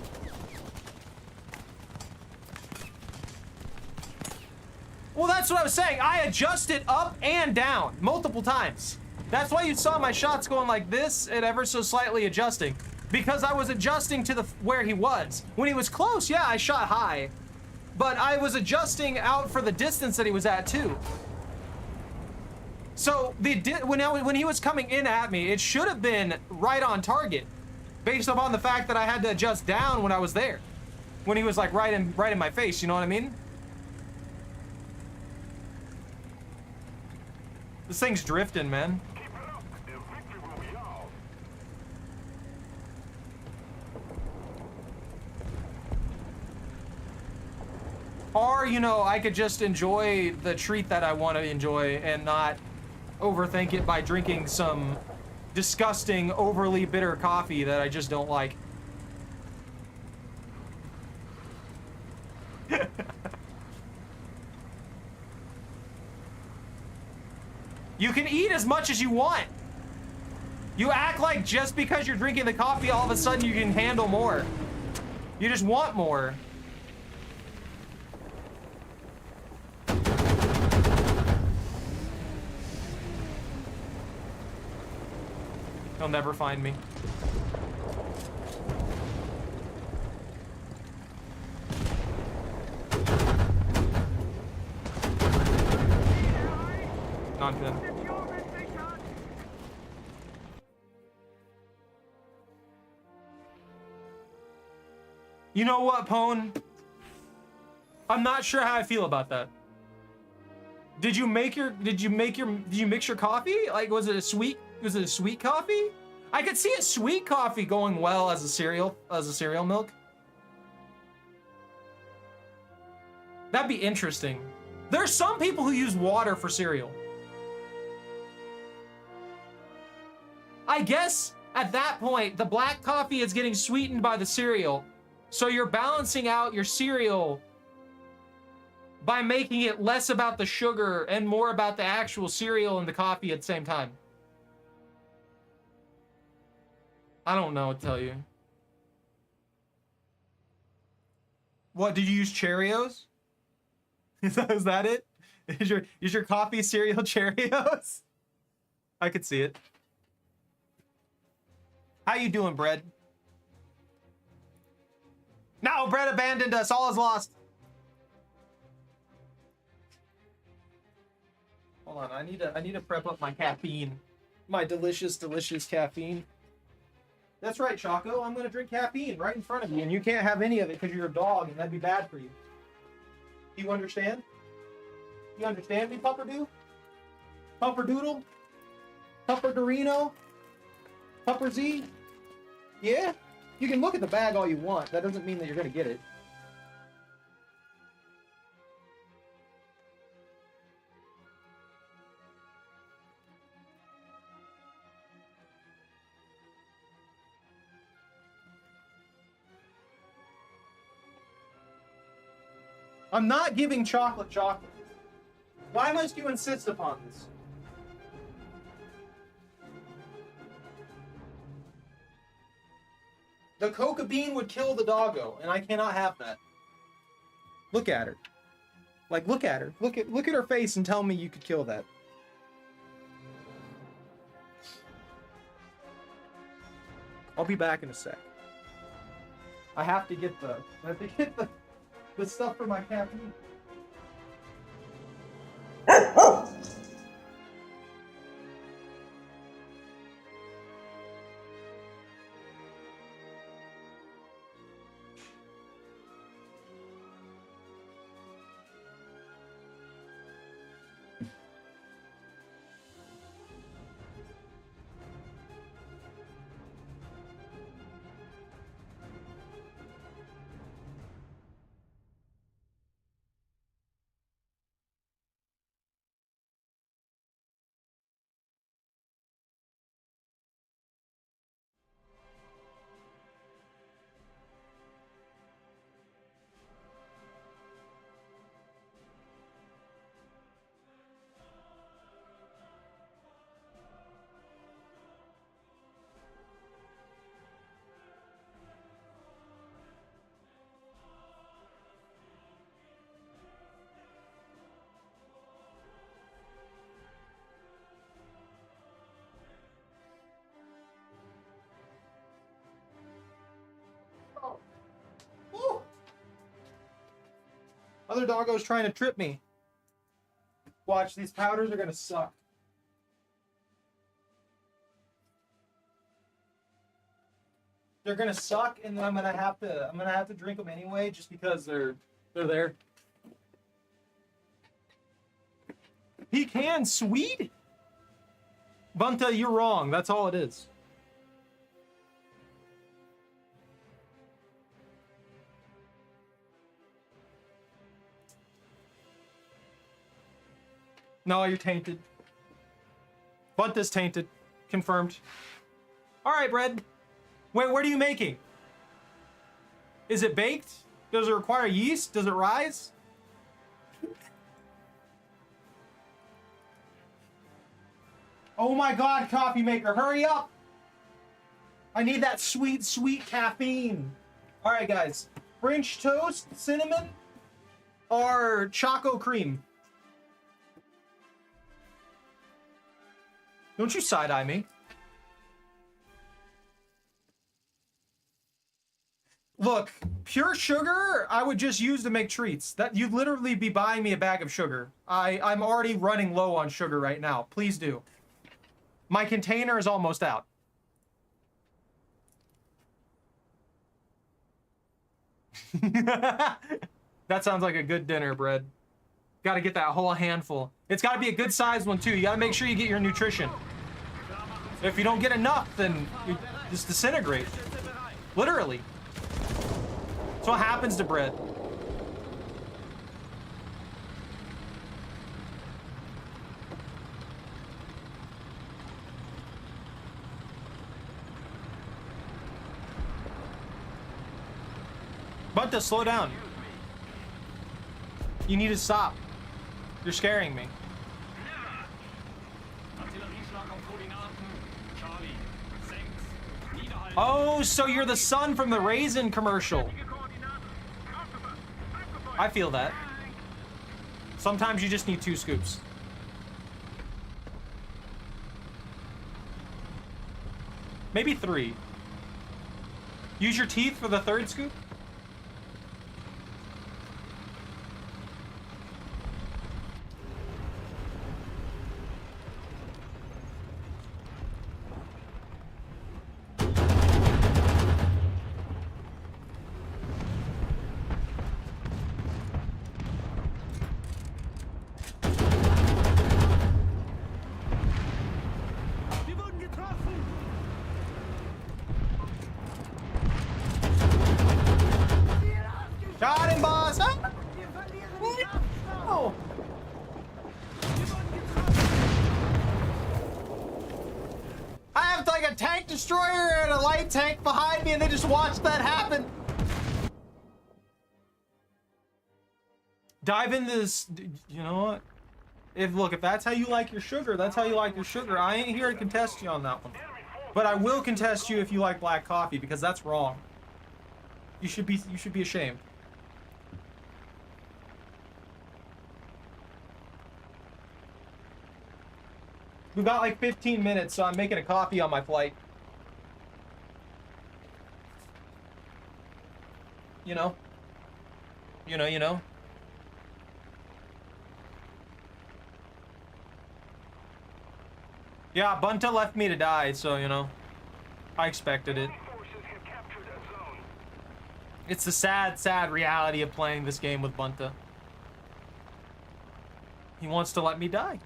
Well, that's what I was saying. I adjusted up and down multiple times. That's why you saw my shots going like this and ever so slightly adjusting. Because I was adjusting to where he was. When he was close, yeah, I shot high. But I was adjusting out for the distance that he was at too. So when he was coming in at me, it should have been right on target, based upon the fact that I had to adjust down when I was there, when he was like right in my face. You know what I mean? This thing's drifting, man. Keep it up. The victory will be ours. Or, you know, I could just enjoy the treat that I want to enjoy and not overthink it by drinking some disgusting, overly bitter coffee that I just don't like. You can eat as much as you want. You act like just because you're drinking the coffee, all of a sudden you can handle more. You just want more. He'll never find me. Not good. You know what, Pone? I'm not sure how I feel about that. Did you mix your coffee? Like, was it a sweet coffee? I could see a sweet coffee going well as a cereal milk. That'd be interesting. There's some people who use water for cereal. I guess at that point, the black coffee is getting sweetened by the cereal. So you're balancing out your cereal by making it less about the sugar and more about the actual cereal and the coffee at the same time. I don't know what to tell you. What, did you use Cheerios? Is that it? Is your coffee cereal Cheerios? I could see it. How you doing, Bread? No, Bread abandoned us. All is lost. Hold on, I need to prep up my caffeine. My delicious caffeine. That's right, Choco. I'm gonna drink caffeine right in front of you, and you can't have any of it because you're a dog, and that'd be bad for you. You understand? You understand me, Pupperdoo? Pupperdoodle? Pupperdorino? Pupper Z? Yeah? You can look at the bag all you want. That doesn't mean that you're gonna get it. I'm not giving chocolate. Why must you insist upon this? The coca bean would kill the doggo, and I cannot have that. Look at her. Like, look at her. Look at her face and tell me you could kill that. I'll be back in a sec. I have to get the stuff for my caffeine. Other doggo's trying to trip me. Watch, these powders are gonna suck. They're gonna suck, and then I'm gonna have to drink them anyway, just because they're there. Pecan sweet? Bunta, you're wrong. That's all it is. No, you're tainted. Bunta's tainted. Confirmed. All right, bread. Wait, what are you making? Is it baked? Does it require yeast? Does it rise? Oh my god, coffee maker, hurry up! I need that sweet, sweet caffeine. All right, guys. French toast, cinnamon, or choco cream? Don't you side-eye me. Look, pure sugar, I would just use to make treats. That you'd literally be buying me a bag of sugar. I'm already running low on sugar right now. Please do. My container is almost out. That sounds like a good dinner, bread. Got to get that whole handful. It's got to be a good sized one too. You got to make sure you get your nutrition. If you don't get enough, then you just disintegrate. Literally. That's what happens to bread. Bunta, slow down. You need to stop. You're scaring me. Oh, so you're the son from the Raisin commercial. I feel that. Sometimes you just need 2 scoops. Maybe 3. Use your teeth for the 3rd scoop. Got him, boss! Ah! No! I have like a tank destroyer and a light tank behind me, and they just watched that happen. Dive into this. You know what? If that's how you like your sugar, that's how you like your sugar. I ain't here to contest you on that one, but I will contest you if you like black coffee, because that's wrong. You should be ashamed. We've got like 15 minutes, so I'm making a coffee on my flight. You know. You know. Yeah, Bunta left me to die, so, you know. I expected it. It's the sad, sad reality of playing this game with Bunta. He wants to let me die.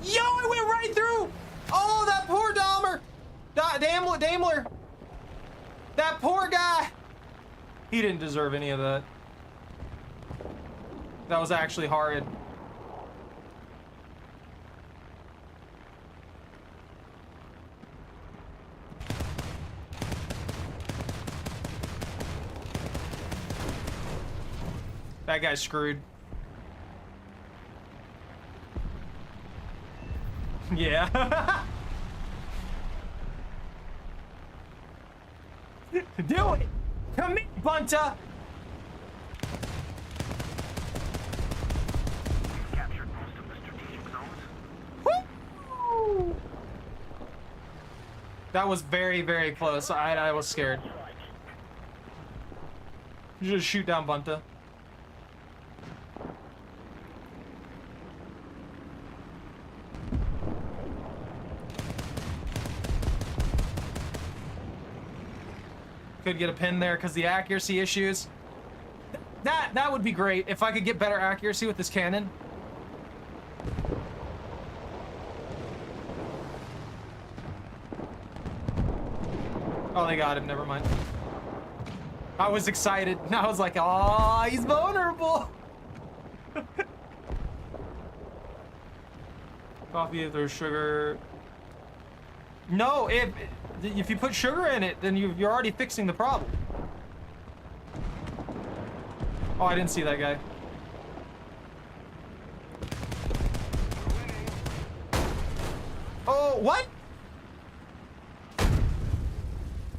Yo, I went right through! Oh, that poor Dahmer! Daimler! That poor guy! He didn't deserve any of that. That was actually horrid. That guy's screwed. Yeah. Do it! Come here, Bunta! That was very, very close. I was scared. You just shoot down Bunta. Could get a pin there because the accuracy issues. That would be great if I could get better accuracy with this cannon. Oh, they got him. Never mind. I was excited. And I was like, oh, he's vulnerable. Coffee if there's sugar. No, if you put sugar in it, then you're already fixing the problem. Oh, I didn't see that guy. Oh, what?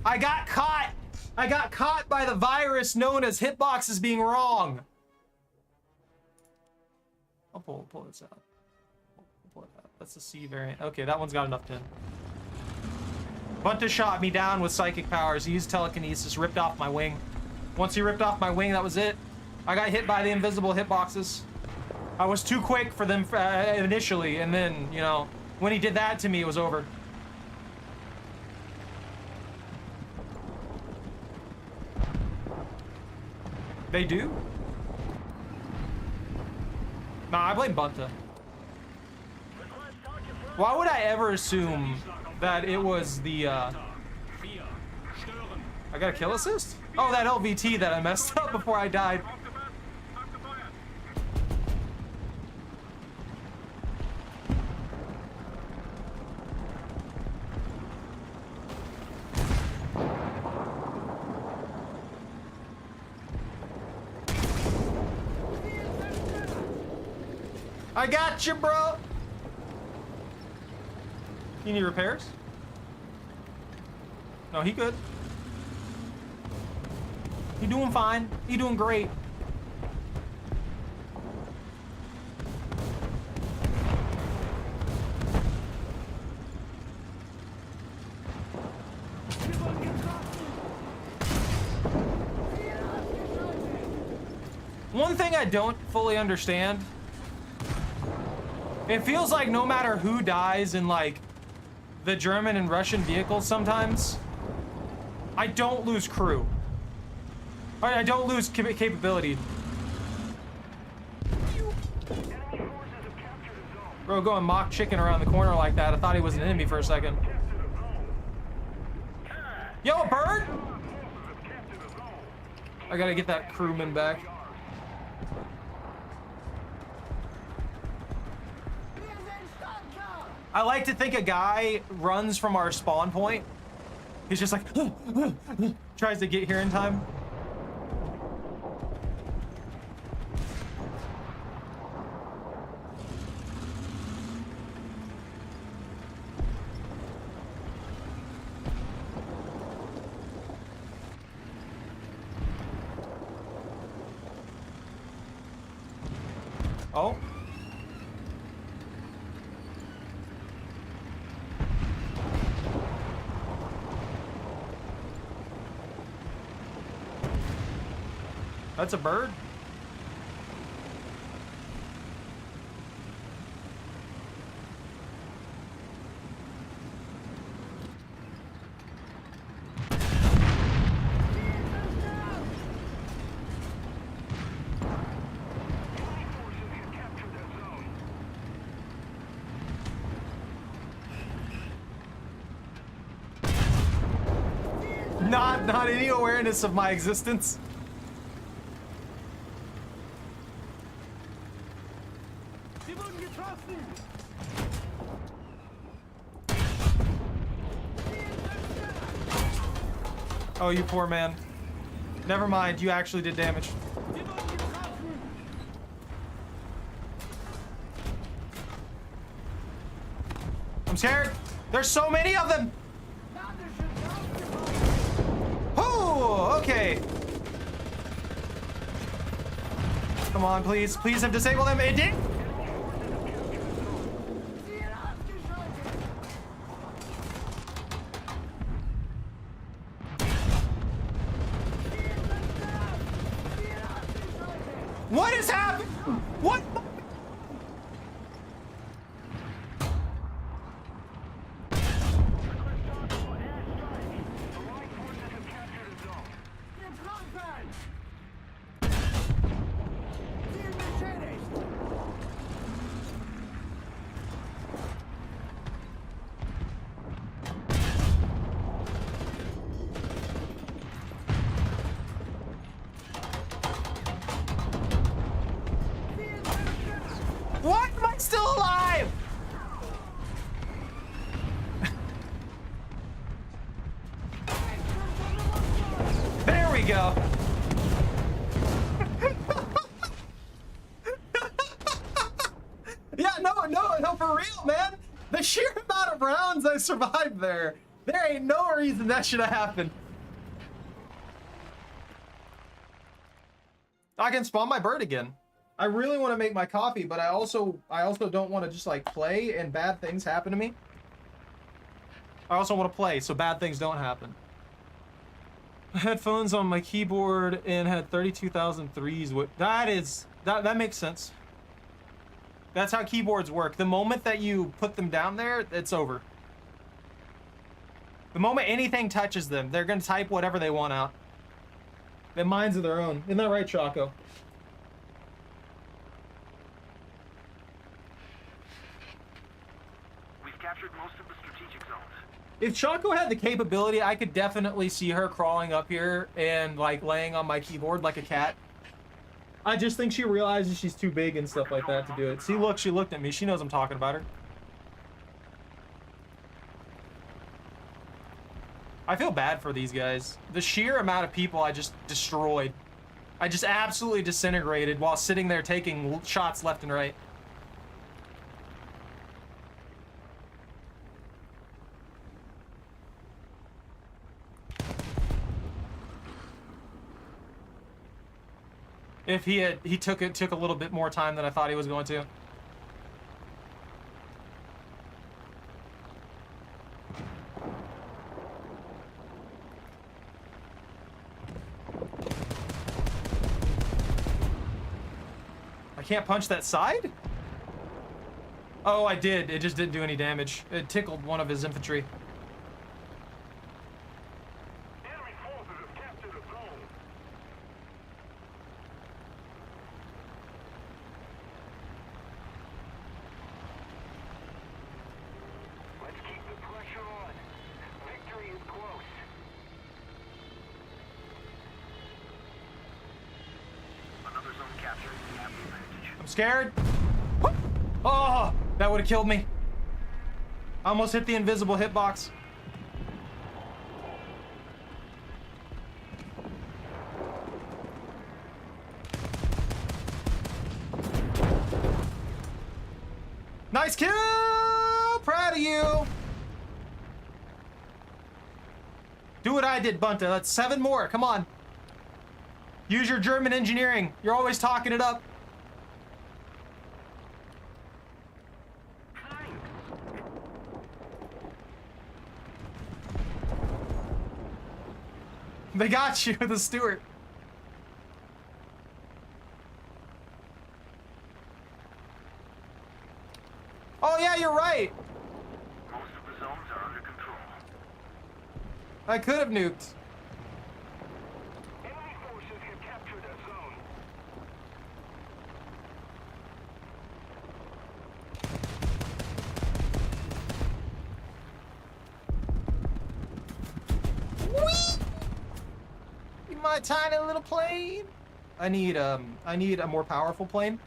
I got caught. I got caught by the virus known as hitboxes being wrong. I'll pull this out. Pull it out. That's the C variant. Okay, that one's got enough tin. Bunta shot me down with psychic powers. He used telekinesis, ripped off my wing. Once he ripped off my wing, that was it. I got hit by the invisible hitboxes. I was too quick for them initially, and then, you know, when he did that to me, it was over. They do? Nah, I blame Bunta. Why would I ever assume that it was the, I got a kill assist? Oh, that LVT that I messed up before I died. I got you, bro. You need repairs? No, he good. You doing fine. You doing great. One thing I don't fully understand, it feels like no matter who dies in like the German and Russian vehicles sometimes, I don't lose crew. I don't lose capability. Bro, going mock chicken around the corner like that, I thought he was an enemy for a second. Yo, a bird? I gotta get that crewman back. I like to think a guy runs from our spawn point. He's just like, tries to get here in time. Oh. That's a bird? Not any awareness of my existence. Oh, you poor man. Never mind, you actually did damage. I'm scared. There's so many of them. Oh, okay. Come on, please. Please have disabled them. It did. What is happening? What? What? Am I still alive? There we go. Yeah, no, for real, man. The sheer amount of rounds I survived there. There ain't no reason that should have happened. I can spawn my bird again. I really want to make my coffee, but I also don't want to just like play and bad things happen to me. I also want to play so bad things don't happen. Headphones on my keyboard and had 32,000 threes. That makes sense. That's how keyboards work. The moment that you put them down there, it's over. The moment anything touches them, they're gonna type whatever they want out. Their minds of their own. Isn't that right, Choco? Captured most of the strategic zones. If Choco had the capability, I could definitely see her crawling up here and like laying on my keyboard like a cat. I just think she realizes she's too big and stuff like that to do it. See, look, she looked at me. She knows I'm talking about her. I feel bad for these guys. The sheer amount of people I just destroyed. I just absolutely disintegrated while sitting there taking shots left and right. If he took a little bit more time than I thought he was going to. I can't punch that side? Oh, I did. It just didn't do any damage. It tickled one of his infantry. Scared? Oh, that would have killed me. I almost hit the invisible hitbox. Nice kill! Proud of you. Do what I did, Bunta. That's 7 more. Come on. Use your German engineering. You're always talking it up. They got you, the Stewart. Oh yeah, you're right. Most of the zones are under control. I could have nuked. Enemy forces have captured a zone. My tiny little plane. I need a more powerful plane.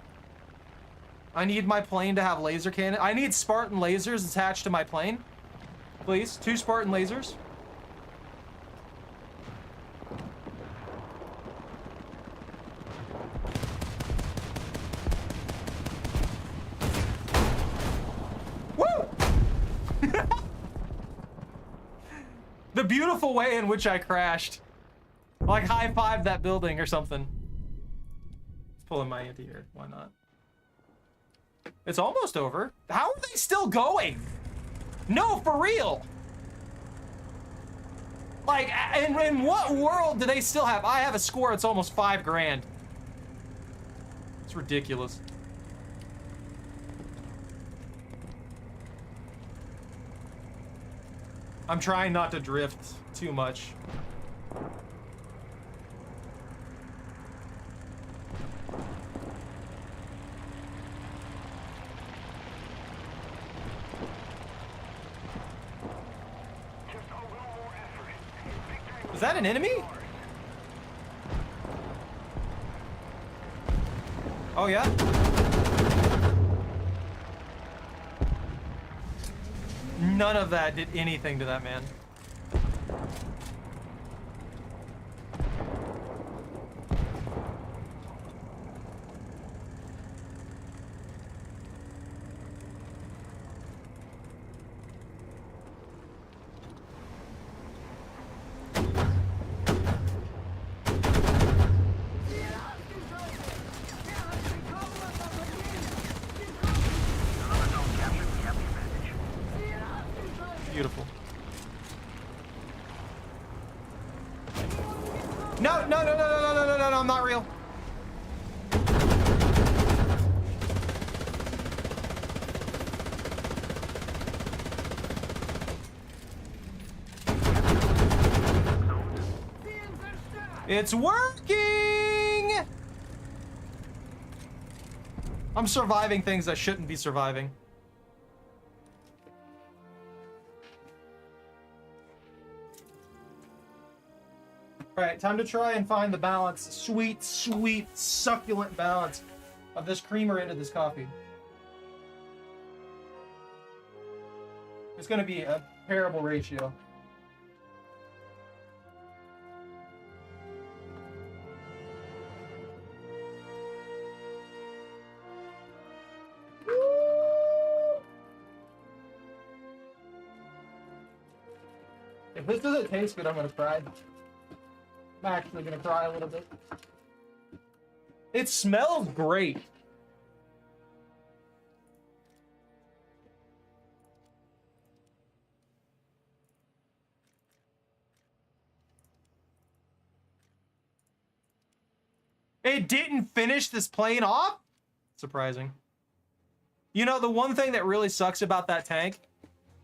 I need my plane to have laser cannon. I need Spartan lasers attached to my plane. Please, 2 Spartan lasers. Woo! The beautiful way in which I crashed. Like high-five that building or something. Let's pull in my anti-air. Why not? It's almost over. How are they still going? No, for real. Like, in what world do they still have? I have a score. It's almost 5 grand. It's ridiculous. I'm trying not to drift too much. Just a little more effort. Victory Is that an enemy? Oh yeah? None of that did anything to that man. Another zone captured. We have the advantage. Beautiful. No, no, no, no, no, no, no, no, no, I'm not real. It's working! I'm surviving things I shouldn't be surviving. All right, time to try and find the balance, sweet, sweet, succulent balance of this creamer into this coffee. It's gonna be a terrible ratio. If this doesn't taste good, I'm gonna cry. I'm actually gonna cry a little bit. It smells great. It didn't finish this plane off? Surprising. You know, the one thing that really sucks about that tank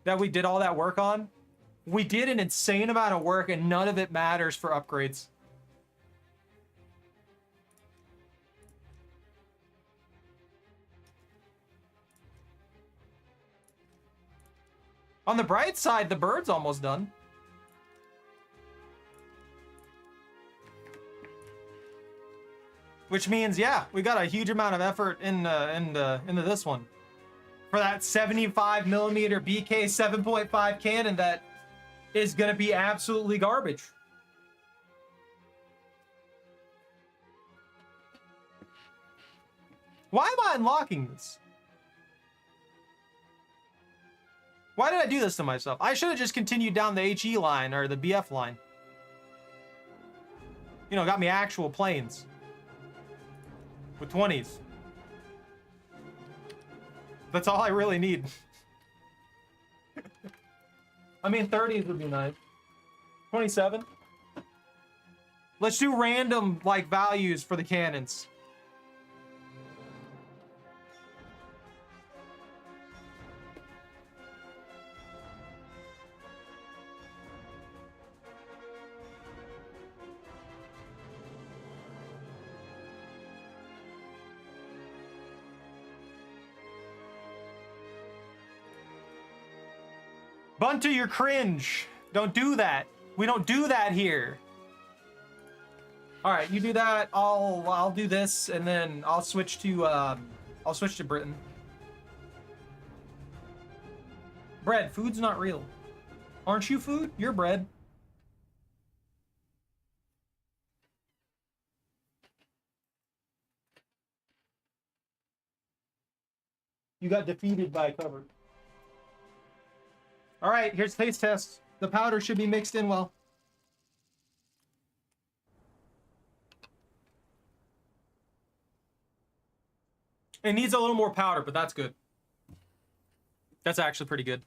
that we did all that work on, we did an insane amount of work and none of it matters for upgrades. On the bright side, the bird's almost done. Which means, yeah, we got a huge amount of effort into this one. For that 75 millimeter BK 7.5 cannon that is gonna be absolutely garbage. Why am I unlocking this? Why did I do this to myself? I should have just continued down the HE line or the BF line. You know, got me actual planes. With 20s. That's all I really need. I mean, 30s would be nice. 27. Let's do random, like, values for the cannons. Bunta, you're cringe. Don't do that. We don't do that here. All right, you do that. I'll do this, and then I'll switch to Britain. Bread. Food's not real. Aren't you food? You're bread. You got defeated by cover. All right, here's taste test. The powder should be mixed in well. It needs a little more powder, but that's good. That's actually pretty good.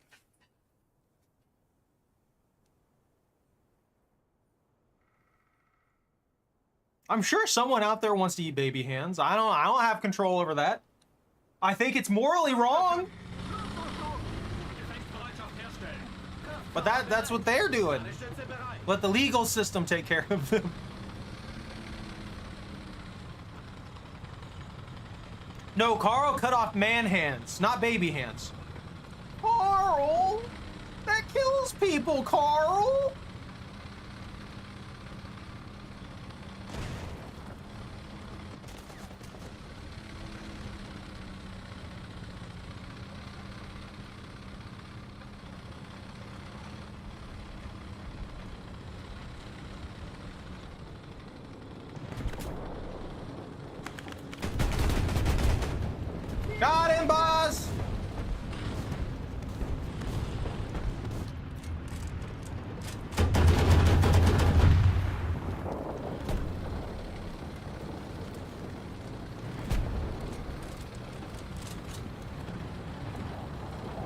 I'm sure someone out there wants to eat baby hands. I don't have control over that. I think it's morally wrong. Gefechtsbereitschaft herstellen. But that's what they're doing. Alle Stütze bereit. Let the legal system take care of them. No, Carl cut off man hands, not baby hands. Carl! That kills people, Carl! Got him, boss!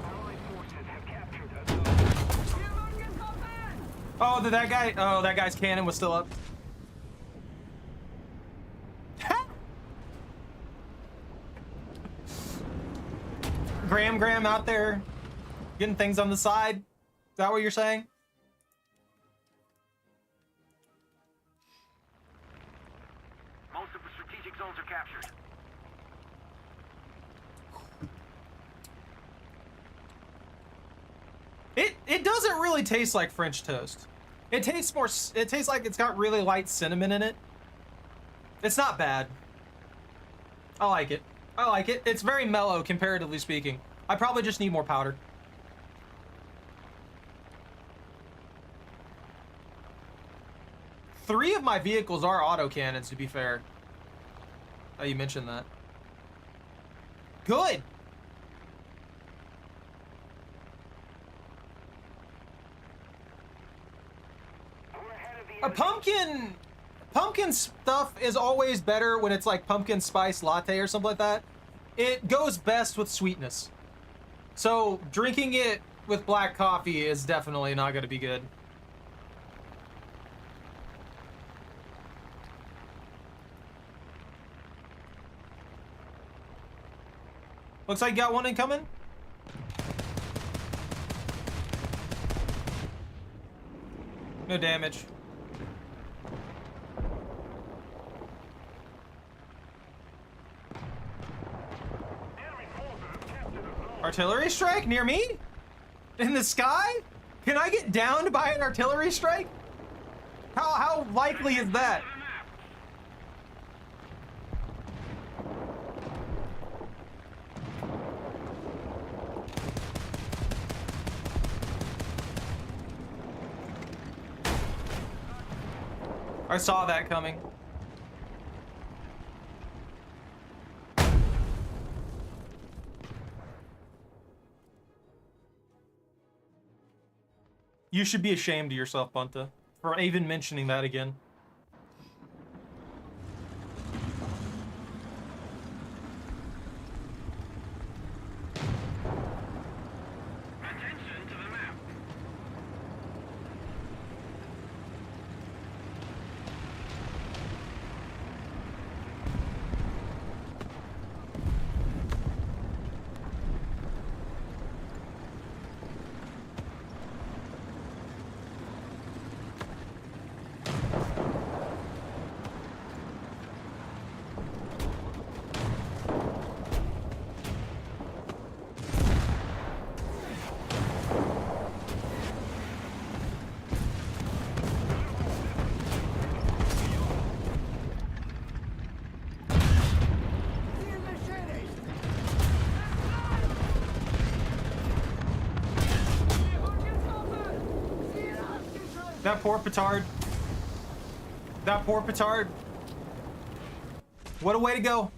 Allied forces have captured a zone. Oh, did that guy? Oh, that guy's cannon was still up. Graham out there getting things on the side. Is that what you're saying? Most of the strategic zones are captured. It doesn't really taste like French toast. It tastes more. It tastes like it's got really light cinnamon in it. It's not bad. I like it. I like it. It's very mellow, comparatively speaking. I probably just need more powder. Three of my vehicles are autocannons, to be fair. Oh, you mentioned that. Good. We're ahead of the A pumpkin stuff is always better when it's like pumpkin spice latte or something like that. It goes best with sweetness. So drinking it with black coffee is definitely not going to be good. Looks like you got one incoming. No damage. enemy forces have captured a zone. Artillery strike near me? In the sky? Can I get downed by an artillery strike? How likely is that? I saw that coming. You should be ashamed of yourself, Bunta, for even mentioning that again. Attention to the map. That poor petard. That poor petard. What a way to go.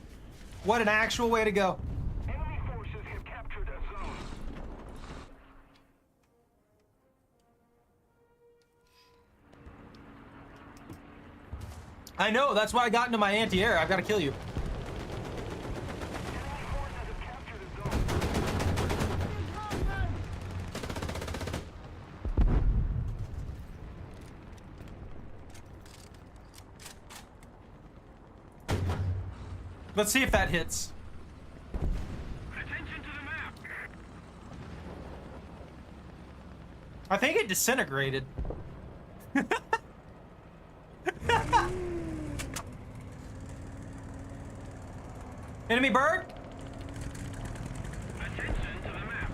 What an actual way to go. Enemy forces have captured a zone. I know, that's why I got into my anti-air. I've got to kill you. Enemy forces have captured a zone. Let's see if that hits. Attention to the map. I think it disintegrated. Enemy bird? Attention to the map.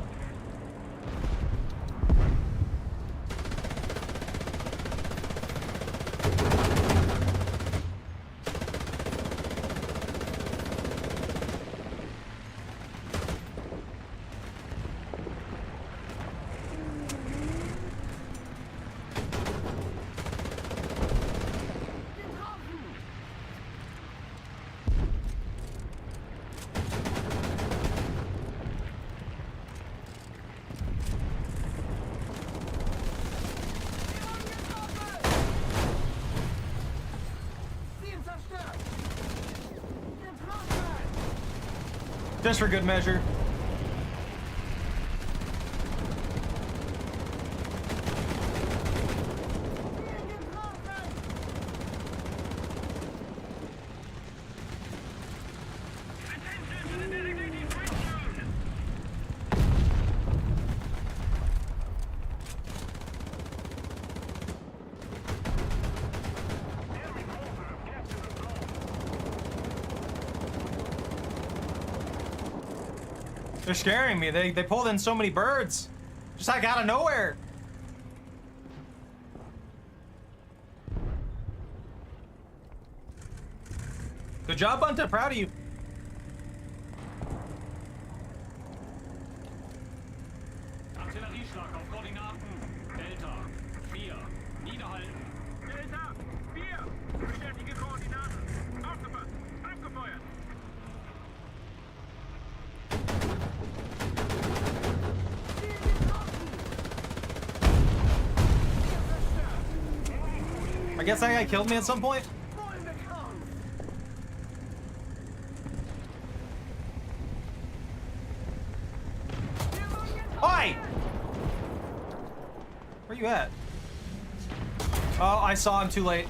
Just for good measure. Attention to the designated grid zone. Enemy forces have captured the zone. They're scaring me. They pulled in so many birds. Just like out of nowhere. Good job, Bunta. Proud of you. Artillerieschlag auf Koordinaten. Delta 4. Niederhalten. Delta 4. Bestätige Koordinaten. Aufgepasst. Abgefeuert. I guess that guy killed me at some point. Oi! Where you at? Oh, I saw him too late.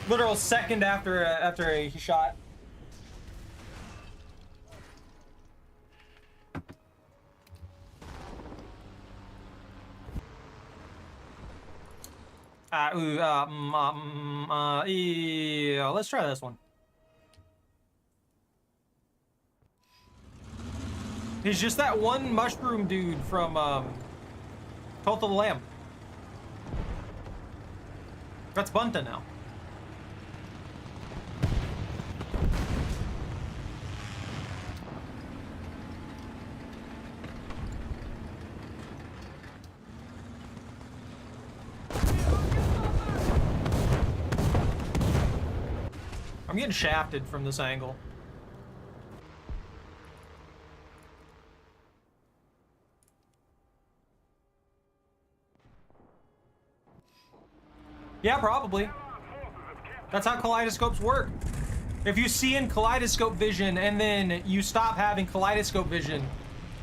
Literal second after he shot. Yeah, let's try this one. He's just that one mushroom dude from Cult of the Lamb. That's Bunta now. I'm getting shafted from this angle. Yeah, probably. That's how kaleidoscopes work. If you see in kaleidoscope vision and then you stop having kaleidoscope vision,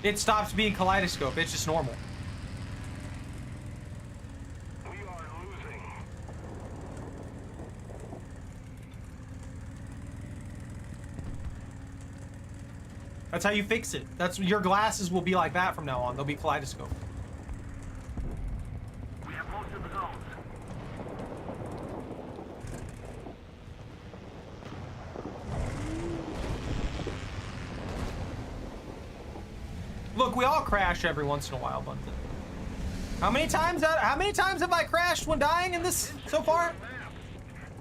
it stops being kaleidoscope. It's just normal. We are losing. That's how you fix it. That's your glasses will be like that from now on. They'll be kaleidoscope. We have most of the zones. Look, we all crash every once in a while, Bunta. How many times have I crashed when dying in this so far?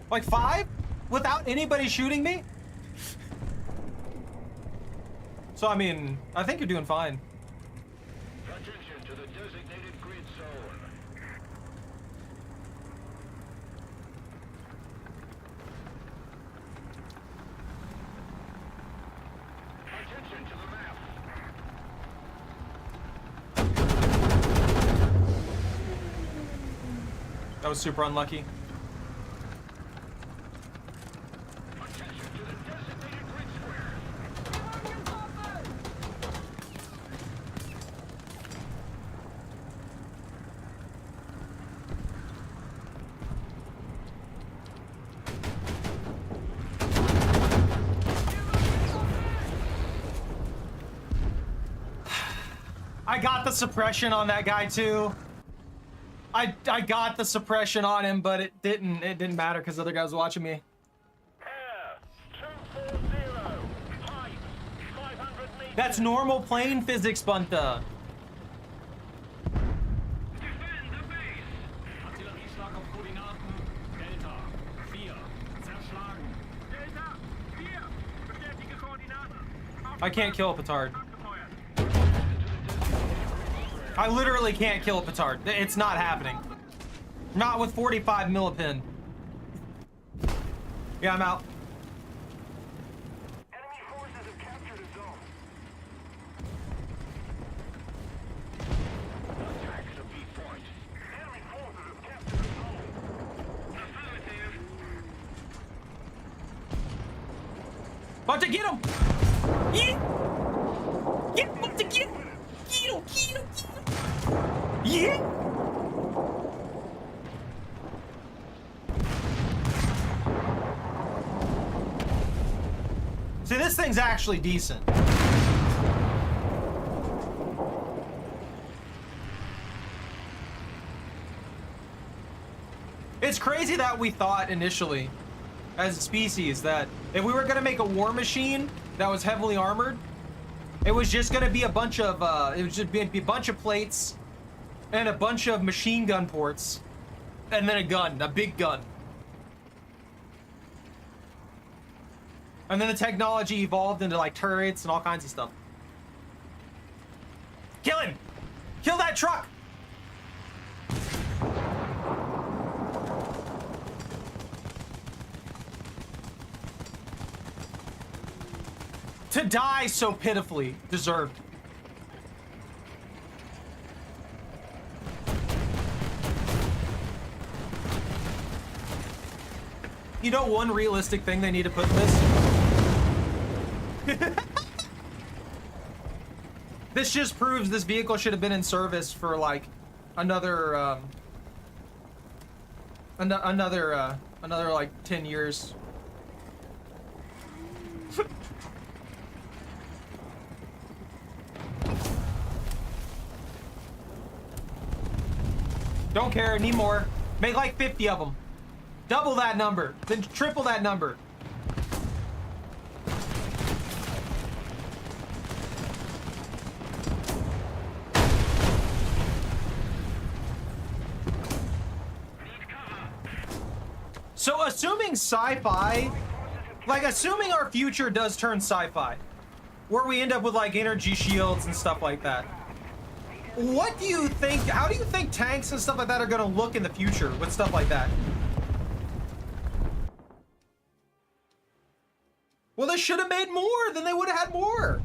Like 5? Without anybody shooting me? So I mean, I think you're doing fine. Attention to the designated grid zone. Attention to the map. That was super unlucky. Attention to the designated grid square. I got the suppression on that guy too. I got the suppression on him, but it didn't matter because the other guy was watching me. Air 240. Height 500 meters. That's normal plane physics, Bunta. Defend the base. Artillerieschlag auf Koordinaten. Delta 4. Zerschlagen. Delta 4. Bestätige Koordinaten. I can't kill a petard. Abgefeuert. I literally can't kill a petard. It's not happening. Not with 45 millipin. Yeah, I'm out. Enemy forces have captured a zone. Attack the B point. Enemy forces have captured a zone. Affirmative. About to get him! Yeah! Get him! About to get him! Get him! Get him! Get him! Yeah! See, this thing's actually decent. It's crazy that we thought initially, as a species, that if we were gonna make a war machine that was heavily armored, it was just gonna be a bunch of it would just be a bunch of plates and a bunch of machine gun ports, and then a gun, a big gun. And then the technology evolved into like turrets and all kinds of stuff. Kill him! Kill that truck! To die so pitifully deserved. You know one realistic thing they need to put in this? This just proves this vehicle should have been in service for like another another like 10 years. Don't care, need more. Make like 50 of them. Double that number, then triple that number. So assuming sci-fi, like assuming our future does turn sci-fi, where we end up with like energy shields and stuff like that. What do you think, how do you think tanks and stuff like that are gonna look in the future with stuff like that? Well, they should have made more, then they would have had more.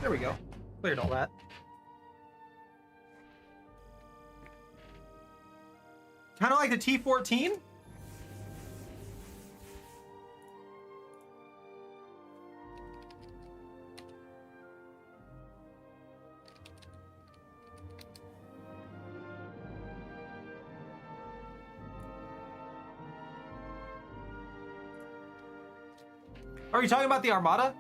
There we go. Cleared all that. Kind of like the T-14. Are you talking about the Armada?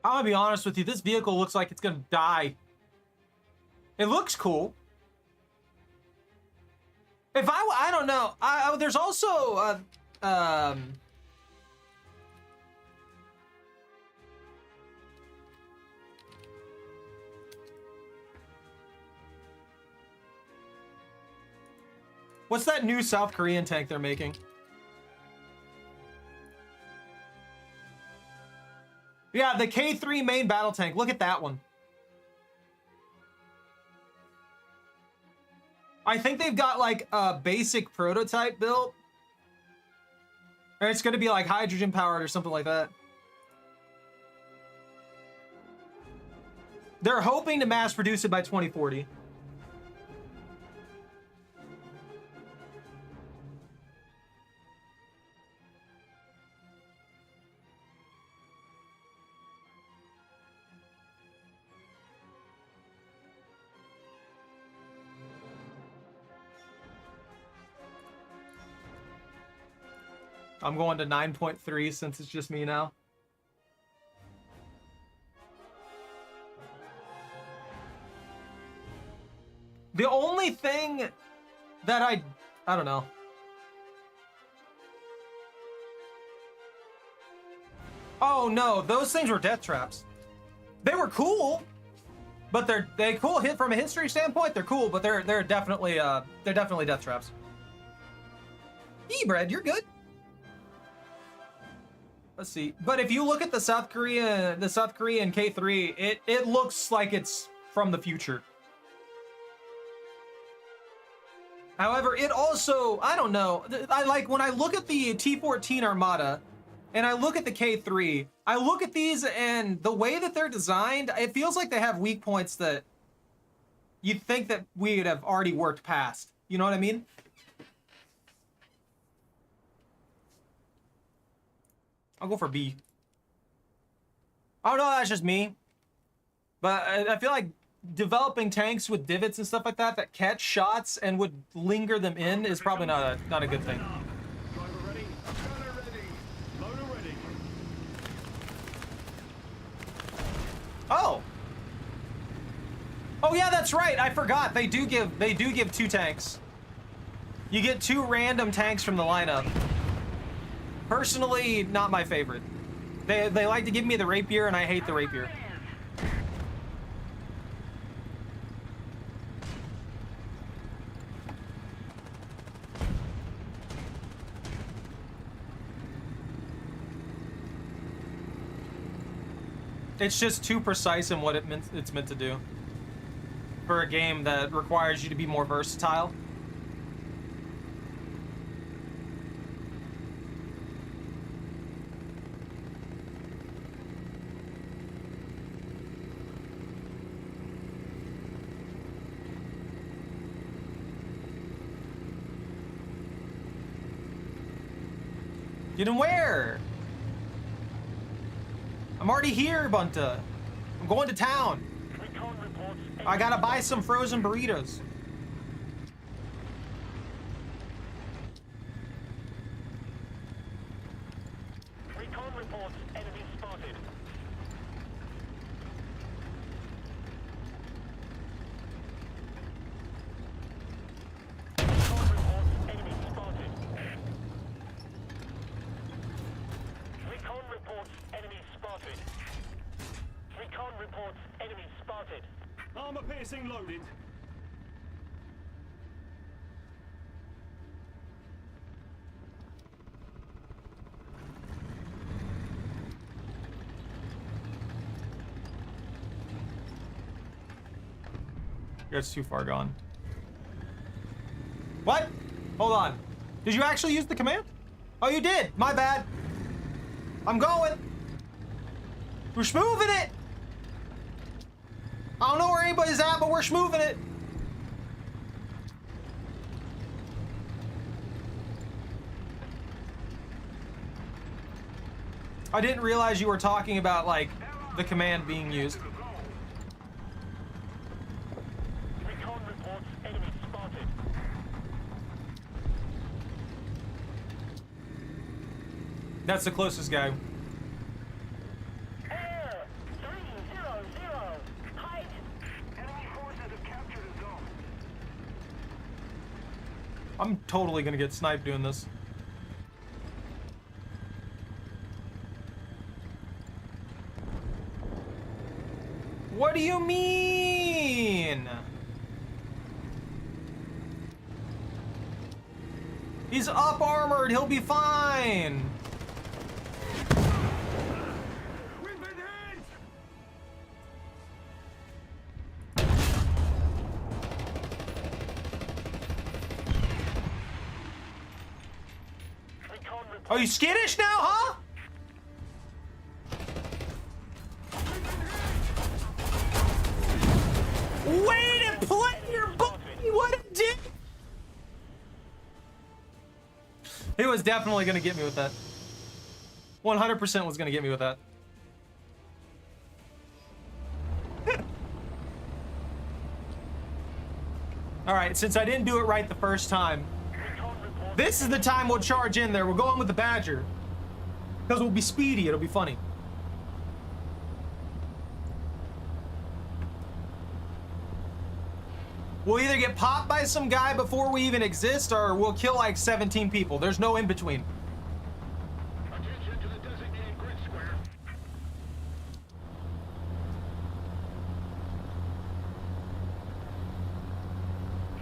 I'm gonna be honest with you, this vehicle looks like it's gonna die. It looks cool. If I don't know, there's also, What's that new South Korean tank they're making? Yeah, the K3 main battle tank. Look at that one. I think they've got like a basic prototype built. Or it's going to be like hydrogen powered or something like that. They're hoping to mass produce it by 2040. I'm going to 9.3 since it's just me now. The only thing that I don't know. Oh no, those things were death traps. They were cool, but they cool hit from a history standpoint. They're cool, but they're definitely death traps. Bread, you're good. Let's see. But if you look at the South Korean K3, it looks like it's from the future. However, it also, I don't know. I like when I look at the T-14 Armada and I look at the K3, I look at these and the way that they're designed, it feels like they have weak points that you'd think that we would have already worked past. You know what I mean? I'll go for B. I don't know, that's just me. But I feel like developing tanks with divots and stuff like that that catch shots and would linger them in is probably not a good thing. Driver ready. Gunner ready. Loader ready. Oh. Oh yeah, that's right. I forgot. They do give 2 tanks. You get 2 random tanks from the lineup. Personally, not my favorite. They like to give me the rapier, and I hate the rapier. It's just too precise in what it's meant to do for a game that requires you to be more versatile. Get in where? I'm already here, Bunta. I'm going to town. Recon reports. I gotta buy some frozen burritos. Recon reports. Enemy spotted. Recon reports. Enemy spotted. Recon reports. Enemy spotted. Recon reports. Enemy spotted. Armor piercing loaded. It's too far gone. What? Hold on. Did you actually use the command? Oh, you did. My bad. I'm going. We're schmoving it. I don't know where anybody's at, but we're schmoving it. I didn't realize you were talking about, like, the command being used. Recon reports. Enemy spotted. That's the closest guy. Air 300. Height. Enemy forces have captured a zone. I'm totally gonna get sniped doing this. What do you mean? He's up armored. He'll be fine. We've been hit! Are you skittish now, huh? Way to play your buddy. What a dick. He was definitely going to get me with that. 100% was going to get me with that. All right, since I didn't do it right the first time, this is the time we'll charge in there. We're going with the Badger. Because we'll be speedy. It'll be funny. We'll either get popped by some guy before we even exist, or we'll kill like 17 people. There's no in between. Attention to the designated grid square.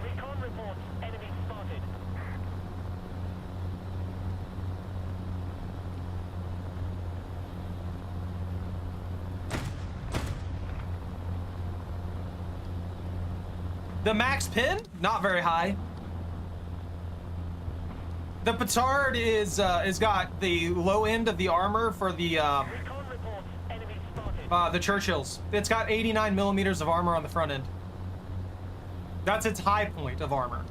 Recon reports. Enemy spotted. The max pin, not very high. The petard is got the low end of the armor for the Recon reports. Enemy spotted. the Churchills. It's got 89 millimeters of armor on the front end. That's its high point of armor.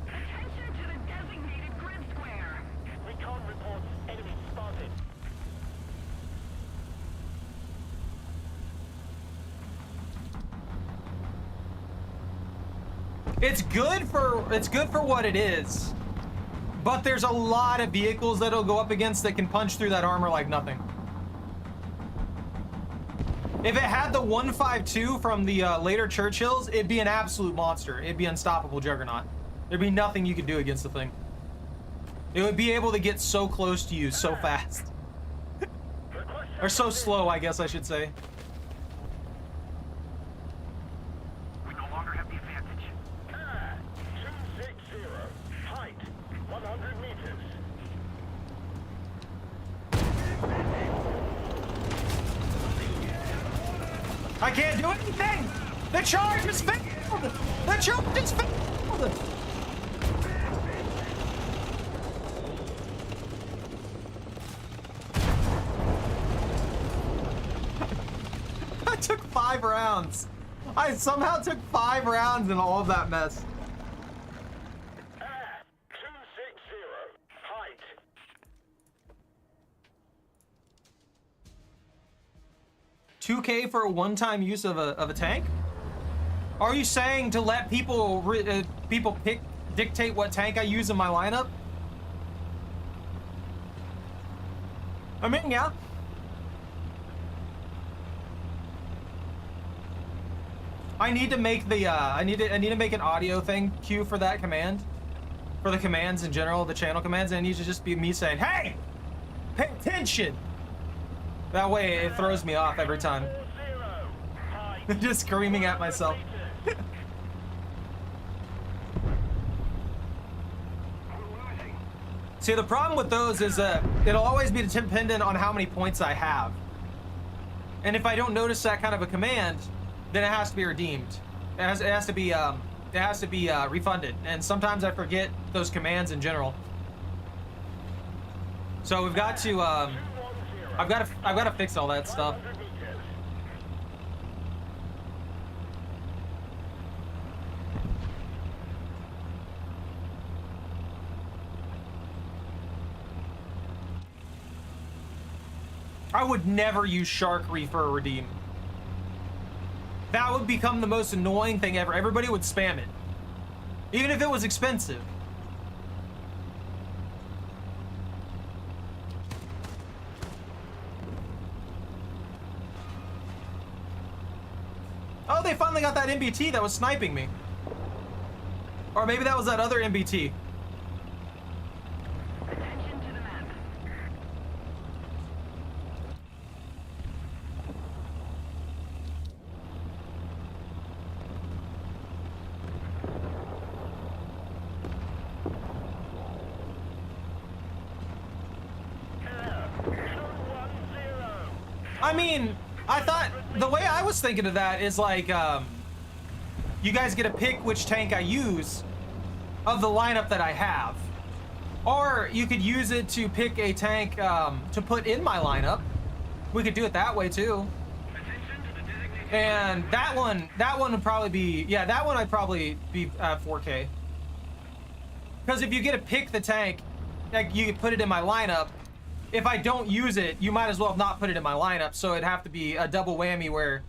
Attention to the designated grid square. Recon reports. Enemy spotted. It's good for what it is. But there's a lot of vehicles that it'll go up against that can punch through that armor like nothing. If it had the 152 from the later Churchills, it'd be an absolute monster. It'd be unstoppable juggernaut. There'd be nothing you could do against the thing. It would be able to get so close to you so fast. Or so slow, I guess I should say. We no longer have the advantage. 260. Height 100 meters. I can't do anything! The charge has failed! The charge has failed! I took 5 rounds. I somehow took 5 rounds in all of that mess. 260. Height. $2K for a one-time use of a tank? Are you saying to let people dictate what tank I use in my lineup? I mean, yeah. I need to make the I need to make an audio thing cue for that command, for the commands in general, the channel commands, and it needs to just be me saying, "Hey, pay attention." That way, it throws me off every time. 40. Height. Just screaming at myself. We're losing. See, the problem with those is that it'll always be dependent on how many points I have. And if I don't notice that kind of a command, then it has to be redeemed. It has to be refunded. And sometimes I forget those commands in general. So we've got to I've got to fix all that stuff. 100 meters. I would never use Shark for a redeem. That would become the most annoying thing ever. Everybody would spam it. Even if it was expensive. Oh, they finally got that MBT that was sniping me. Or maybe that was that other MBT. Attention to the map. I mean, I thought the way I was thinking of that is like, you guys get to pick which tank I use of the lineup that I have. Or you could use it to pick a tank to put in my lineup. We could do it that way too. And that one would probably be, yeah, that one I'd probably be at 4K. Because if you get to pick the tank, like you put it in my lineup, if I don't use it, you might as well have not put it in my lineup. So it'd have to be a double whammy where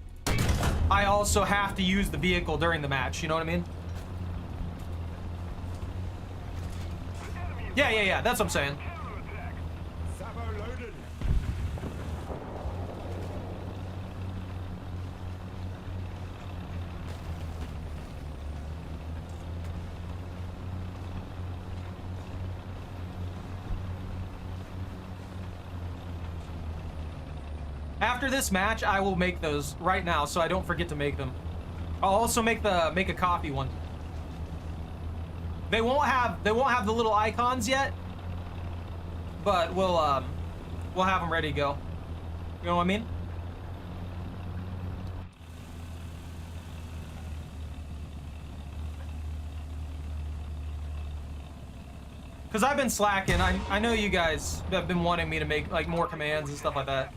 I also have to use the vehicle during the match. You know what I mean? Yeah. That's what I'm saying. Sabo loaded. After this match, I will make those right now, so I don't forget to make them. I'll also make a coffee one. They won't have the little icons yet, but we'll have them ready to go. You know what I mean? Because I've been slacking. I know you guys have been wanting me to make like more commands and stuff like that.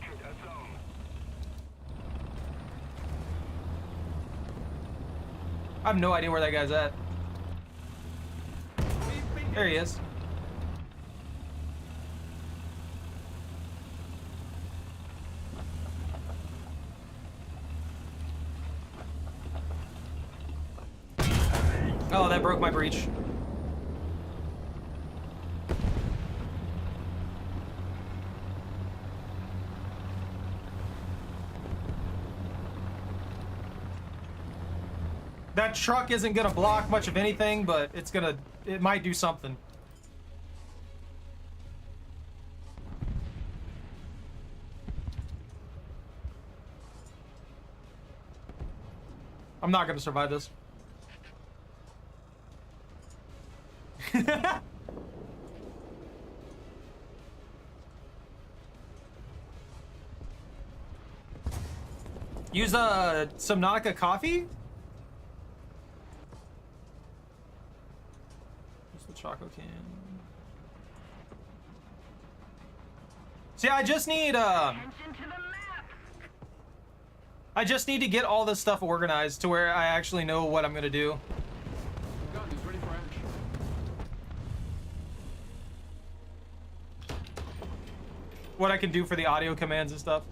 I have no idea where that guy's at. There he is. Oh, that broke my breach. That truck isn't gonna block much of anything, but it might do something. I'm not gonna survive this. Use Subnautica coffee? Choco can. See, I just need to get all this stuff organized to where I actually know what I'm gonna do. Gun is ready for action. What I can do for the audio commands and stuff.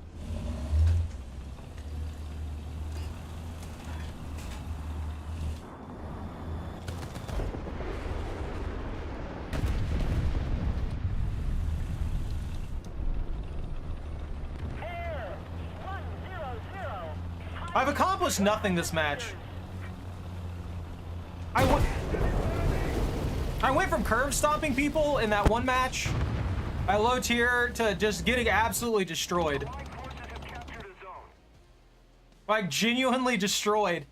I've accomplished nothing this match. I went from curb stomping people in that one match at low tier to just getting absolutely destroyed. Like genuinely destroyed.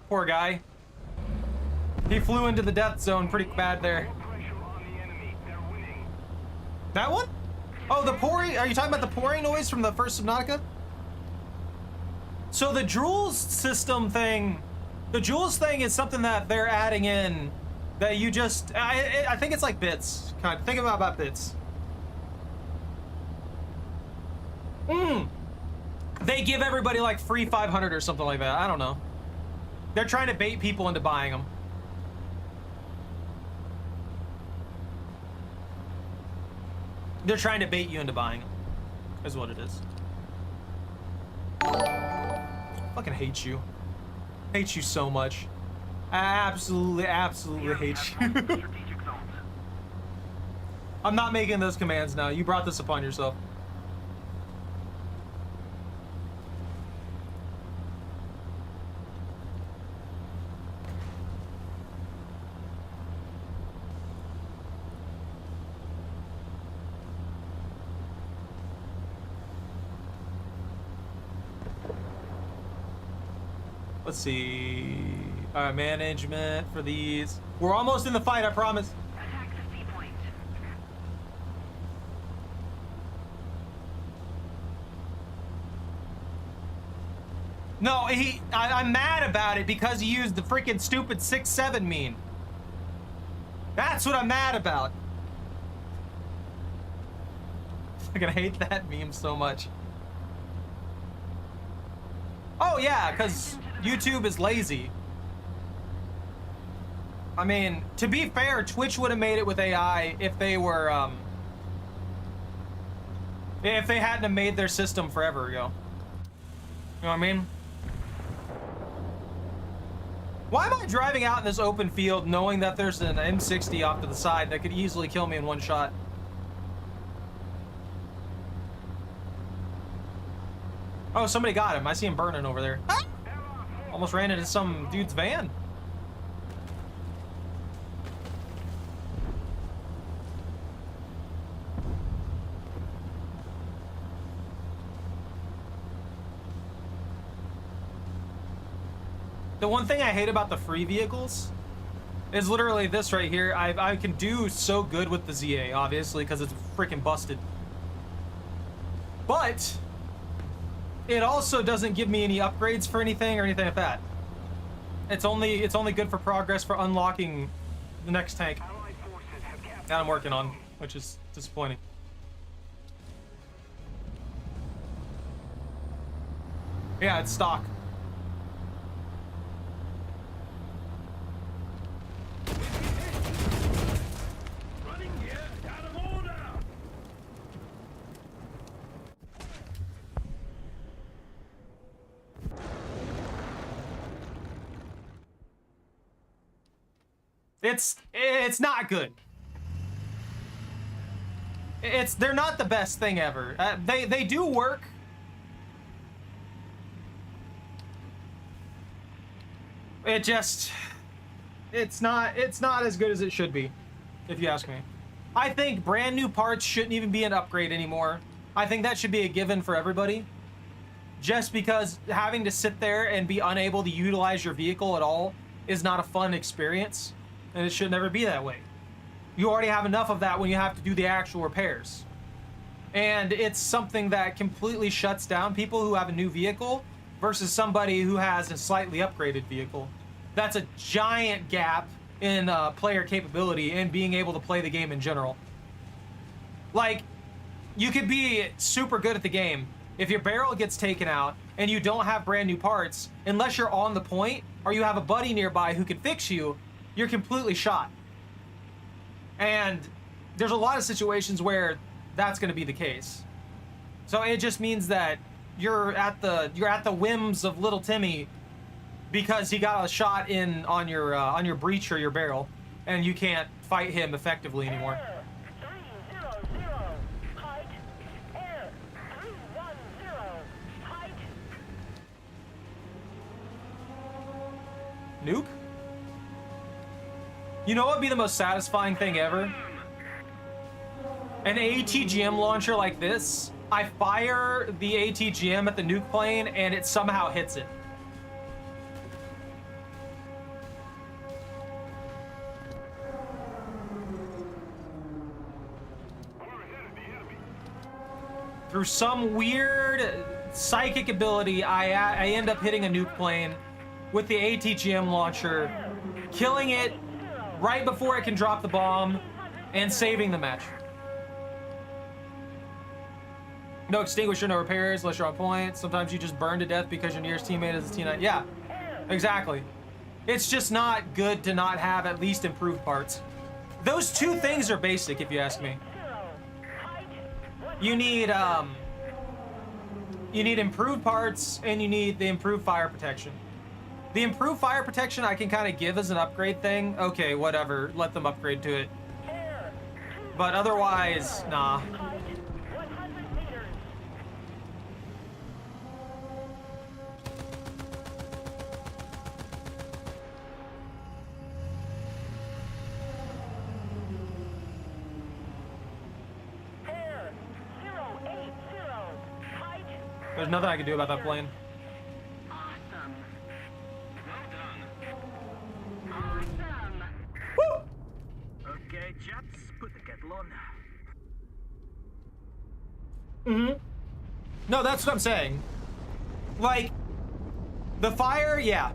Poor guy. He flew into the death zone pretty bad there. That one? Oh, the pouring. Are you talking about the pouring noise from the first Subnautica? So the Joules system thing, the Joules thing is something that they're adding in that you just, I think it's like bits. Kind of think about bits. They give everybody like free 500 or something like that. I don't know. They're trying to bait people into buying them. They're trying to bait you into buying them, is what it is. Fucking hate you. Hate you so much. I absolutely hate you. I'm not making those commands now. You brought this upon yourself. Let's see. Management for these. We're almost in the fight, I promise. Attack the sea point. No, I'm mad about it because he used the freaking stupid 6-7 mean. That's what I'm mad about. I'm gonna hate that meme so much. Oh yeah, because YouTube is lazy. I mean, to be fair, Twitch would have made it with AI if they were, if they hadn't have made their system forever ago. You know what I mean? Why am I driving out in this open field knowing that there's an M60 off to the side that could easily kill me in one shot? Oh, somebody got him. I see him burning over there. Almost ran into some dude's van. The one thing I hate about the free vehicles is literally this right here. I can do so good with the ZA, obviously, because it's freaking busted. But it also doesn't give me any upgrades for anything or anything like that. It's only good for progress for unlocking the next tank that I'm working on, which is disappointing. Yeah, it's stock. Running here, out of order! It's not good. They're not the best thing ever. They do work. It's not as good as it should be, if you ask me. I think brand new parts shouldn't even be an upgrade anymore. I think that should be a given for everybody. Just because having to sit there and be unable to utilize your vehicle at all is not a fun experience, and it should never be that way. You already have enough of that when you have to do the actual repairs. And it's something that completely shuts down people who have a new vehicle versus somebody who has a slightly upgraded vehicle. That's a giant gap in player capability and being able to play the game in general. Like, you could be super good at the game. If your barrel gets taken out and you don't have brand new parts, unless you're on the point or you have a buddy nearby who can fix you, you're completely shot. And there's a lot of situations where that's going to be the case. So it just means that you're at the whims of little Timmy because he got a shot in on your breech or your barrel, and you can't fight him effectively anymore. Air 300. Height. Air 310. Height. Nuke? You know what would be the most satisfying thing ever? An ATGM launcher like this. I fire the ATGM at the nuke plane and it somehow hits it. Through some weird psychic ability, I end up hitting a nuke plane with the ATGM launcher, killing it right before it can drop the bomb, and saving the match. No extinguisher, no repairs unless you're on point. Sometimes you just burn to death because your nearest teammate is a T9. Yeah, exactly. It's just not good to not have at least improved parts. Those two things are basic, if you ask me. You need improved parts and you need the improved fire protection. The improved fire protection I can kind of give as an upgrade thing. Okay, whatever. Let them upgrade to it. But otherwise, nah. There's nothing I can do about that plane. Awesome. Mm-hmm. No, that's what I'm saying. Like, the fire, yeah,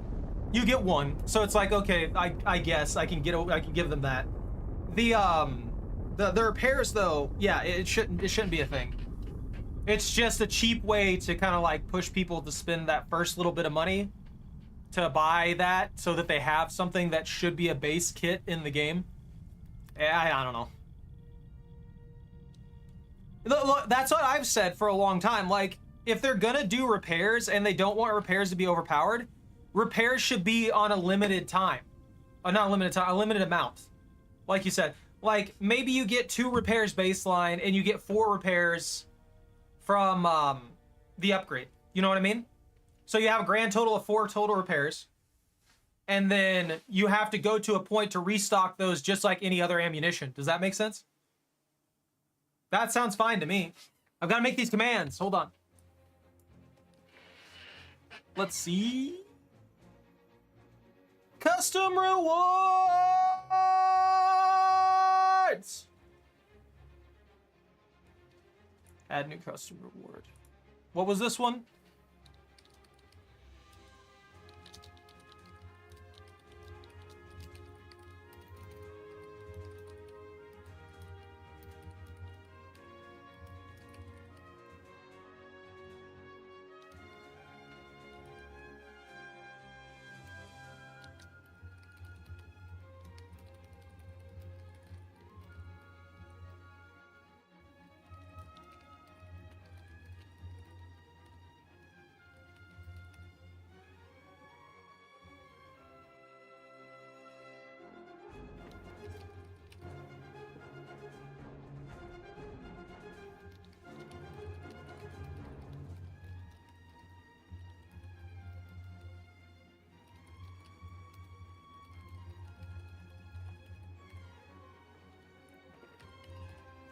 you get one. So it's like, okay, I guess I can give them that. The repairs though, yeah, it shouldn't be a thing. It's just a cheap way to kind of like push people to spend that first little bit of money to buy that so that they have something that should be a base kit in the game. I don't know. Look, that's what I've said for a long time. Like, if they're gonna do repairs and they don't want repairs to be overpowered, repairs should be on a limited time. Not a limited time, a limited amount. Like you said, like maybe you get 2 repairs baseline and you get 4 repairs from the upgrade. You know what I mean? So you have a grand total of 4 total repairs. And then you have to go to a point to restock those just like any other ammunition. Does that make sense? That sounds fine to me. I've got to make these commands. Hold on. Let's see. Custom rewards. Add new custom reward. What was this one?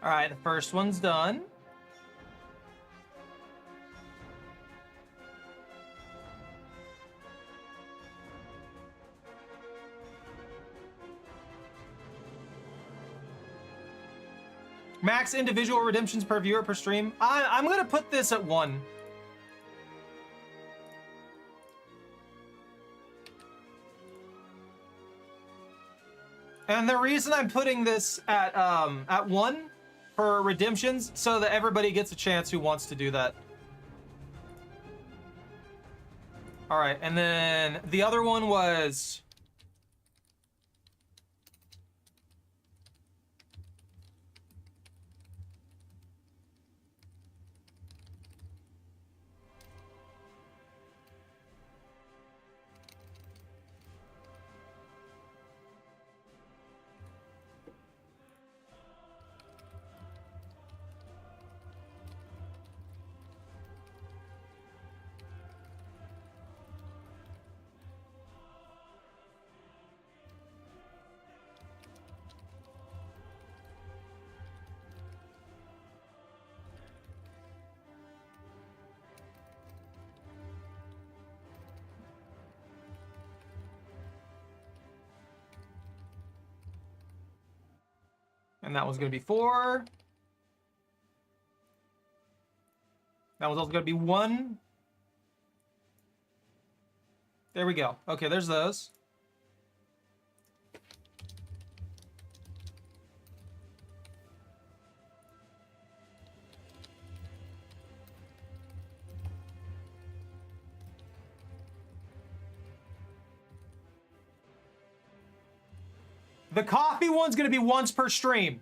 All right, the first one's done. Max individual redemptions per viewer per stream. I'm gonna put this at 1. And the reason I'm putting this at 1 for redemptions so that everybody gets a chance who wants to do that. All right, and then the other one was and that one's gonna be 4. That one's also gonna be 1. There we go. Okay, there's those. The coffee one's gonna be once per stream.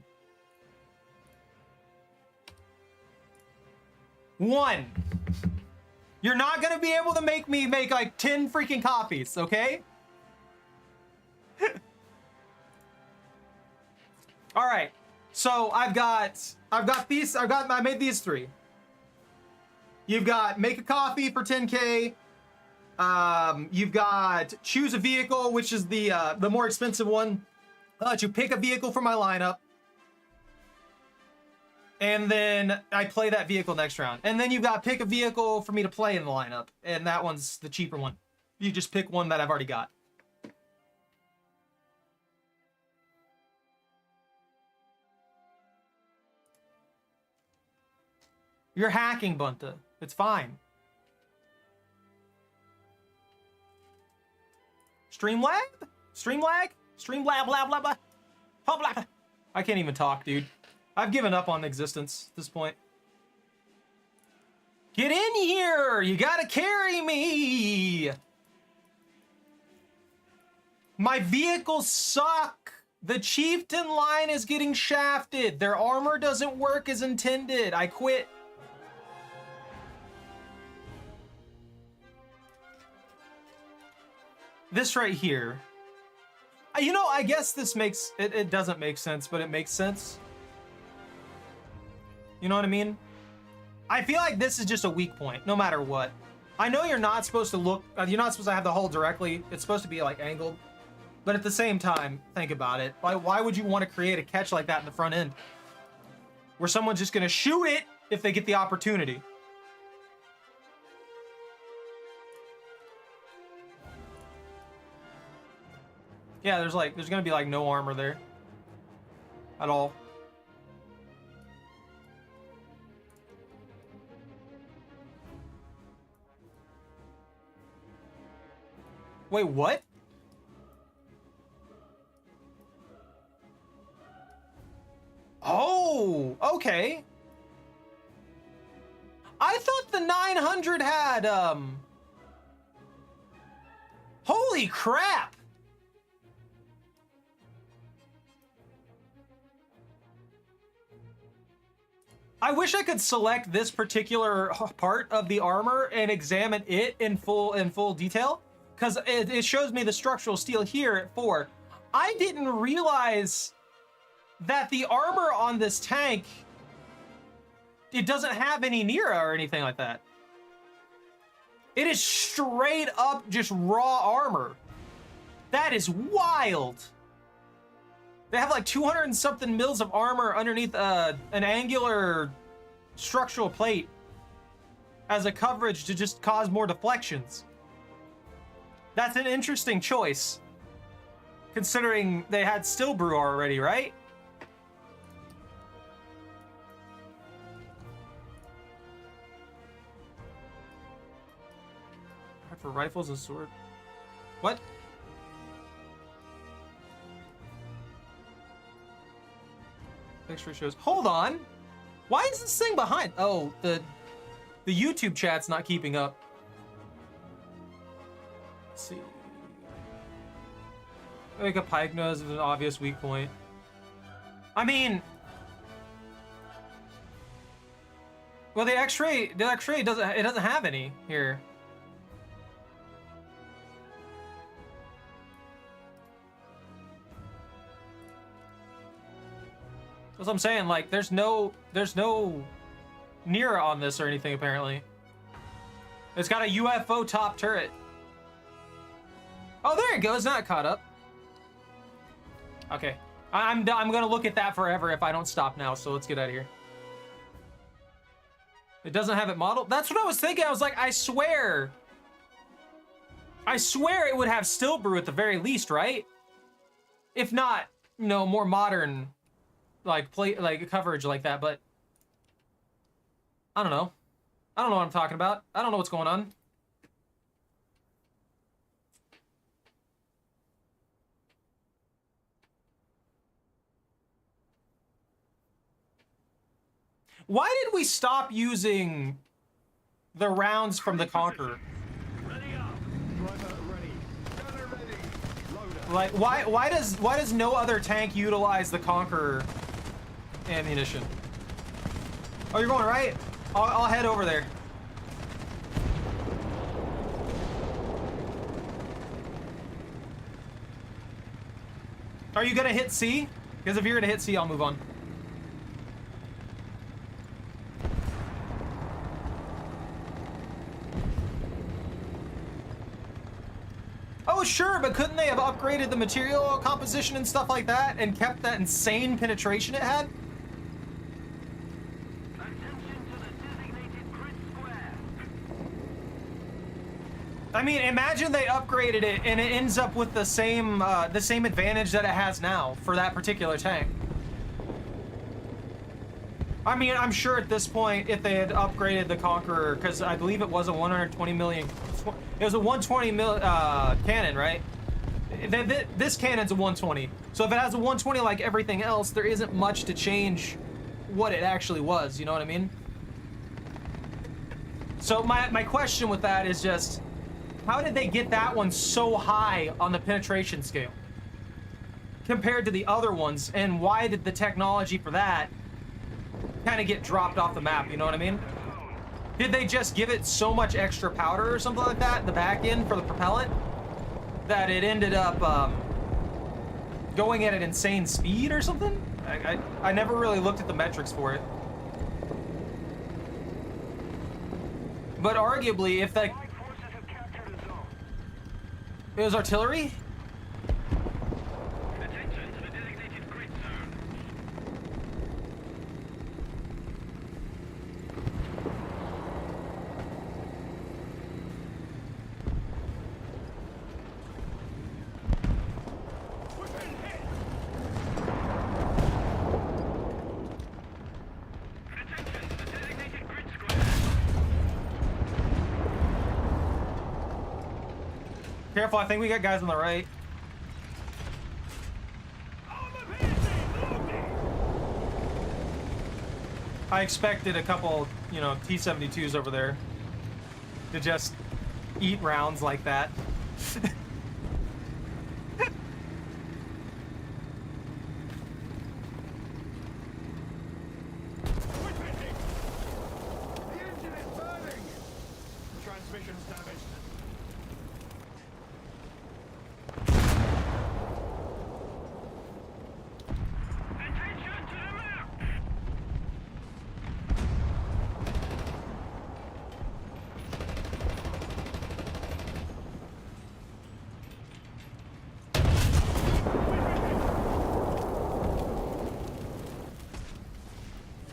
1. You're not gonna be able to make me make like 10 freaking coffees, okay? All right. So I made these 3. You've got make a coffee for 10K. You've got choose a vehicle, which is the more expensive one. I'll let you pick a vehicle from my lineup. And then I play that vehicle next round. And then you've got pick a vehicle for me to play in the lineup. And that one's the cheaper one. You just pick one that I've already got. You're hacking, Bunta. It's fine. Streamlab? Streamlag? Streamlab, blah, blah, blah. Blah, blah, blah. I can't even talk, dude. I've given up on existence at this point. Get in here! You gotta carry me! My vehicles suck! The chieftain line is getting shafted. Their armor doesn't work as intended. I quit. This right here. You know, I guess this makes... It doesn't make sense, but it makes sense. You know what I mean? I feel like this is just a weak point, no matter what. I know you're not supposed to look... You're not supposed to have the hull directly. It's supposed to be, like, angled. But at the same time, think about it. Why would you want to create a catch like that in the front end? Where someone's just going to shoot it if they get the opportunity. Yeah, there's gonna be like no armor there. At all. Wait, what? Oh, okay. I thought the 900 had, holy crap! I wish I could select this particular part of the armor and examine it in full detail, because it shows me the structural steel here at 4. I didn't realize that the armor on this tank, it doesn't have any Nira or anything like that. It is straight up just raw armor. That is wild. They have like 200 and something mils of armor underneath an angular structural plate as a coverage to just cause more deflections. That's an interesting choice, considering they had steel brew already, right? For rifles and sword. What? Extra shows. Hold on. Why is this thing behind? Oh, the YouTube chat's not keeping up. Let's see. Like a pike nose is an obvious weak point. I mean, well, the X-ray doesn't have any here. That's what I'm saying, like, there's no Nira on this or anything, apparently. It's got a UFO top turret. Oh, there it goes, not caught up. Okay, I'm gonna look at that forever if I don't stop now, so let's get out of here. It doesn't have it modeled? That's what I was thinking. I was like, I swear it would have steel brew at the very least, right? If not, you know, more modern like coverage like that, but I don't know. I don't know what I'm talking about. I don't know what's going on. Why did we stop using the rounds from the Conqueror? Ready up. Driver ready. Gunner ready. Loader. Like, why does no other tank utilize the Conqueror ammunition? Oh, you're going right? I'll head over there. Are you gonna hit C? Because if you're gonna hit C, I'll move on. Oh, sure, but couldn't they have upgraded the material composition and stuff like that and kept that insane penetration it had? Attention to the designated grid square. I mean, imagine they upgraded it and it ends up with the same advantage that it has now for that particular tank. I mean, I'm sure at this point, if they had upgraded the Conqueror, because I believe it was a 120 million, it was a 120 mil cannon, right? This cannon's a 120. So if it has a 120 like everything else, there isn't much to change what it actually was, you know what I mean? So my question with that is just, how did they get that one so high on the penetration scale compared to the other ones, and why did the technology for that kind of get dropped off the map, you know what I mean? Did they just give it so much extra powder or something like that in the back end for the propellant that it ended up going at an insane speed or something? I never really looked at the metrics for it. But arguably, if that... Allied forces have captured a zone. It was artillery? Attention to the designated grid zone. We've been hit! Attention to the designated grid square. Careful, I think we got guys on the right. Armor piercing! Loading! I expected a couple, you know, T-72s over there to just eat rounds like that. We've been hit! The engine is burning! Transmission's damaged. Attention to the map.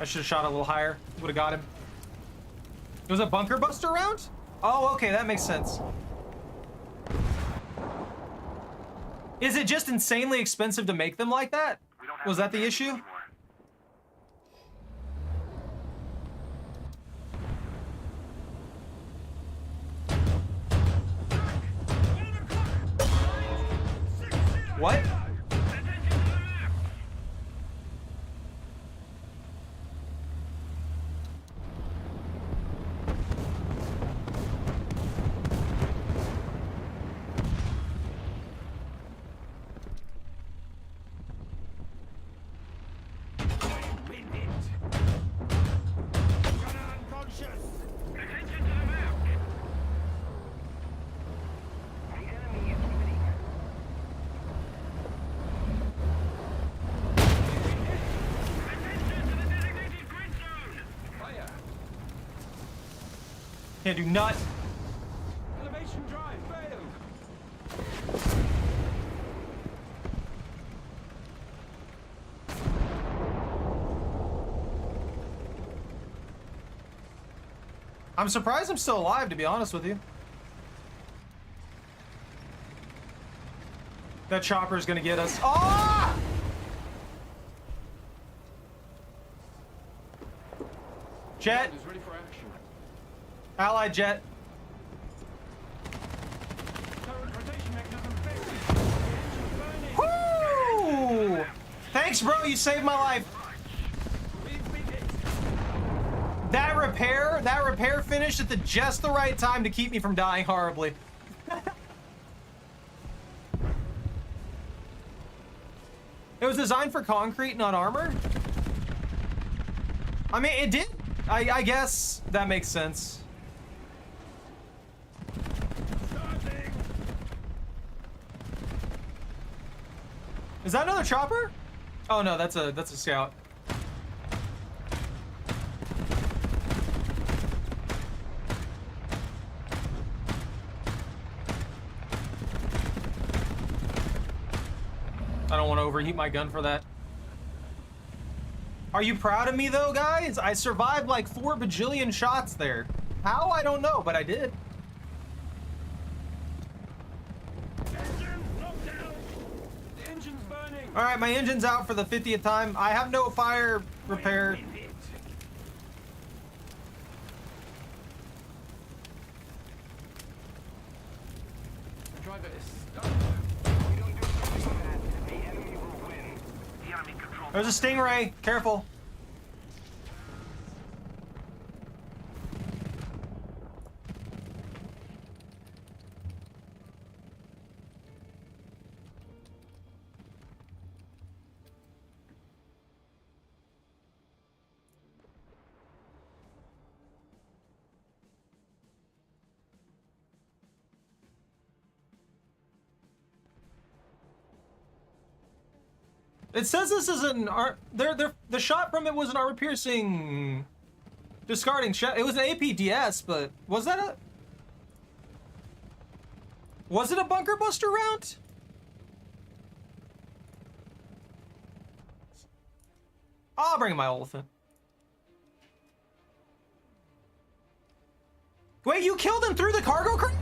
I should have shot a little higher. Would have got him. It was a bunker buster round? Oh, okay, that makes sense. Is it just insanely expensive to make them like that? We don't have Was that the any issue? anymore. What? Attention to the map. Win it! Gunner unconscious! Attention to the map. The enemy is winning. Attention to the designated grid zone. Fire! Can't do nut. Elevation drive failed! I'm surprised I'm still alive, to be honest with you. That chopper's gonna get us. Ah! Jet, Is ready for action. allied jet. Current rotation mechanism failed. The engine's burning. Woo! Thanks, bro. You saved my life. We've been hit. That repair finished at just the right time to keep me from dying horribly. It was designed for concrete, not armor. I mean, it did. I guess that makes sense. Starting. Is that another chopper? Oh no, that's a scout. I don't want to overheat my gun for that. Are you proud of me though, guys? I survived like 4 bajillion shots there. How? I don't know, but I did. Engine knocked down. The engine's burning. All right, my engine's out for the 50th time. I have no fire repair. Win it. either is stuck. We don't do something like that, the enemy will win. The enemy controls. There's a stingray. Careful. It says this is an the shot from it was an armor-piercing discarding shot. It was an APDS, but was it a bunker buster round? I'll bring my elephant. Wait, you killed him through the cargo crate?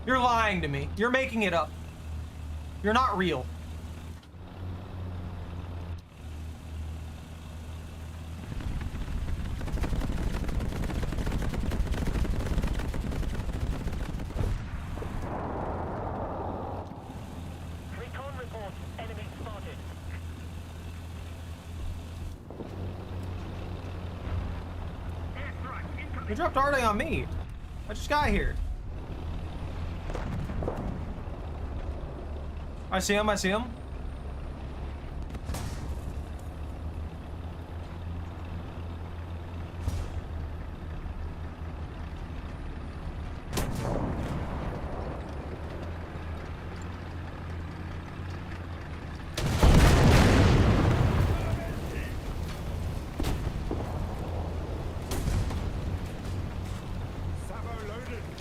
You're lying to me. You're making it up. You're not real. Recon report. Enemy spotted. You dropped Arde on me. I just got here. I see him, I see him.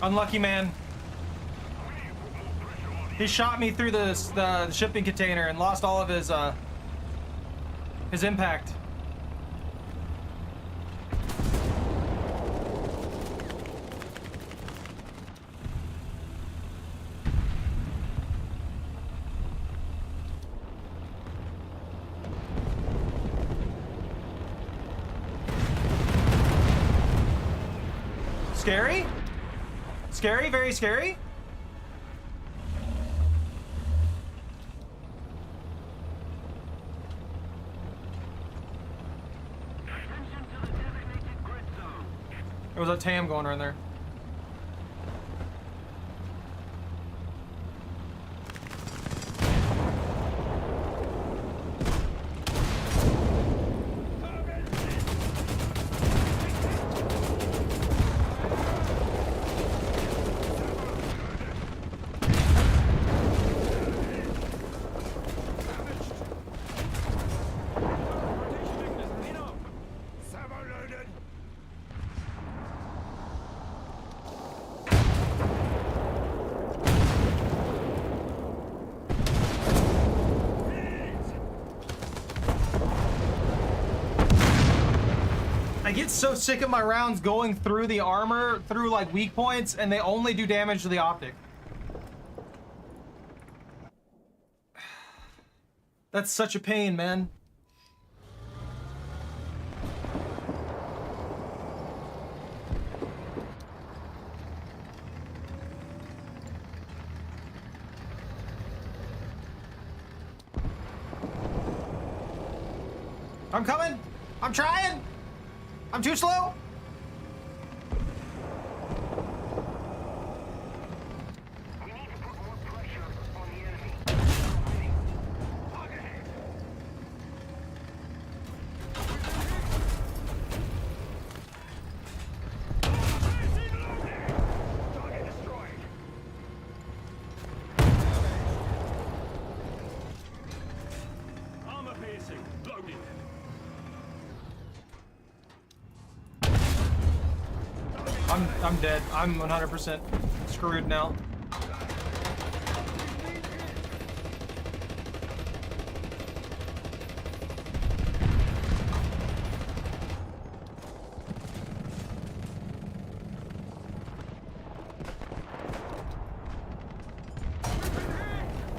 Unlucky man. He shot me through the shipping container and lost all of his impact. Scary? Scary, very scary. Attention to the designated grid zone. There was a TAM going around there. I get so sick of my rounds going through the armor, through like weak points, and they only do damage to the optic. That's such a pain, man. I'm coming. I'm trying. I'm too slow. We need to put more pressure on the enemy. We're winning. Hug ahead. Target destroyed. Armor piercing. Loaded. I'm dead. I'm 100% screwed now.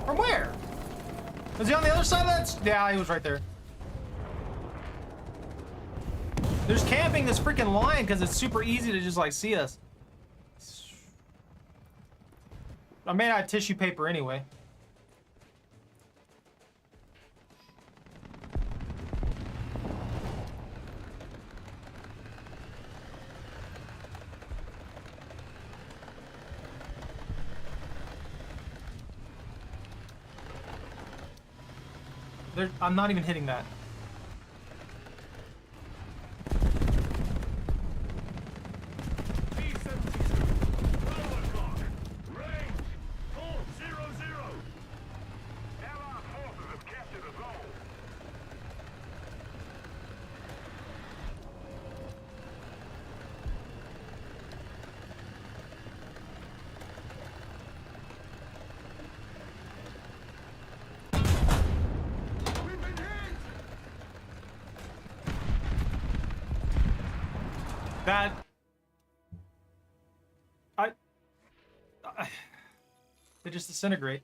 From where? Was he on the other side of that? Yeah, he was right there. They're just camping this freaking line because it's super easy to just like see us. I made out of tissue paper anyway. I'm not even hitting that. That they just disintegrate.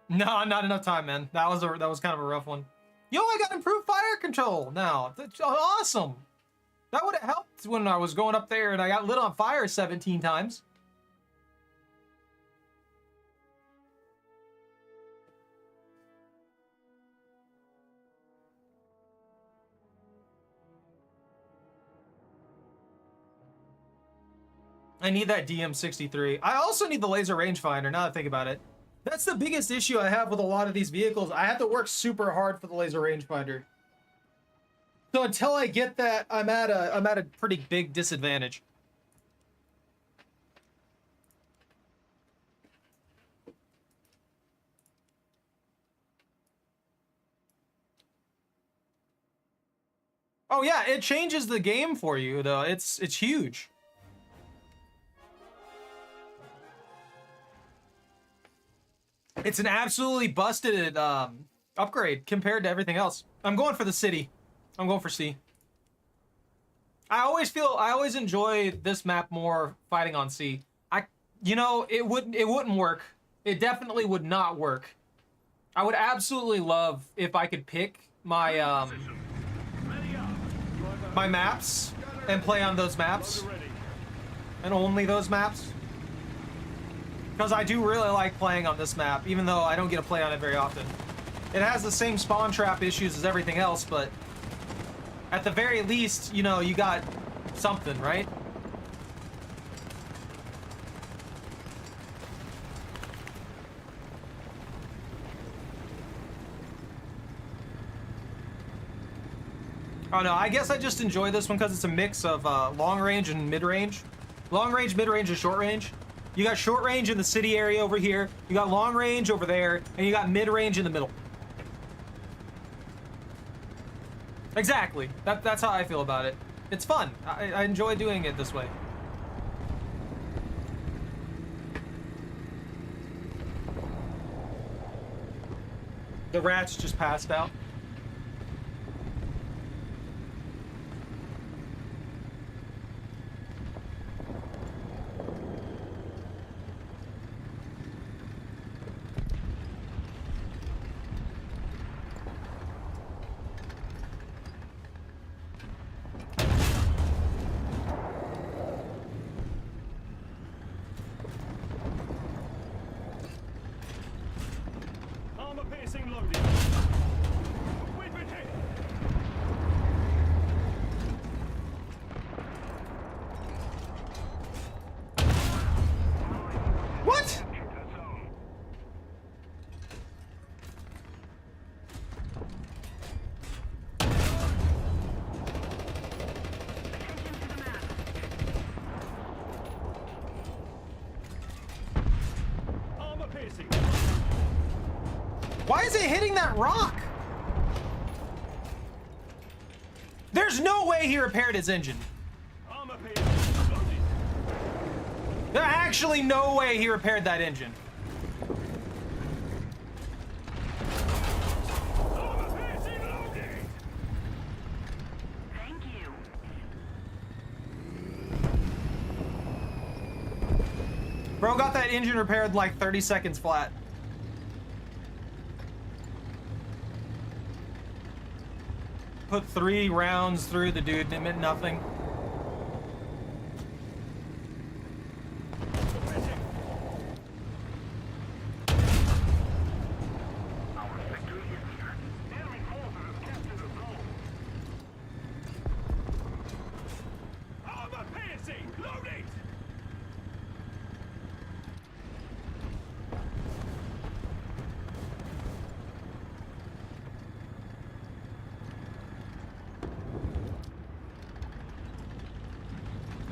No, not enough time, man. That was kind of a rough one. Yo, I got improved fire control now. That's awesome. That would have helped when I was going up there and I got lit on fire 17 times. I need that DM63. I also need the laser rangefinder, now that I think about it. That's the biggest issue I have with a lot of these vehicles. I have to work super hard for the laser rangefinder. So until I get that, I'm at a pretty big disadvantage. Oh yeah, it changes the game for you though. It's huge. It's an absolutely busted upgrade compared to everything else. I'm going for the city. I'm going for C. I always enjoy this map more fighting on C. You know, it wouldn't work. It definitely would not work. I would absolutely love if I could pick my my maps and play on those maps and only those maps. Because I do really like playing on this map, even though I don't get to play on it very often. It has the same spawn trap issues as everything else, but at the very least, you know, you got something, right? Oh no, I guess I just enjoy this one because it's a mix of long range and mid range. Long range, mid range, and short range. You got short range in the city area over here, you got long range over there, and you got mid range in the middle. Exactly. That's how I feel about it. It's fun. I enjoy doing it this way. The rats just passed out. Why is it hitting that rock? There's no way he repaired his engine. There's actually no way he repaired that engine. Thank you. Bro got that engine repaired in like 30 seconds flat. Put 3 rounds through the dude and it meant nothing.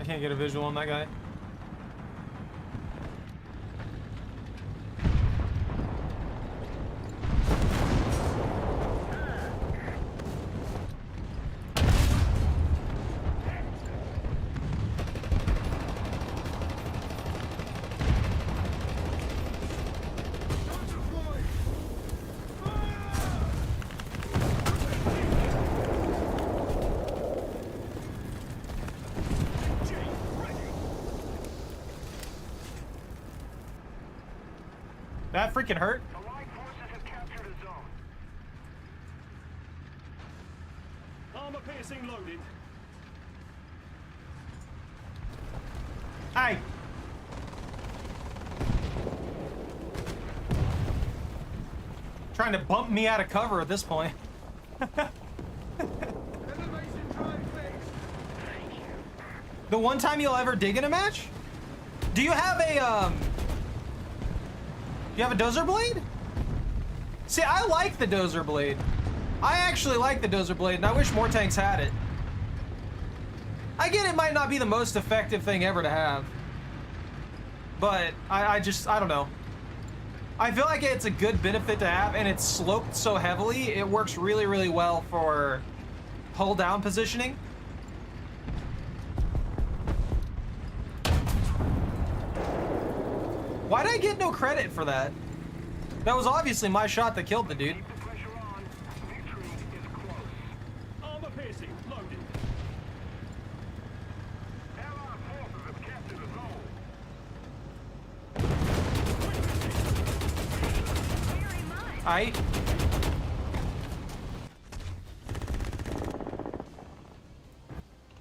I can't get a visual on that guy. That freaking hurt. Allied forces have captured a zone. Armor piercing loaded. Hey. Trying to bump me out of cover at this point. Elevation drive fixed. The one time you'll ever dig in a match? Do you have a do you have a dozer blade? See, I like the dozer blade. I actually like the dozer blade, and I wish more tanks had it. I get it might not be the most effective thing ever to have, but I don't know. I feel like it's a good benefit to have, and it's sloped so heavily, it works really, really well for hull down positioning. Why'd I get no credit for that? That was obviously my shot that killed the dude. Keep the pressure on. Victory is close. Armor piercing loaded. Allied forces have captured a zone. Very much. Aight.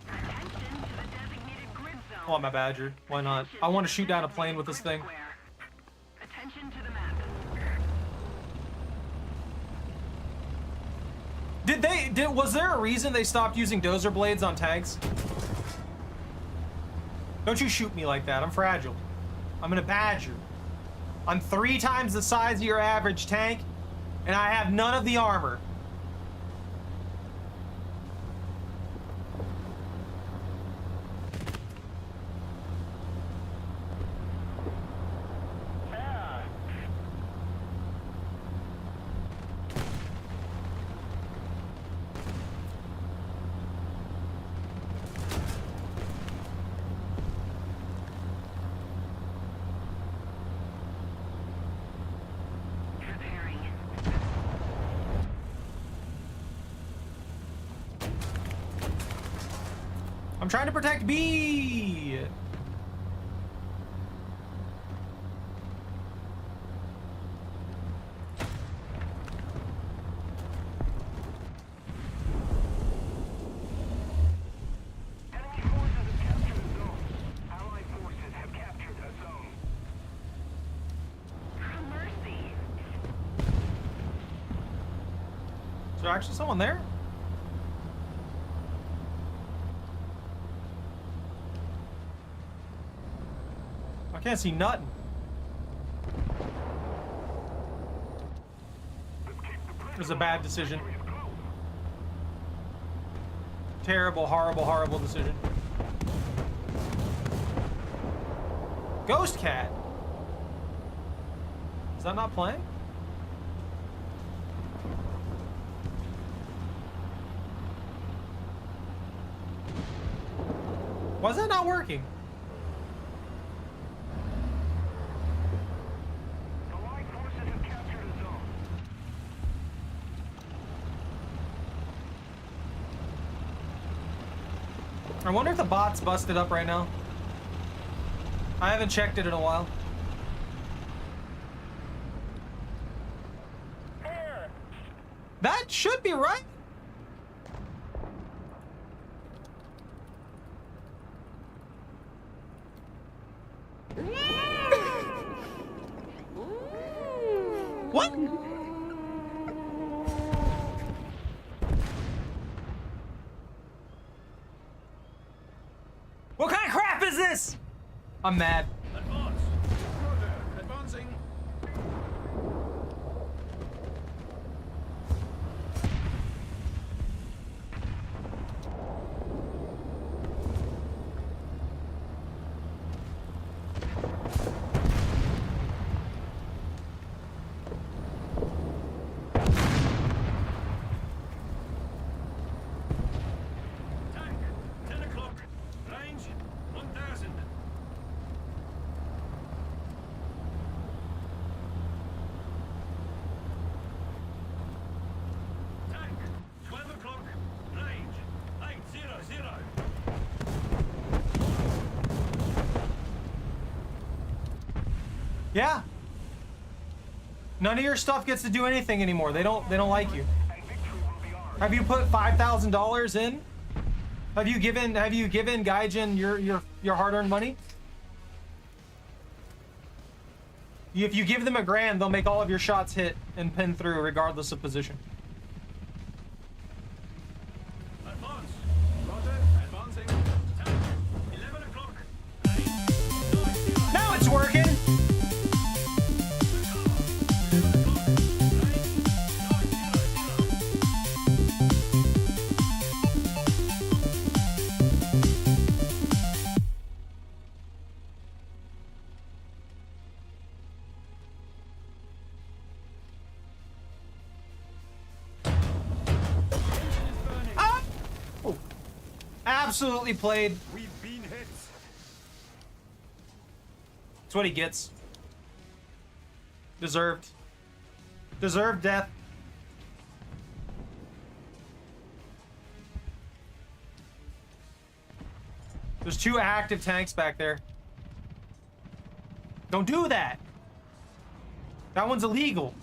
Attention to the designated grid zone. I want my Badger. Why not? I want to shoot down a plane with this thing. Attention to the map. Was there a reason they stopped using dozer blades on tanks? Don't you shoot me like that. I'm fragile. I'm in a Badger. I'm 3 times the size of your average tank, and I have none of the armor. Preparing. I'm trying to protect B. Enemy forces have captured a zone. Allied forces have captured a zone. For mercy. Is there actually someone there? I can't see nothing. Let's keep the pressure It was a bad decision. on. Victory is close. Terrible, horrible, horrible decision. Ghost Cat. Is that not playing? Why is that not working? Allied forces have captured a zone. I wonder if the bot's busted up right now. I haven't checked it in a while. That should be right. What? What kind of crap is this? I'm mad. Advance. Roger. Advancing. Yeah. None of your stuff gets to do anything anymore. They don't like you. Have you put $5,000 in? Have you given Gaijin your hard-earned money? If you give them $1,000, they'll make all of your shots hit and pin through regardless of position. Advance. Roger. Advancing. 11 o'clock. Now it's working. Absolutely played. We've been hit. That's what he gets. Deserved. Deserved death. There's 2 active tanks back there. Don't do that. That one's illegal.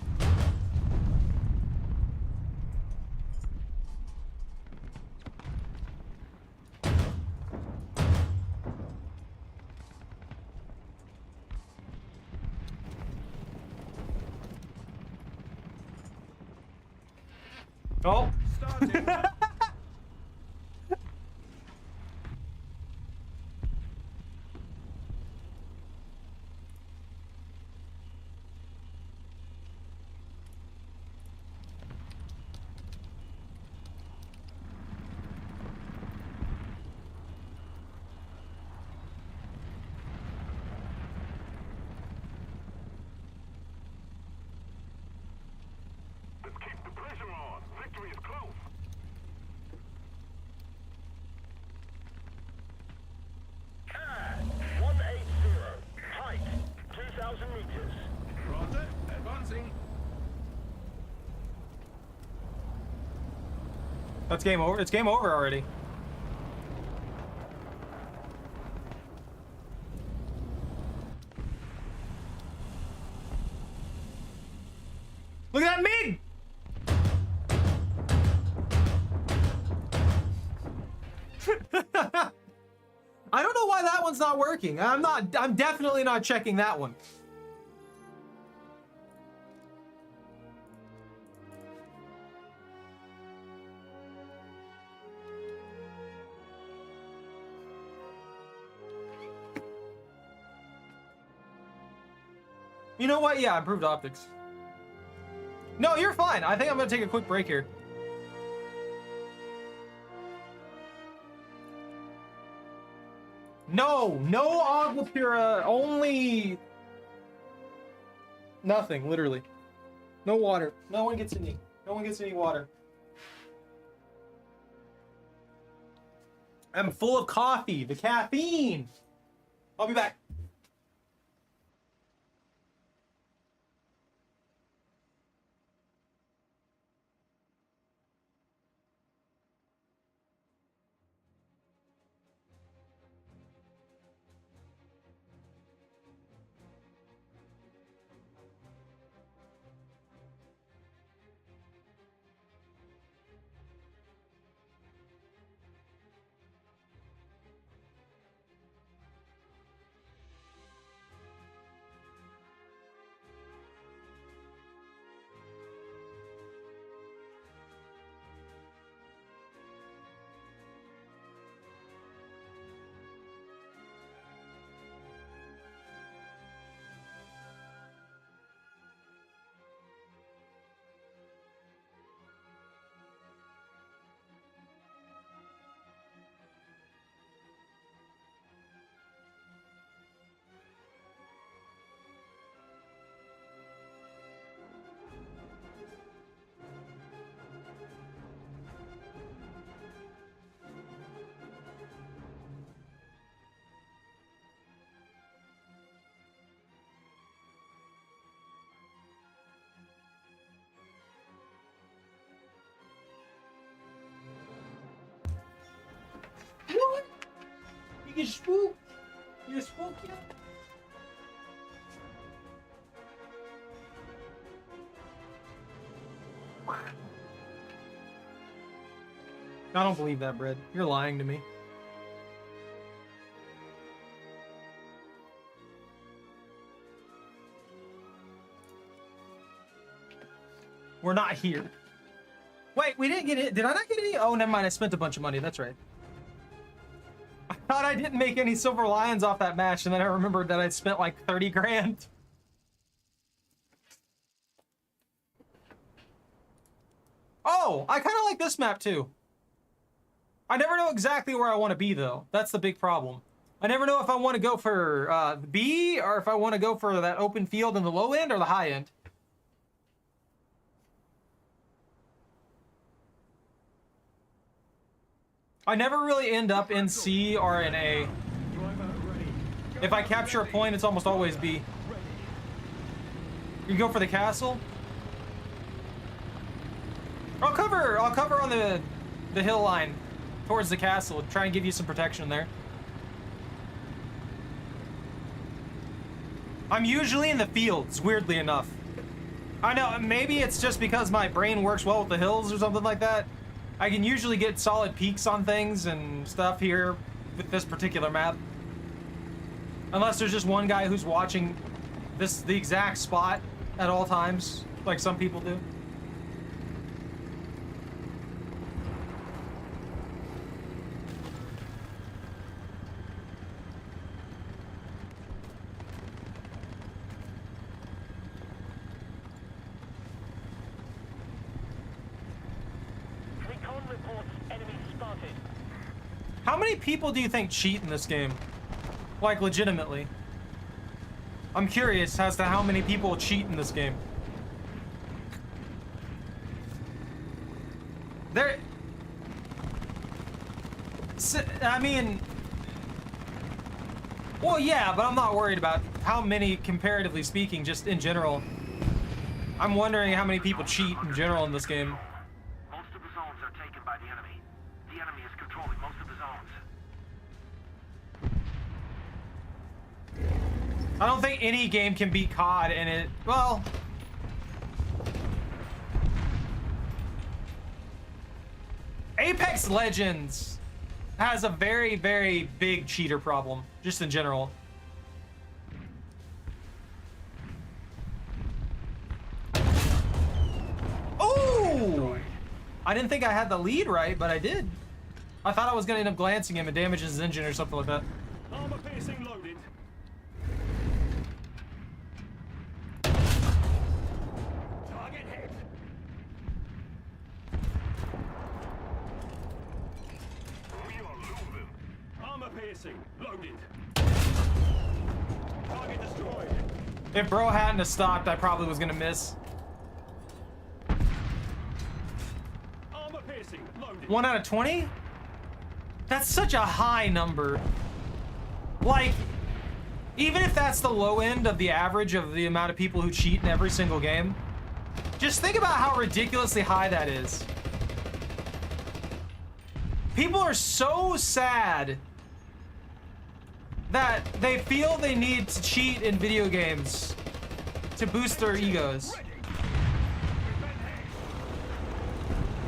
Oh. Starting. Let's keep the pressure on. Victory is close. CAD 180. Height 2,000 meters. Roger. Advancing. That's game over. It's game over already. Look at that MiG! I don't know why that one's not working. I'm definitely not checking that one. You know what? Yeah, improved optics. No, you're fine. I think I'm gonna take a quick break here. No agua pura, only nothing, literally. No water. No one gets any water. I'm full of coffee, the caffeine. I'll be back. What? You get spooked? You get spooked yet? I don't believe that, Brett. You're lying to me. We're not here. Wait, we didn't get it. Did I not get any? Oh, never mind. I spent a bunch of money. That's right. I thought I didn't make any silver lions off that match, and then I remembered that I spent like 30 grand. Oh, I kind of like this map too. I never know exactly where I want to be, though. That's the big problem. I never know if I want to go for B or if I want to go for that open field in the low end or the high end. I never really end up in C or in A. If I capture a point, it's almost always B. You go for the castle? I'll cover on the hill line towards the castle. Try and give you some protection there. I'm usually in the fields, weirdly enough. I know, maybe it's just because my brain works well with the hills or something like that. I can usually get solid peaks on things and stuff here with this particular map. Unless there's just one guy who's watching the exact spot at all times, like some people do. How many people do you think cheat in this game? Like, legitimately. I'm curious as to how many people cheat in this game. I mean... Well, yeah, but I'm not worried about how many, comparatively speaking, just in general. I'm wondering how many people cheat in general in this game. Most of the zones are taken by the enemy. The enemy is controlling most of the zones. I don't think any game can beat COD in it. Well... Apex Legends has a very, very big cheater problem, just in general. Oh! I didn't think I had the lead right, but I did. I thought I was gonna end up glancing him and damage his engine or something like that. Armor piercing loaded. Target hit. We are losing. Armor piercing loaded. Target destroyed. If bro hadn't have stopped, I probably was gonna miss. Armor piercing loaded. 1 out of 20? That's such a high number. Like, even if that's the low end of the average of the amount of people who cheat in every single game, just think about how ridiculously high that is. People are so sad that they feel they need to cheat in video games to boost their egos.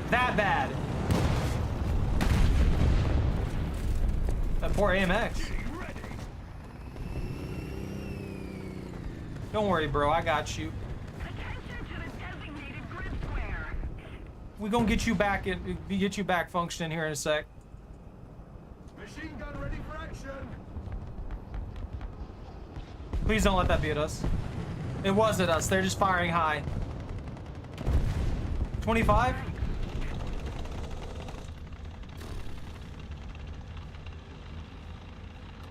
That bad. That poor AMX. Don't worry, bro. I got you. Attention to the designated grid square. We gonna get you back functioning here in a sec. Machine gun ready for action. Please don't let that be at us. It was at us. They're just firing high. 25?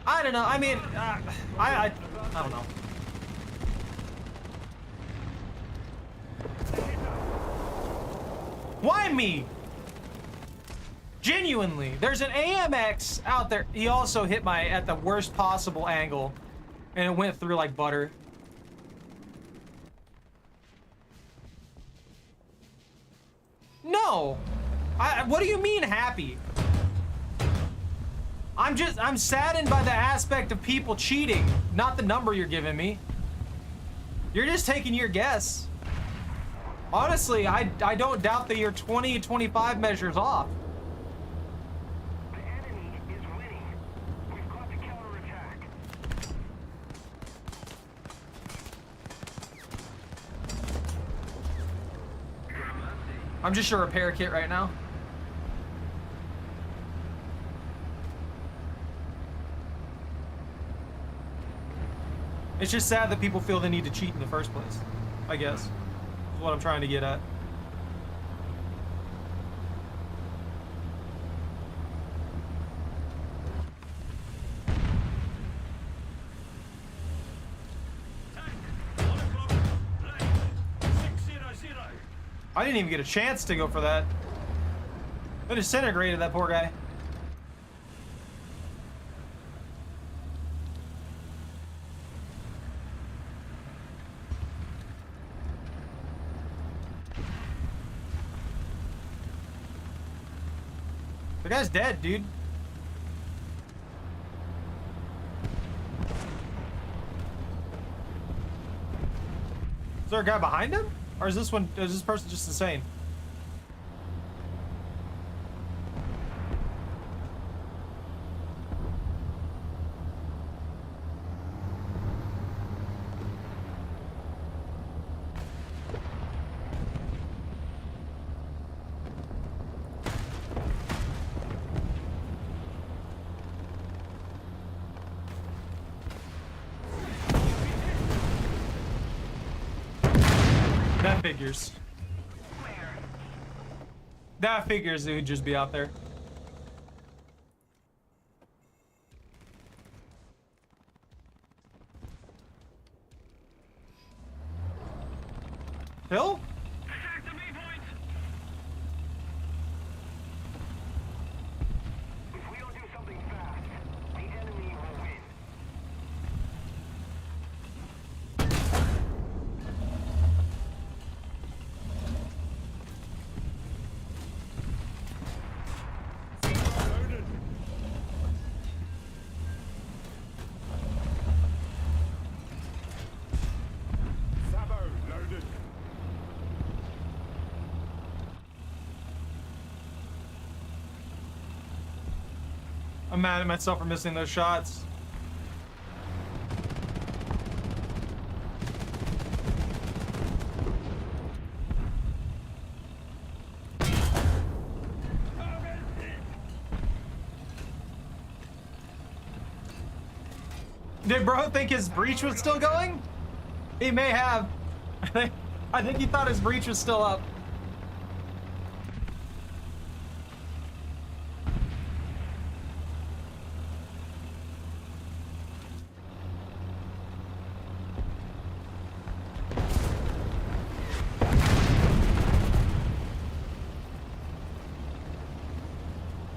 I don't know. I mean, I don't know. Why me? Genuinely, there's an AMX out there. He also hit my at the worst possible angle, and it went through like butter. No, what do you mean happy? I'm saddened by the aspect of people cheating, not the number you're giving me. You're just taking your guess. Honestly, I don't doubt that your 20-25 measures off. I'm just a repair kit right now. It's just sad that people feel the need to cheat in the first place, I guess. Is what I'm trying to get at. I didn't even get a chance to go for that. It disintegrated that poor guy. The guy's dead, dude. Is there a guy behind him? Or is this person just insane? That figures. That figures it would just be out there. Hill? Attack the B point! If we don't do something fast, the enemy will win. Loaded. Sabo loaded. I'm mad at myself for missing those shots. Did bro think his breach was still going? He may have. I think he thought his breach was still up.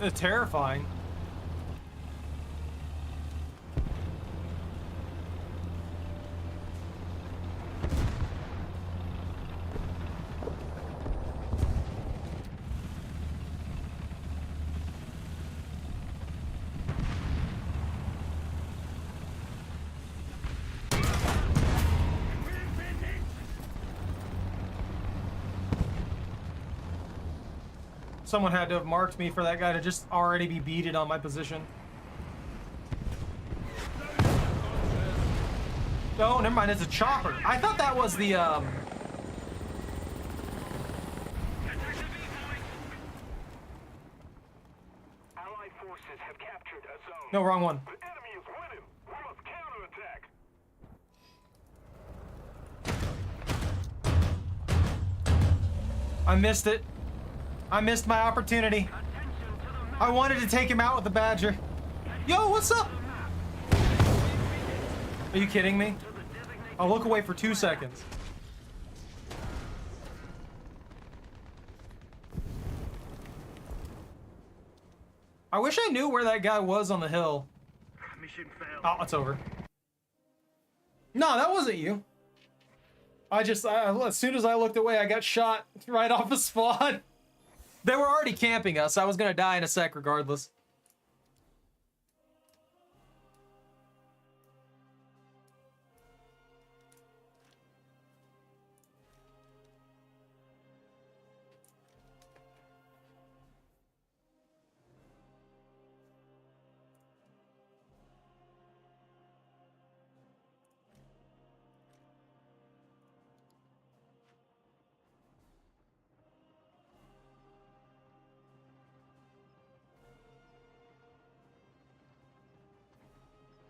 It's terrifying. Someone had to have marked me for that guy to just already be beated on my position. Oh, never mind, it's a chopper. I thought that was the, Attack the B point! Allied forces have captured a zone. no, wrong one. The enemy is winning. We must counterattack. I missed it. I missed my opportunity. I wanted to take him out with the Badger. Yo, what's up? Are you kidding me? I'll look away for 2 seconds. I wish I knew where that guy was on the hill. Mission failed. Oh, it's over. No, that wasn't you. As soon as I looked away, I got shot right off the spawn. They were already camping us. I was gonna die in a sec regardless.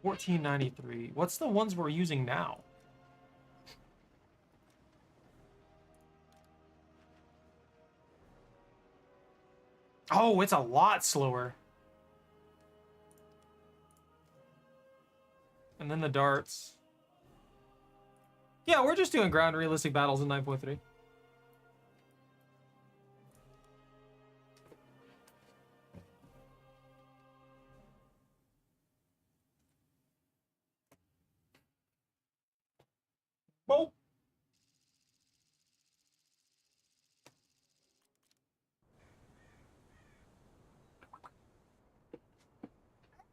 1493. What's the ones we're using now? Oh, it's a lot slower. And then the darts. Yeah, we're just doing ground realistic battles in 9.3. Whoa.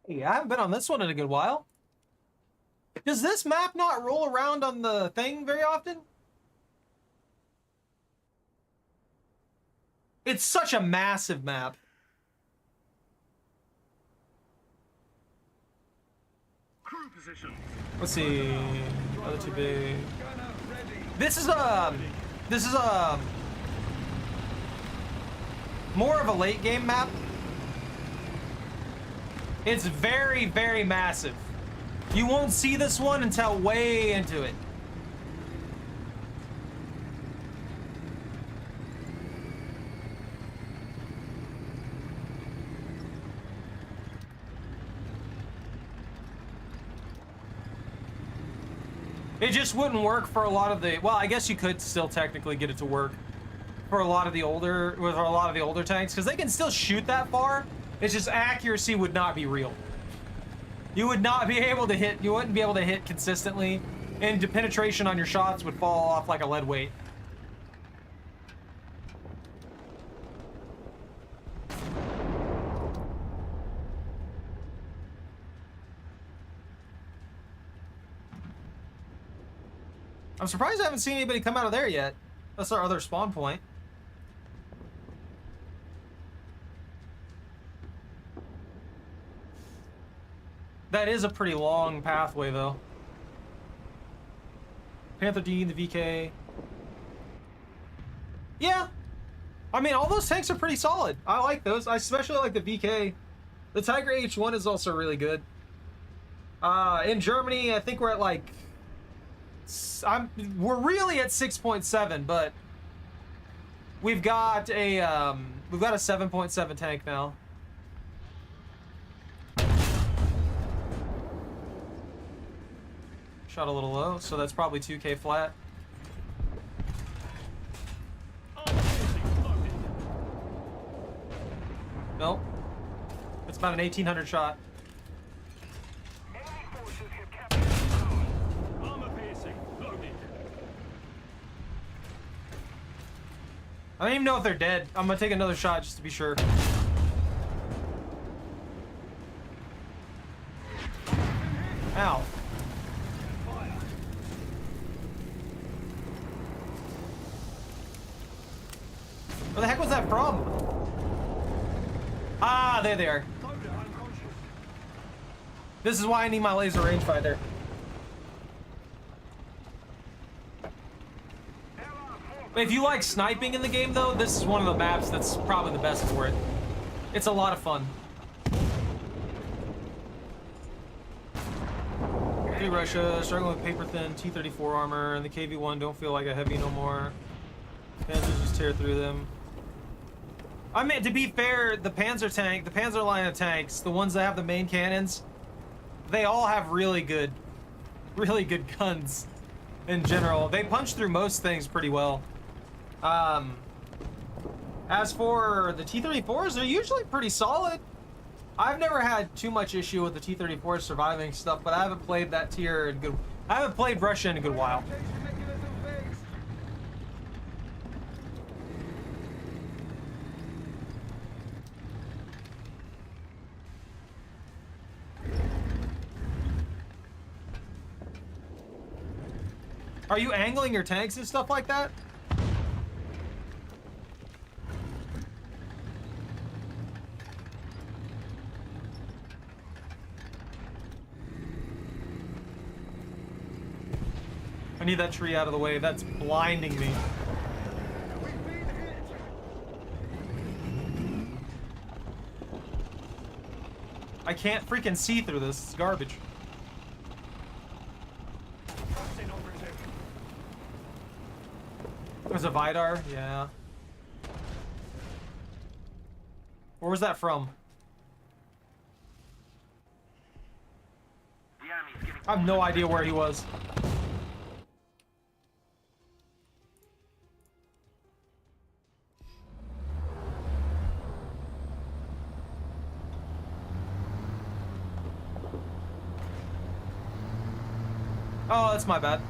Hey, I haven't been on this one in a good while. Does this map not roll around on the thing very often? It's such a massive map. Crew position. Let's see. Other too big. Gunner ready. This is more of a late game map. It's very, very massive. You won't see this one until way into it. It just wouldn't work for a lot of the, well, I guess you could still technically get it to work for a lot of the older, with a lot of the older tanks, because they can still shoot that far. It's just accuracy would not be real. You would not be able to hit, you wouldn't be able to hit consistently, and the penetration on your shots would fall off like a lead weight. I'm surprised I haven't seen anybody come out of there yet. That's our other spawn point. That is a pretty long pathway, though. Panther D, the VK. Yeah. I mean, all those tanks are pretty solid. I like those. I especially like the VK. The Tiger H1 is also really good. In Germany, I think we're at like... we're really at 6.7, but we've got a 7.7 tank now. Shot a little low, so that's probably 2K flat. Nope. It's about an 1800 shot. Enemy forces have captured the zone. Armor piercing. Loaded. I don't even know if they're dead. I'm gonna take another shot just to be sure. Ow. Where the heck was that from? Ah, there they are. Loader unconscious. This is why I need my laser rangefinder. If you like sniping in the game, though, this is one of the maps that's probably the best for it. It's a lot of fun. Russia, struggling with paper thin T-34 armor, and the KV-1 don't feel like a heavy no more. Panzers just tear through them. I mean, to be fair, the Panzer tank, the Panzer line of tanks, the ones that have the main cannons, they all have really good guns in general. They punch through most things pretty well. As for the T-34s, they're usually pretty solid. I've never had too much issue with the T-34 surviving stuff, but I haven't played that tier in good. I haven't played Russia in a good while. Are you angling your tanks and stuff like that? I need that tree out of the way. That's blinding me. I can't freaking see through this. It's garbage. Because of Vidar? Yeah. Where was that from? The enemy's getting I have no idea where he was. Oh, that's my bad.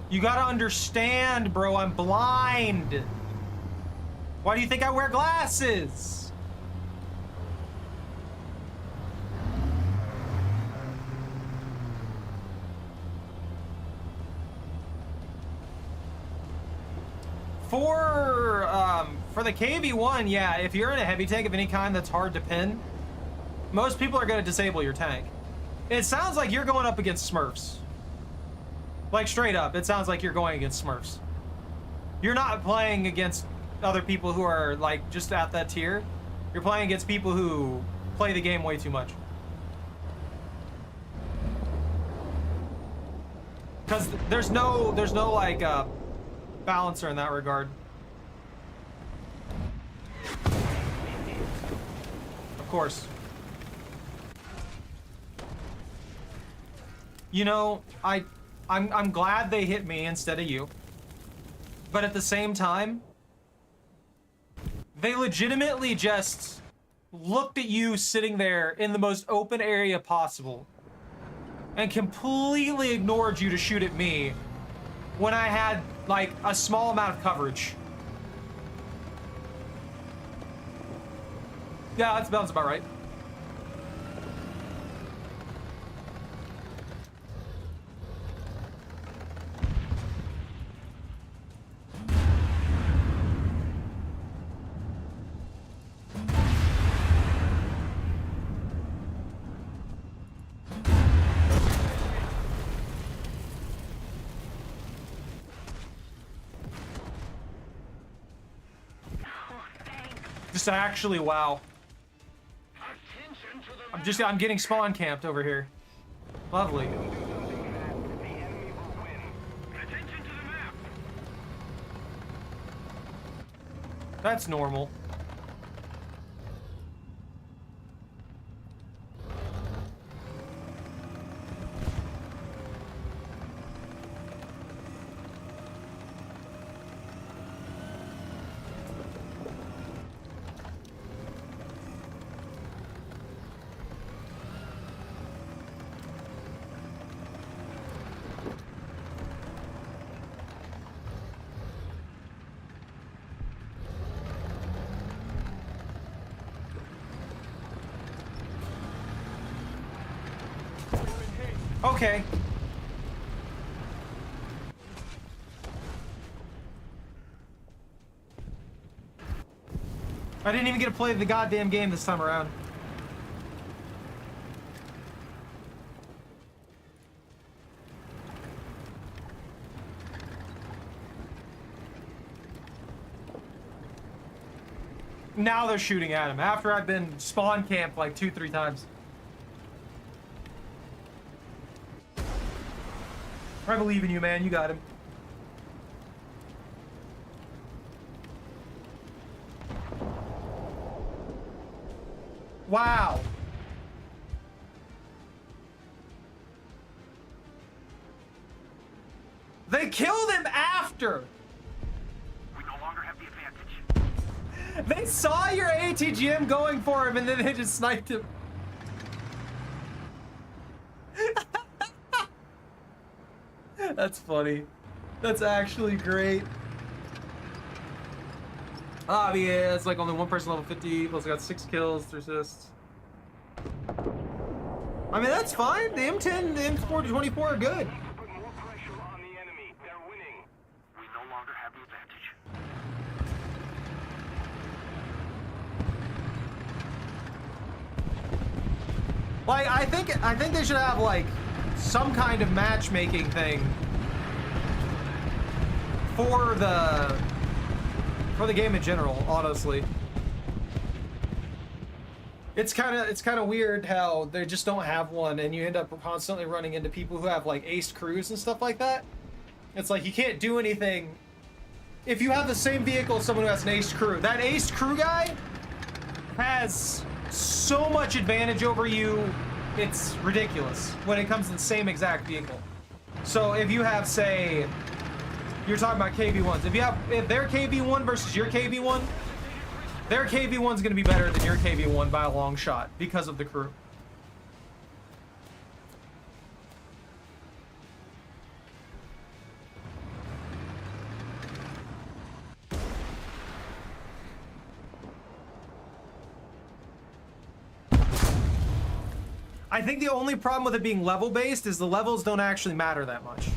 You gotta understand, bro, I'm blind. Why do you think I wear glasses? For the KV-1, yeah, if you're in a heavy tank of any kind that's hard to pin, most people are gonna disable your tank. It sounds like you're going up against Smurfs. Like, straight up, it sounds like you're going against Smurfs. You're not playing against other people who are, like, just at that tier. You're playing against people who play the game way too much. Because there's no, like, balancer in that regard. Of course. You know, I'm glad they hit me instead of you. But at the same time, they legitimately just looked at you sitting there in the most open area possible and completely ignored you to shoot at me when I had, like, a small amount of coverage. Yeah, that sounds about right. Just actually, wow. I'm getting spawn camped over here. Lovely. That's normal. Okay. I didn't even get to play the goddamn game this time around. Now they're shooting at him after I've been spawn camped like 2-3 times. I believe in you, man. You got him. Wow. They killed him after. We no longer have the advantage. They saw your ATGM going for him and then they just sniped him. That's funny. That's actually great. Ah, yeah, it's like only one person level 50, plus got 6 kills, 3 assists. I mean, that's fine. The M10 and the M424 are good. Put more pressure on the enemy. They're winning. We no longer have the advantage. Like, I think they should have, like, some kind of matchmaking thing for the game in general, honestly. It's kind of weird how they just don't have one, and you end up constantly running into people who have like aced crews and stuff like that. It's like you can't do anything if you have the same vehicle as someone who has an aced crew. That aced crew guy has so much advantage over you, it's ridiculous when it comes to the same exact vehicle. So if you have, say, you're talking about KV1s, if their KV1 versus your KV1, their KV1 is going to be better than your KV1 by a long shot because of the crew. I think the only problem with it being level based is the levels don't actually matter that much.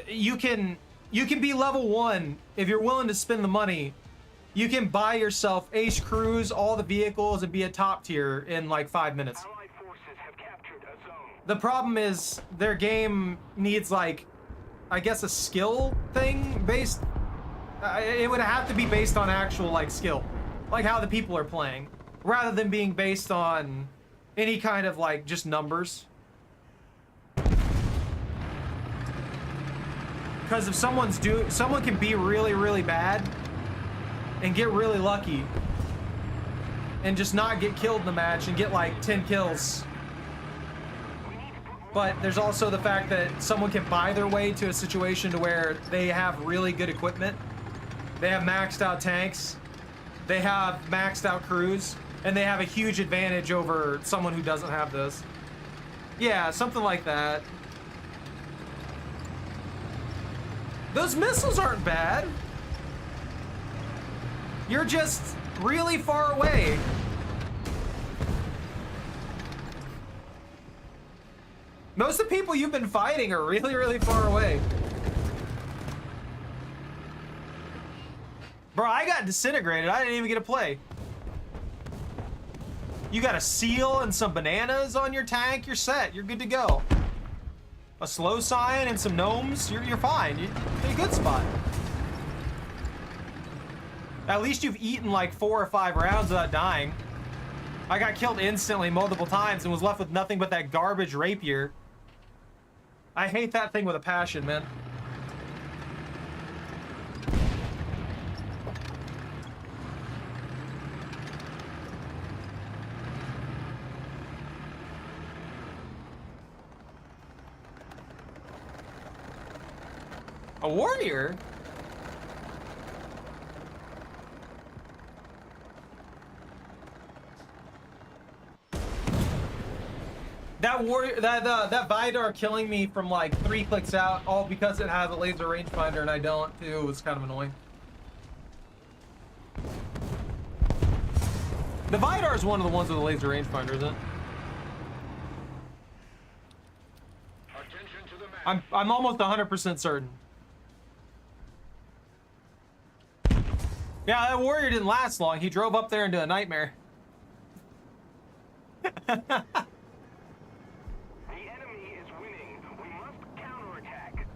You can be level 1 if you're willing to spend the money. You can buy yourself ace crews, all the vehicles, and be a top tier in like 5 minutes. Allied forces have captured a zone. The problem is their game needs like, I guess, a skill thing based. It would have to be based on actual like skill, like how the people are playing, rather than being based on any kind of like just numbers. Because if someone can be really, really bad and get really lucky and just not get killed in the match and get like 10 kills. But there's also the fact that someone can buy their way to a situation to where they have really good equipment. They have maxed out tanks. They have maxed out crews. And they have a huge advantage over someone who doesn't have this. Yeah, something like that. Those missiles aren't bad. You're just really far away. Most of the people you've been fighting are really, really far away. Bro, I got disintegrated. I didn't even get to play. You got a seal and some bananas on your tank, you're set. You're good to go. A slow sign and some gnomes, you're fine. You're in a good spot. At least you've eaten like 4 or 5 rounds without dying. I got killed instantly multiple times and was left with nothing but that garbage rapier. I hate that thing with a passion, man. A warrior? That Vidar killing me from like 3 clicks out, all because it has a laser rangefinder and I don't too, was kind of annoying. The Vidar is one of the ones with a laser rangefinder, isn't it? Attention to the map. I'm almost 100% certain. Yeah, that warrior didn't last long. He drove up there into a nightmare. The enemy is winning. We must counterattack.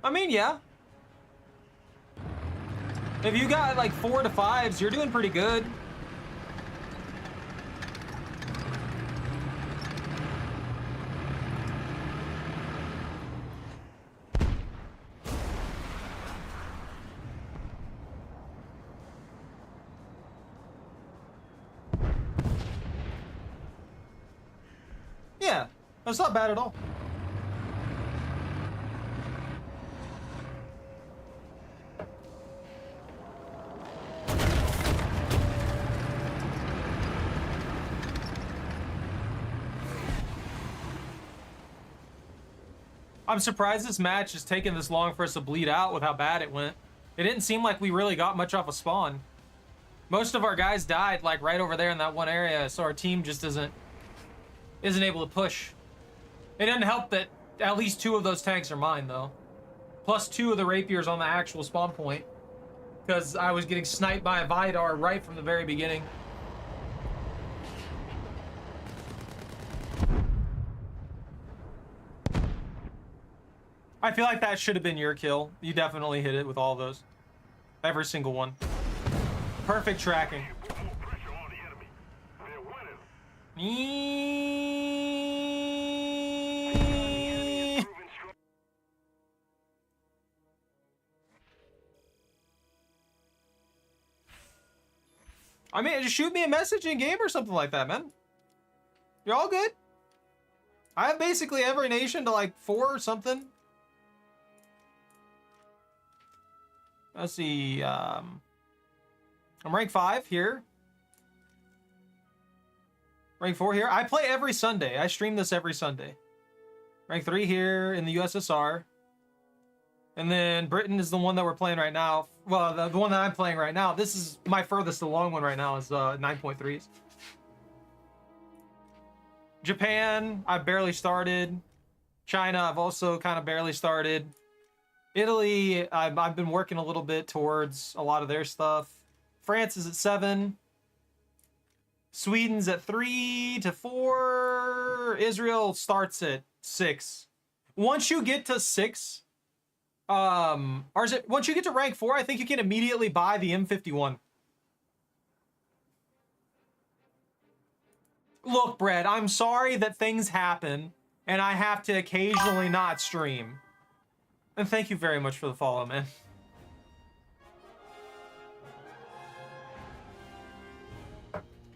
I mean, yeah. If you got like 4 to 5s, you're doing pretty good. Yeah, that's not bad at all. I'm surprised this match is taking this long for us to bleed out with how bad it went. It didn't seem like we really got much off a spawn. Most of our guys died like right over there in that one area, so our team just isn't able to push. It doesn't help that at least 2 of those tanks are mine though. Plus 2 of the rapiers on the actual spawn point. Because I was getting sniped by a Vidar right from the very beginning. I feel like that should have been your kill. You definitely hit it with all of those. Every single one. Perfect tracking. I mean, just shoot me a message in game or something like that, man. You're all good. I have basically every nation to like 4 or something. Let's see. I'm rank 5 here. Rank 4 here. I play every Sunday. I stream this every Sunday. Rank 3 here in the USSR. And then Britain is the one that we're playing right now. Well, the one that I'm playing right now. This is my furthest along one right now is 9.3s. Japan, I've barely started. China, I've also kind of barely started. Italy, I've been working a little bit towards a lot of their stuff. France is at 7. Sweden's at 3 to 4. Israel starts at 6. Once you get to 6, or is it once you get to rank 4, I think you can immediately buy the M51. Look, Brett, I'm sorry that things happen and I have to occasionally not stream. And thank you very much for the follow, man.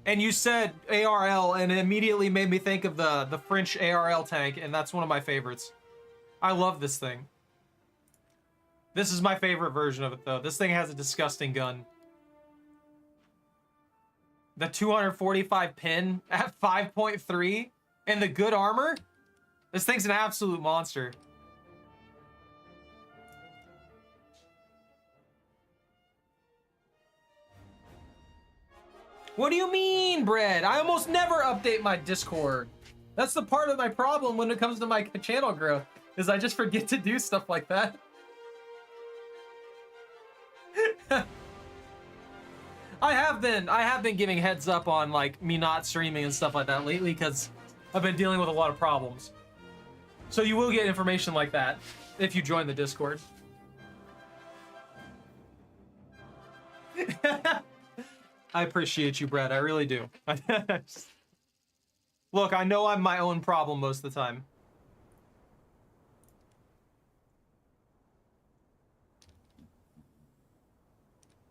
And you said ARL, and it immediately made me think of the French ARL tank, and that's one of my favorites. I love this thing. This is my favorite version of it, though. This thing has a disgusting gun. The 245 pin at 5.3 and the good armor. This thing's an absolute monster. What do you mean, Brad? I almost never update my Discord. That's the part of my problem when it comes to my channel growth, is I just forget to do stuff like that. I have been giving heads up on like me not streaming and stuff like that lately because I've been dealing with a lot of problems. So you will get information like that if you join the Discord. I appreciate you, Brett. I really do. Look, I know I'm my own problem most of the time.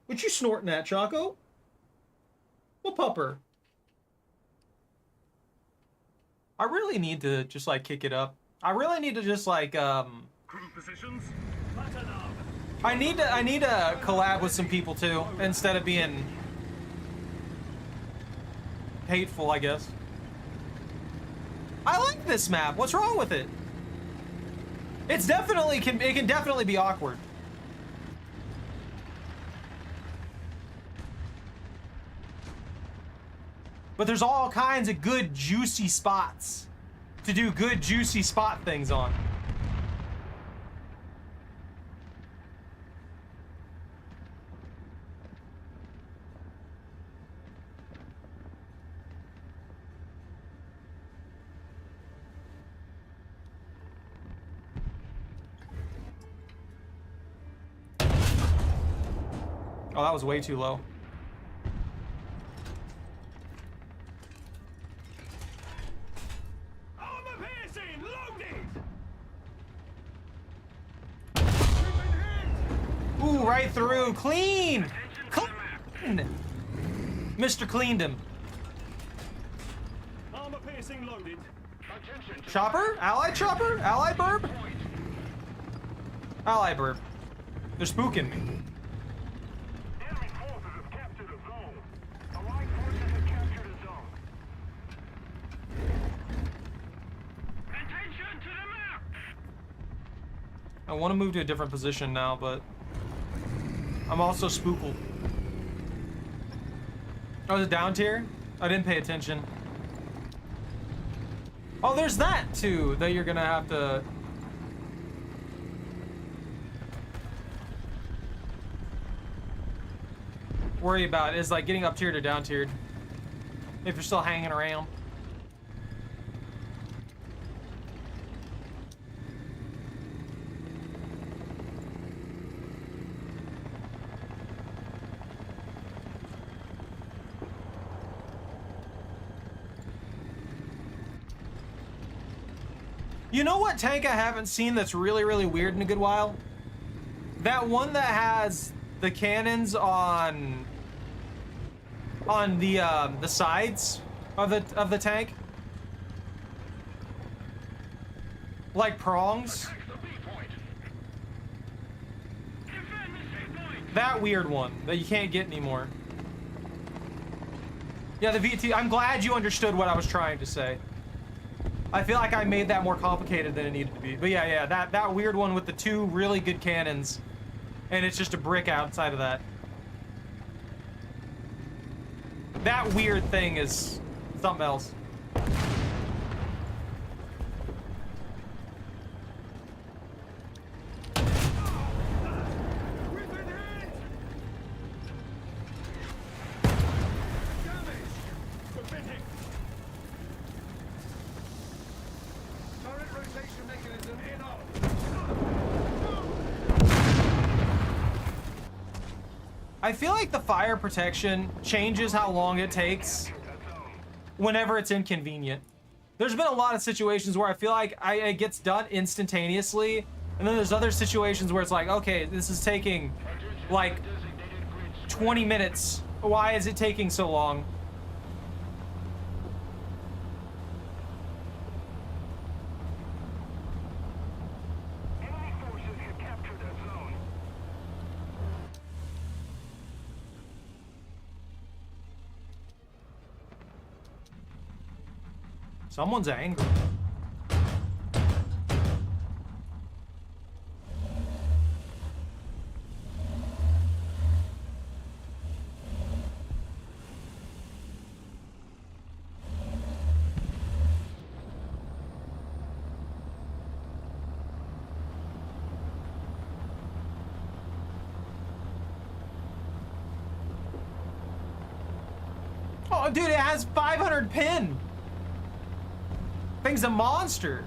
What you snorting at, Choco? What pupper? I really need to just like kick it up. I really need to just like Positions. I need to collab with some people too, instead of being hateful, I guess. I like this map. What's wrong with it? It's definitely it can definitely be awkward. But there's all kinds of good juicy spots to do good juicy spot things on. Oh, that was way too low. Armor piercing, loaded. Ooh, right through. Clean! Clean! Mr. Cleaned him. Armor piercing loaded. Chopper? Allied chopper? Allied burb? Allied burb. They're spooking me. Enemy forces have captured a zone. Allied forces have captured a zone. Attention to the map! I want to move to a different position now, but I'm also spooked. Oh, is it down tier? I didn't pay attention. Oh, there's that too that you're gonna have to. Worry about is like getting up tiered or down tiered if you're still hanging around. You know what tank I haven't seen that's really, really weird in a good while? That one that has the cannons on the sides of the tank, like prongs. That weird one that you can't get anymore. Yeah, the VT. I'm glad you understood what I was trying to say. I feel like I made that more complicated than it needed to be. But yeah, that weird one with the two really good cannons, and it's just a brick outside of that. That weird thing is something else. I feel like the fire protection changes how long it takes whenever it's inconvenient. There's been a lot of situations where I feel like it gets done instantaneously, and then there's other situations where it's like, okay, this is taking like 20 minutes. Why is it taking so long? Enemy forces have captured that zone. Someone's angry. Oh, dude, it has 500 pin. Thing's a monster.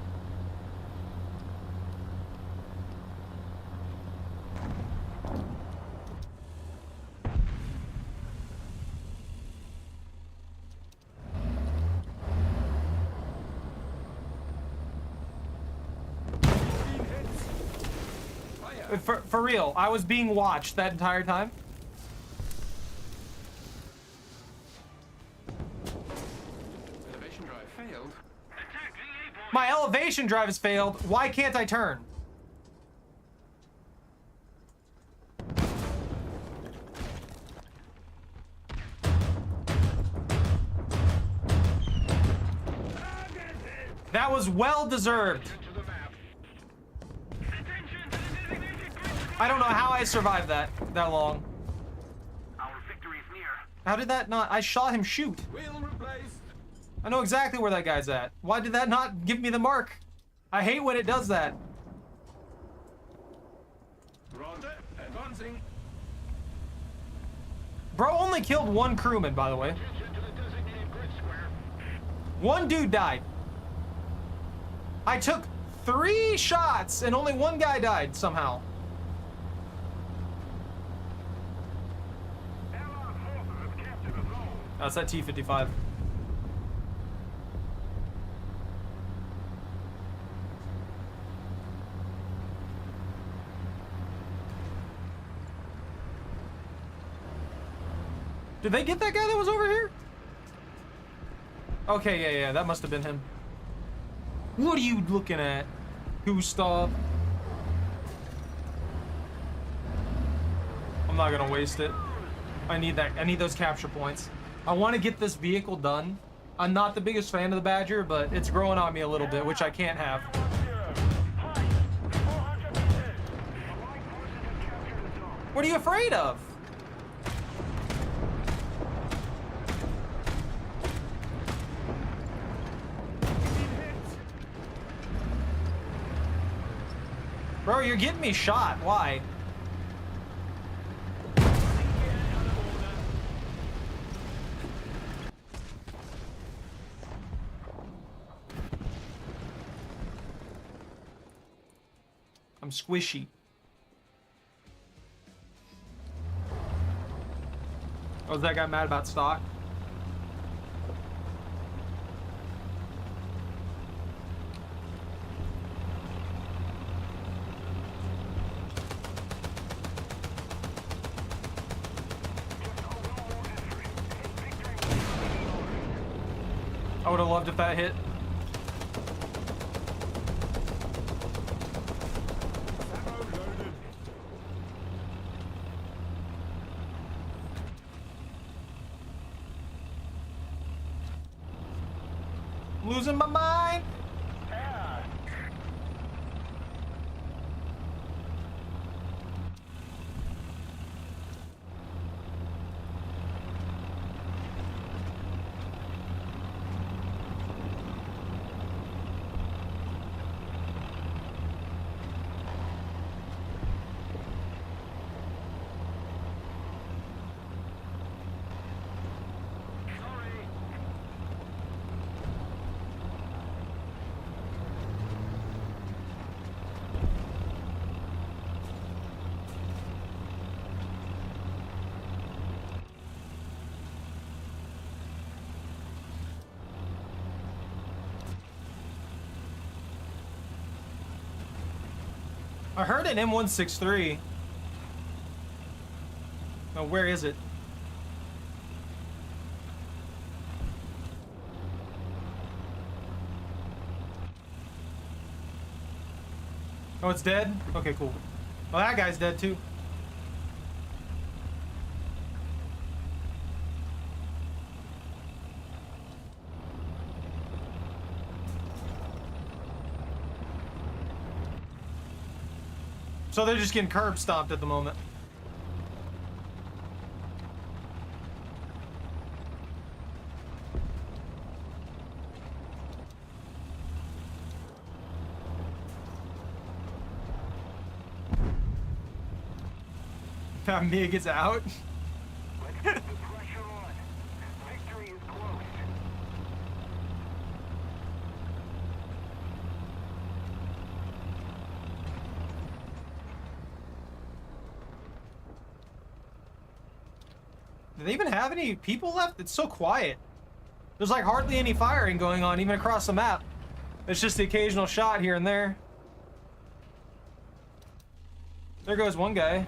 For real, I was being watched that entire time. Elevation drive failed. My elevation drive has failed. Why can't I turn? That was well deserved. I don't know how I survived that long. Our victory is near. How did that not? I saw him shoot. Wheel replaced. I know exactly where that guy's at. Why did that not give me the mark? I hate when it does that. Roger. Advancing. Bro only killed one crewman, by the way. One dude died. I took 3 shots and only one guy died somehow. That's that T-55. Did they get that guy that was over here? Okay, yeah, that must have been him. What are you looking at, Gustav? I'm not gonna waste it. I need that. I need those capture points. I want to get this vehicle done. I'm not the biggest fan of the Badger, but it's growing on me a little bit, which I can't have. What are you afraid of? Bro, you're getting me shot. Why? I'm squishy. Oh, is that guy mad about stock? I would have loved if that hit. Ammo loaded. Losing my mind. I heard an M163. Oh, where is it? Oh, it's dead? Okay, cool. Well, that guy's dead too. So they're just getting curb stomped at the moment. Now Mia gets out. Let's keep the pressure on. Victory is close. Do they even have any people left? It's so quiet. There's like hardly any firing going on even across the map. It's just the occasional shot here and there. There goes one guy.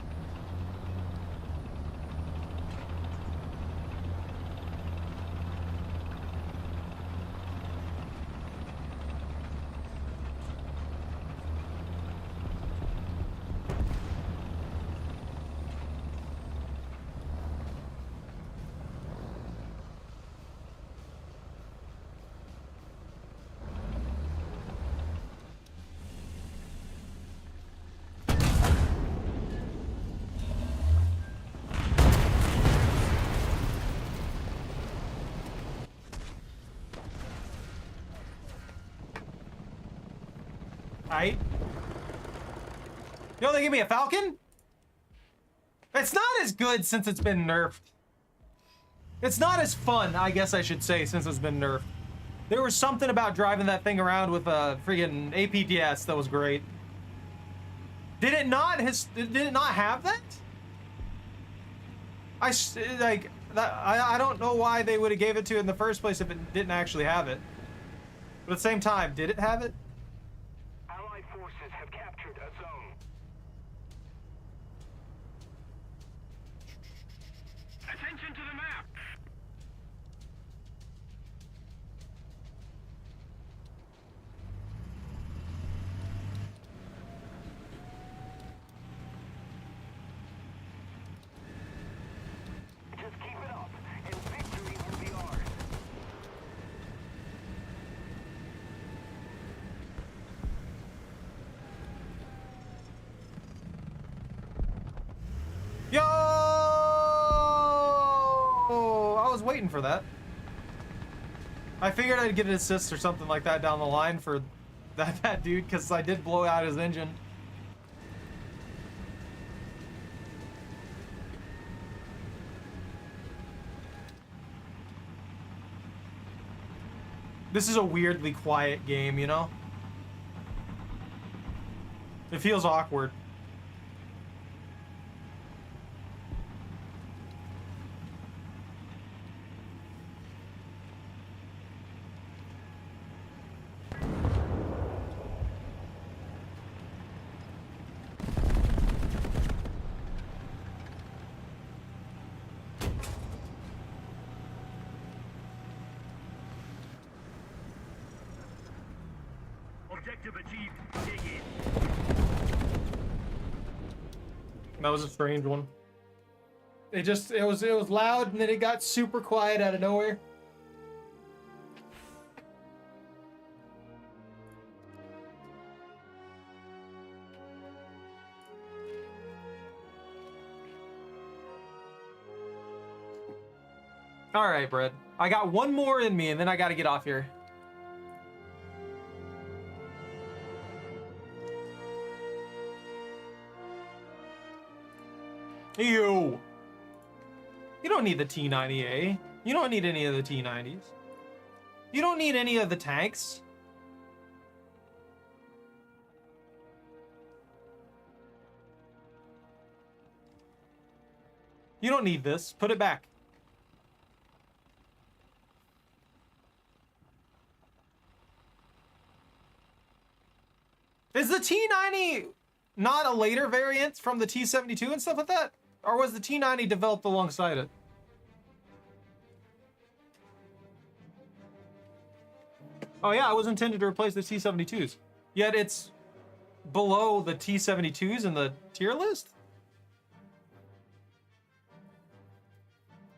Aight. Yo, they give me a Falcon? It's not as good since it's been nerfed. It's not as fun, I guess I should say, since it's been nerfed. There was something about driving that thing around with a freaking APDS that was great. Did it not have that? I don't know why they would have gave it to it in the first place if it didn't actually have it. But at the same time, did it have it? Allied forces have captured a zone. Attention to the map! Just keep it up, and victory will be ours. waiting for that. I figured I'd get an assist or something like that down the line for that dude, because I did blow out his engine. This is a weirdly quiet game, you know? It feels awkward. Objective achieved. Dig in. That was a strange one. It was loud and then it got super quiet out of nowhere. All right, Brad. I got one more in me and then I got to get off here. Ew. You don't need the T90A. You don't need any of the T90s. You don't need any of the tanks. You don't need this. Put it back. Is the T90 not a later variant from the T72 and stuff like that? Or was the T90 developed alongside it? Oh yeah, it was intended to replace the T72s. Yet it's below the T72s in the tier list?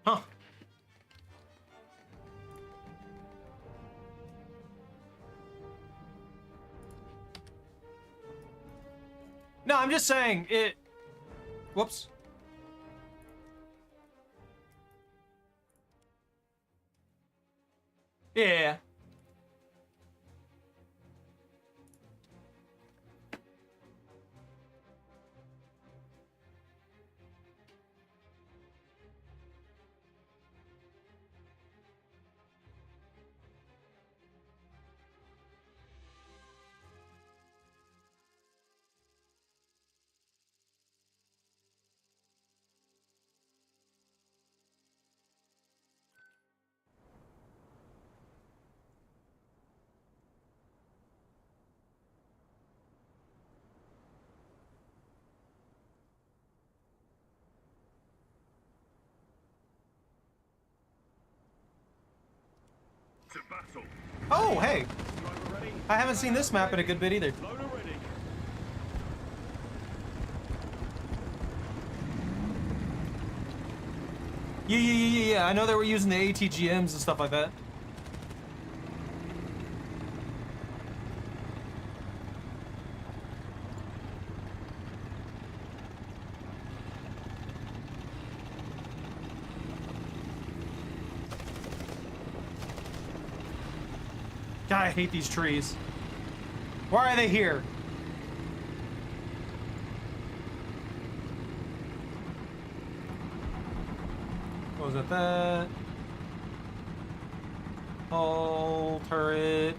Huh. No, I'm just saying it... Whoops. Yeah. To battle. Oh, hey. Driver ready. I haven't seen this map in a good bit either. Loader ready. Yeah. I know they were using the ATGMs and stuff like that. God, I hate these trees. Why are they here? What was that? Hull turret.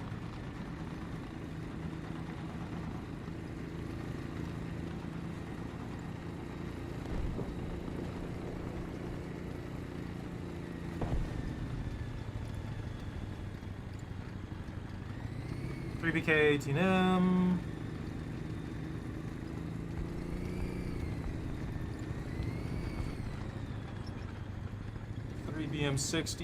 BK, TNM. 3 BM60.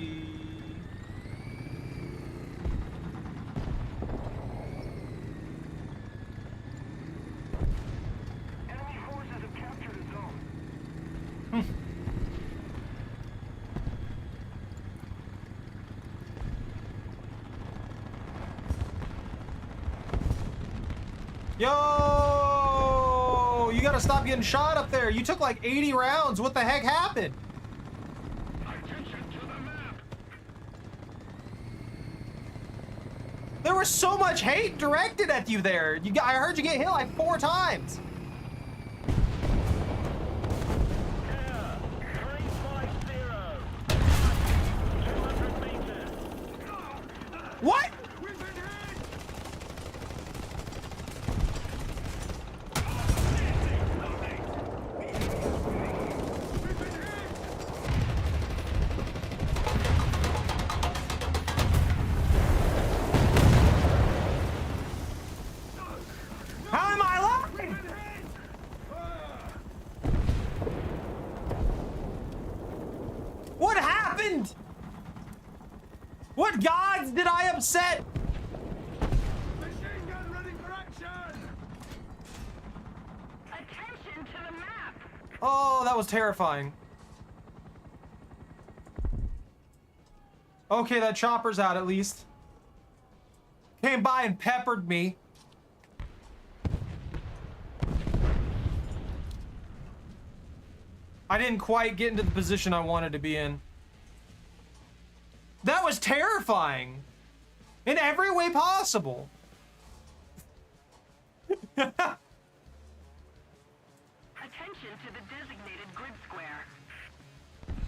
Enemy forces have captured a zone. Yo! You gotta stop getting shot up there. You took like 80 rounds. What the heck happened? Attention to the map. There was so much hate directed at you there. I heard you get hit like 4 times. Air 350. 200 meters. What? We've been hit. We've been hit. How am I alive? We've been hit. What happened? What gods did I upset? Machine gun ready for action. Attention to the map. Oh, that was terrifying. Okay, that chopper's out at least. Came by and peppered me. I didn't quite get into the position I wanted to be in. That was terrifying. In every way possible. Attention to the designated grid square.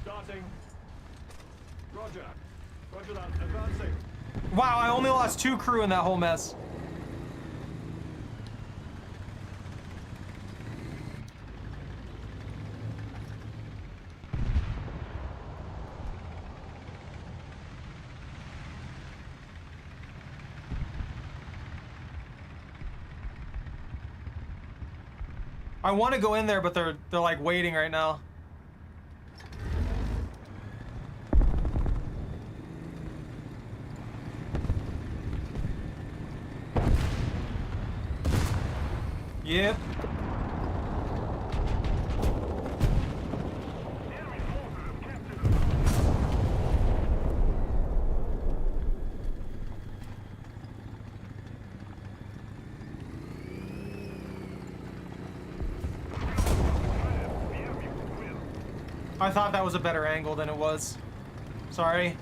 Starting. Roger. Roger that. Advancing. Wow, I only lost 2 crew in that whole mess. I want to go in there, but they're like waiting right now. Yep. Enemy forces have captured the zone. The enemy will win. I thought that was a better angle than it was. Sorry.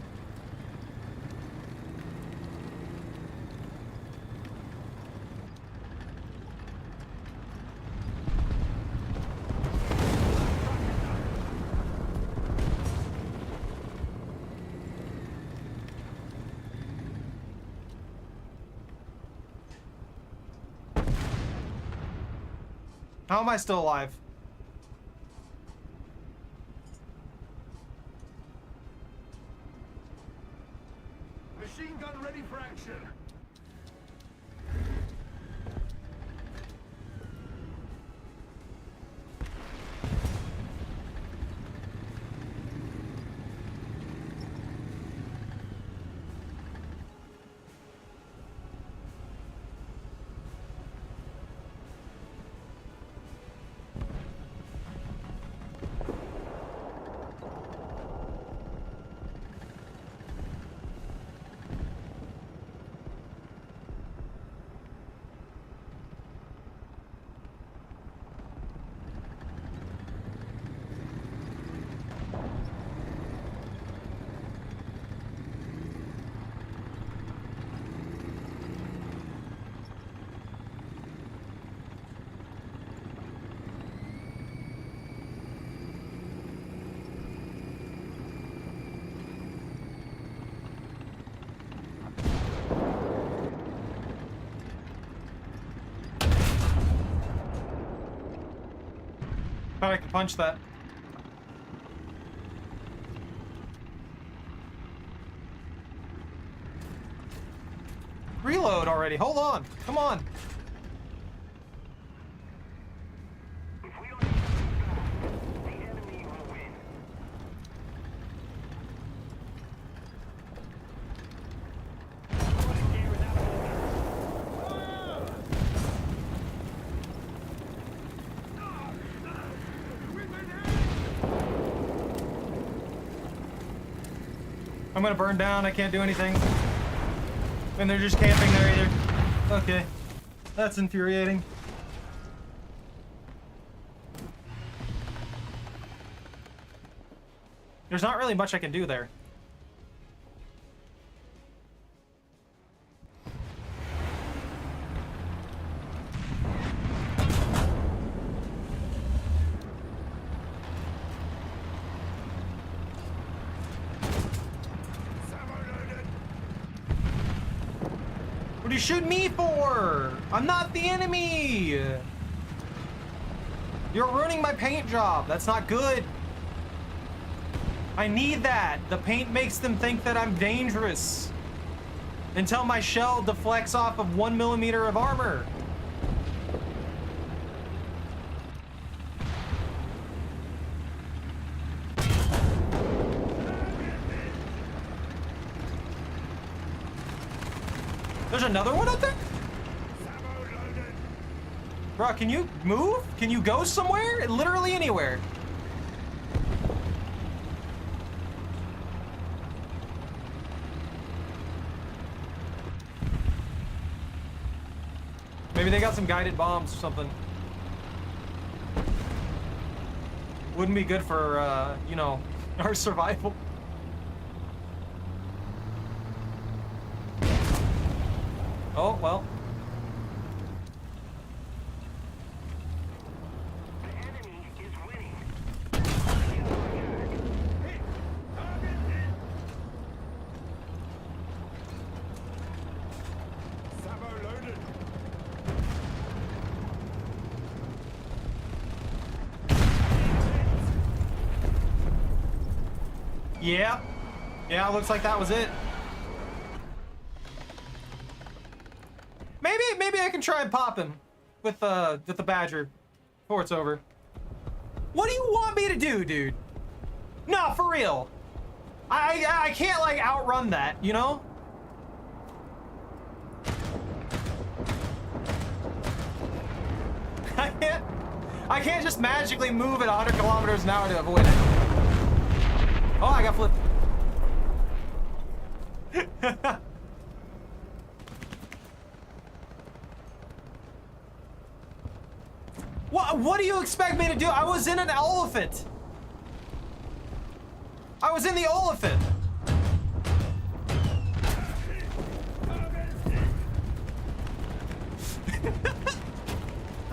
How am I still alive? Machine gun ready for action. Thought I could punch that. Reload already. Hold on. Come on. If we don't get this back, the enemy will win. I'm gonna burn down. I can't do anything. And they're just camping there either. Okay. That's infuriating. There's not really much I can do there. What are you shooting me for? I'm not the enemy. You're ruining my paint job. That's not good. I need that. The paint makes them think that I'm dangerous. Until my shell deflects off of 1 millimeter of armor. There's another one up there? Bro, can you move? Can you go somewhere? Literally anywhere. Maybe they got some guided bombs or something. Wouldn't be good for, you know, our survival. Oh, well. The enemy is winning. Hit! Target hit! Sabo loaded. Yeah. Yeah, looks like that was it. Maybe I can try and pop him with the Badger before it's over. What do you want me to do, dude? No, for real. I can't like outrun that, you know? I can't just magically move at 100 kilometers an hour to avoid it. Oh, I got flipped. What do you expect me to do? I was in an elephant. I was in the elephant.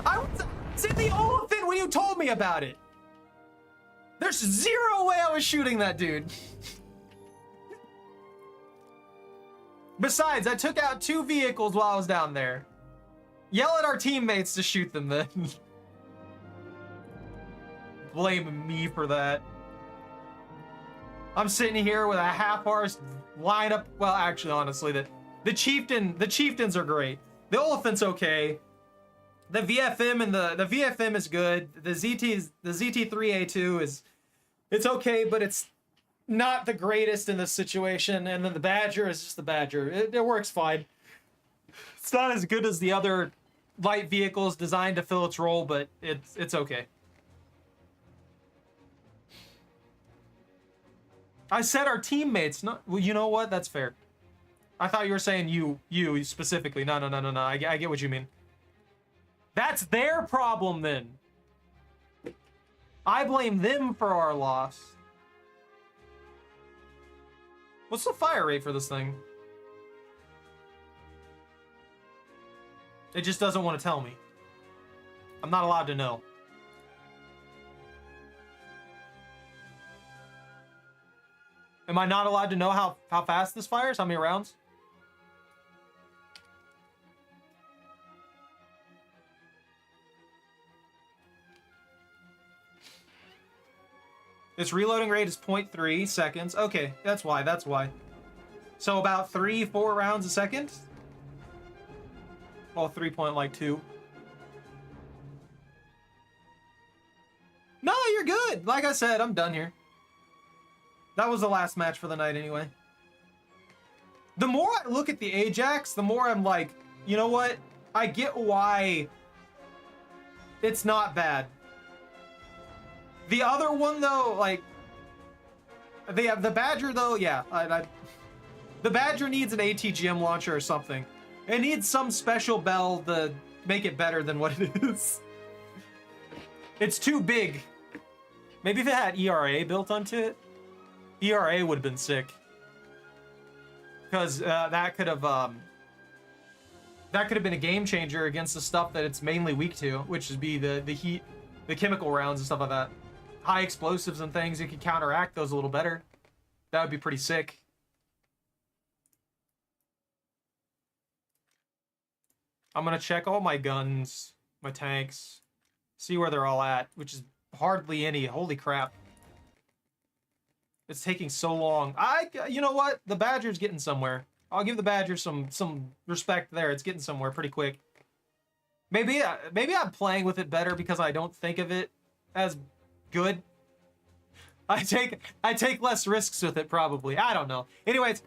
I was in the elephant when you told me about it. There's zero way I was shooting that dude. Besides, I took out 2 vehicles while I was down there. Yell at our teammates to shoot them then. Blame me for that. I'm sitting here with a half-arsed lineup. Well, actually, honestly, the chieftains are great. The elephant's okay. The VFM and the VFM is good. The ZT3A2 it's okay, but it's not the greatest in this situation. And then the Badger is just the Badger. It works fine. It's not as good as the other light vehicles designed to fill its role, but it's okay. I said our teammates. Not, well, you know what? That's fair. I thought you were saying you specifically. No. I get what you mean. That's their problem then. I blame them for our loss. What's the fire rate for this thing? It just doesn't want to tell me. I'm not allowed to know. Am I not allowed to know how fast this fires? How many rounds? Its reloading rate is 0.3 seconds. Okay, that's why. So about 3-4 rounds a second? Well, 3.2. No, you're good. Like I said, I'm done here. That was the last match for the night anyway. The more I look at the Ajax, the more I'm like, you know what? I get why it's not bad. The other one though, like, the Badger though, yeah. The Badger needs an ATGM launcher or something. It needs some special bell to make it better than what it is. It's too big. Maybe if it had ERA built onto it. ERA would have been sick. Because that could have been a game changer against the stuff that it's mainly weak to, which would be the heat, the chemical rounds and stuff like that. High explosives and things, it could counteract those a little better. That would be pretty sick. I'm gonna check all my guns, my tanks, see where they're all at, which is hardly any. Holy crap. It's taking so long. You know what? The Badger's getting somewhere. I'll give the Badger some respect there. It's getting somewhere pretty quick. Maybe I'm playing with it better because I don't think of it as good. I take less risks with it probably. I don't know. Anyways,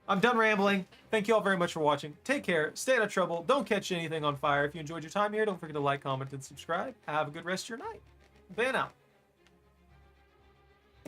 I'm done rambling. Thank you all very much for watching. Take care. Stay out of trouble. Don't catch anything on fire. If you enjoyed your time here, don't forget to like, comment, and subscribe. Have a good rest of your night. Ban out.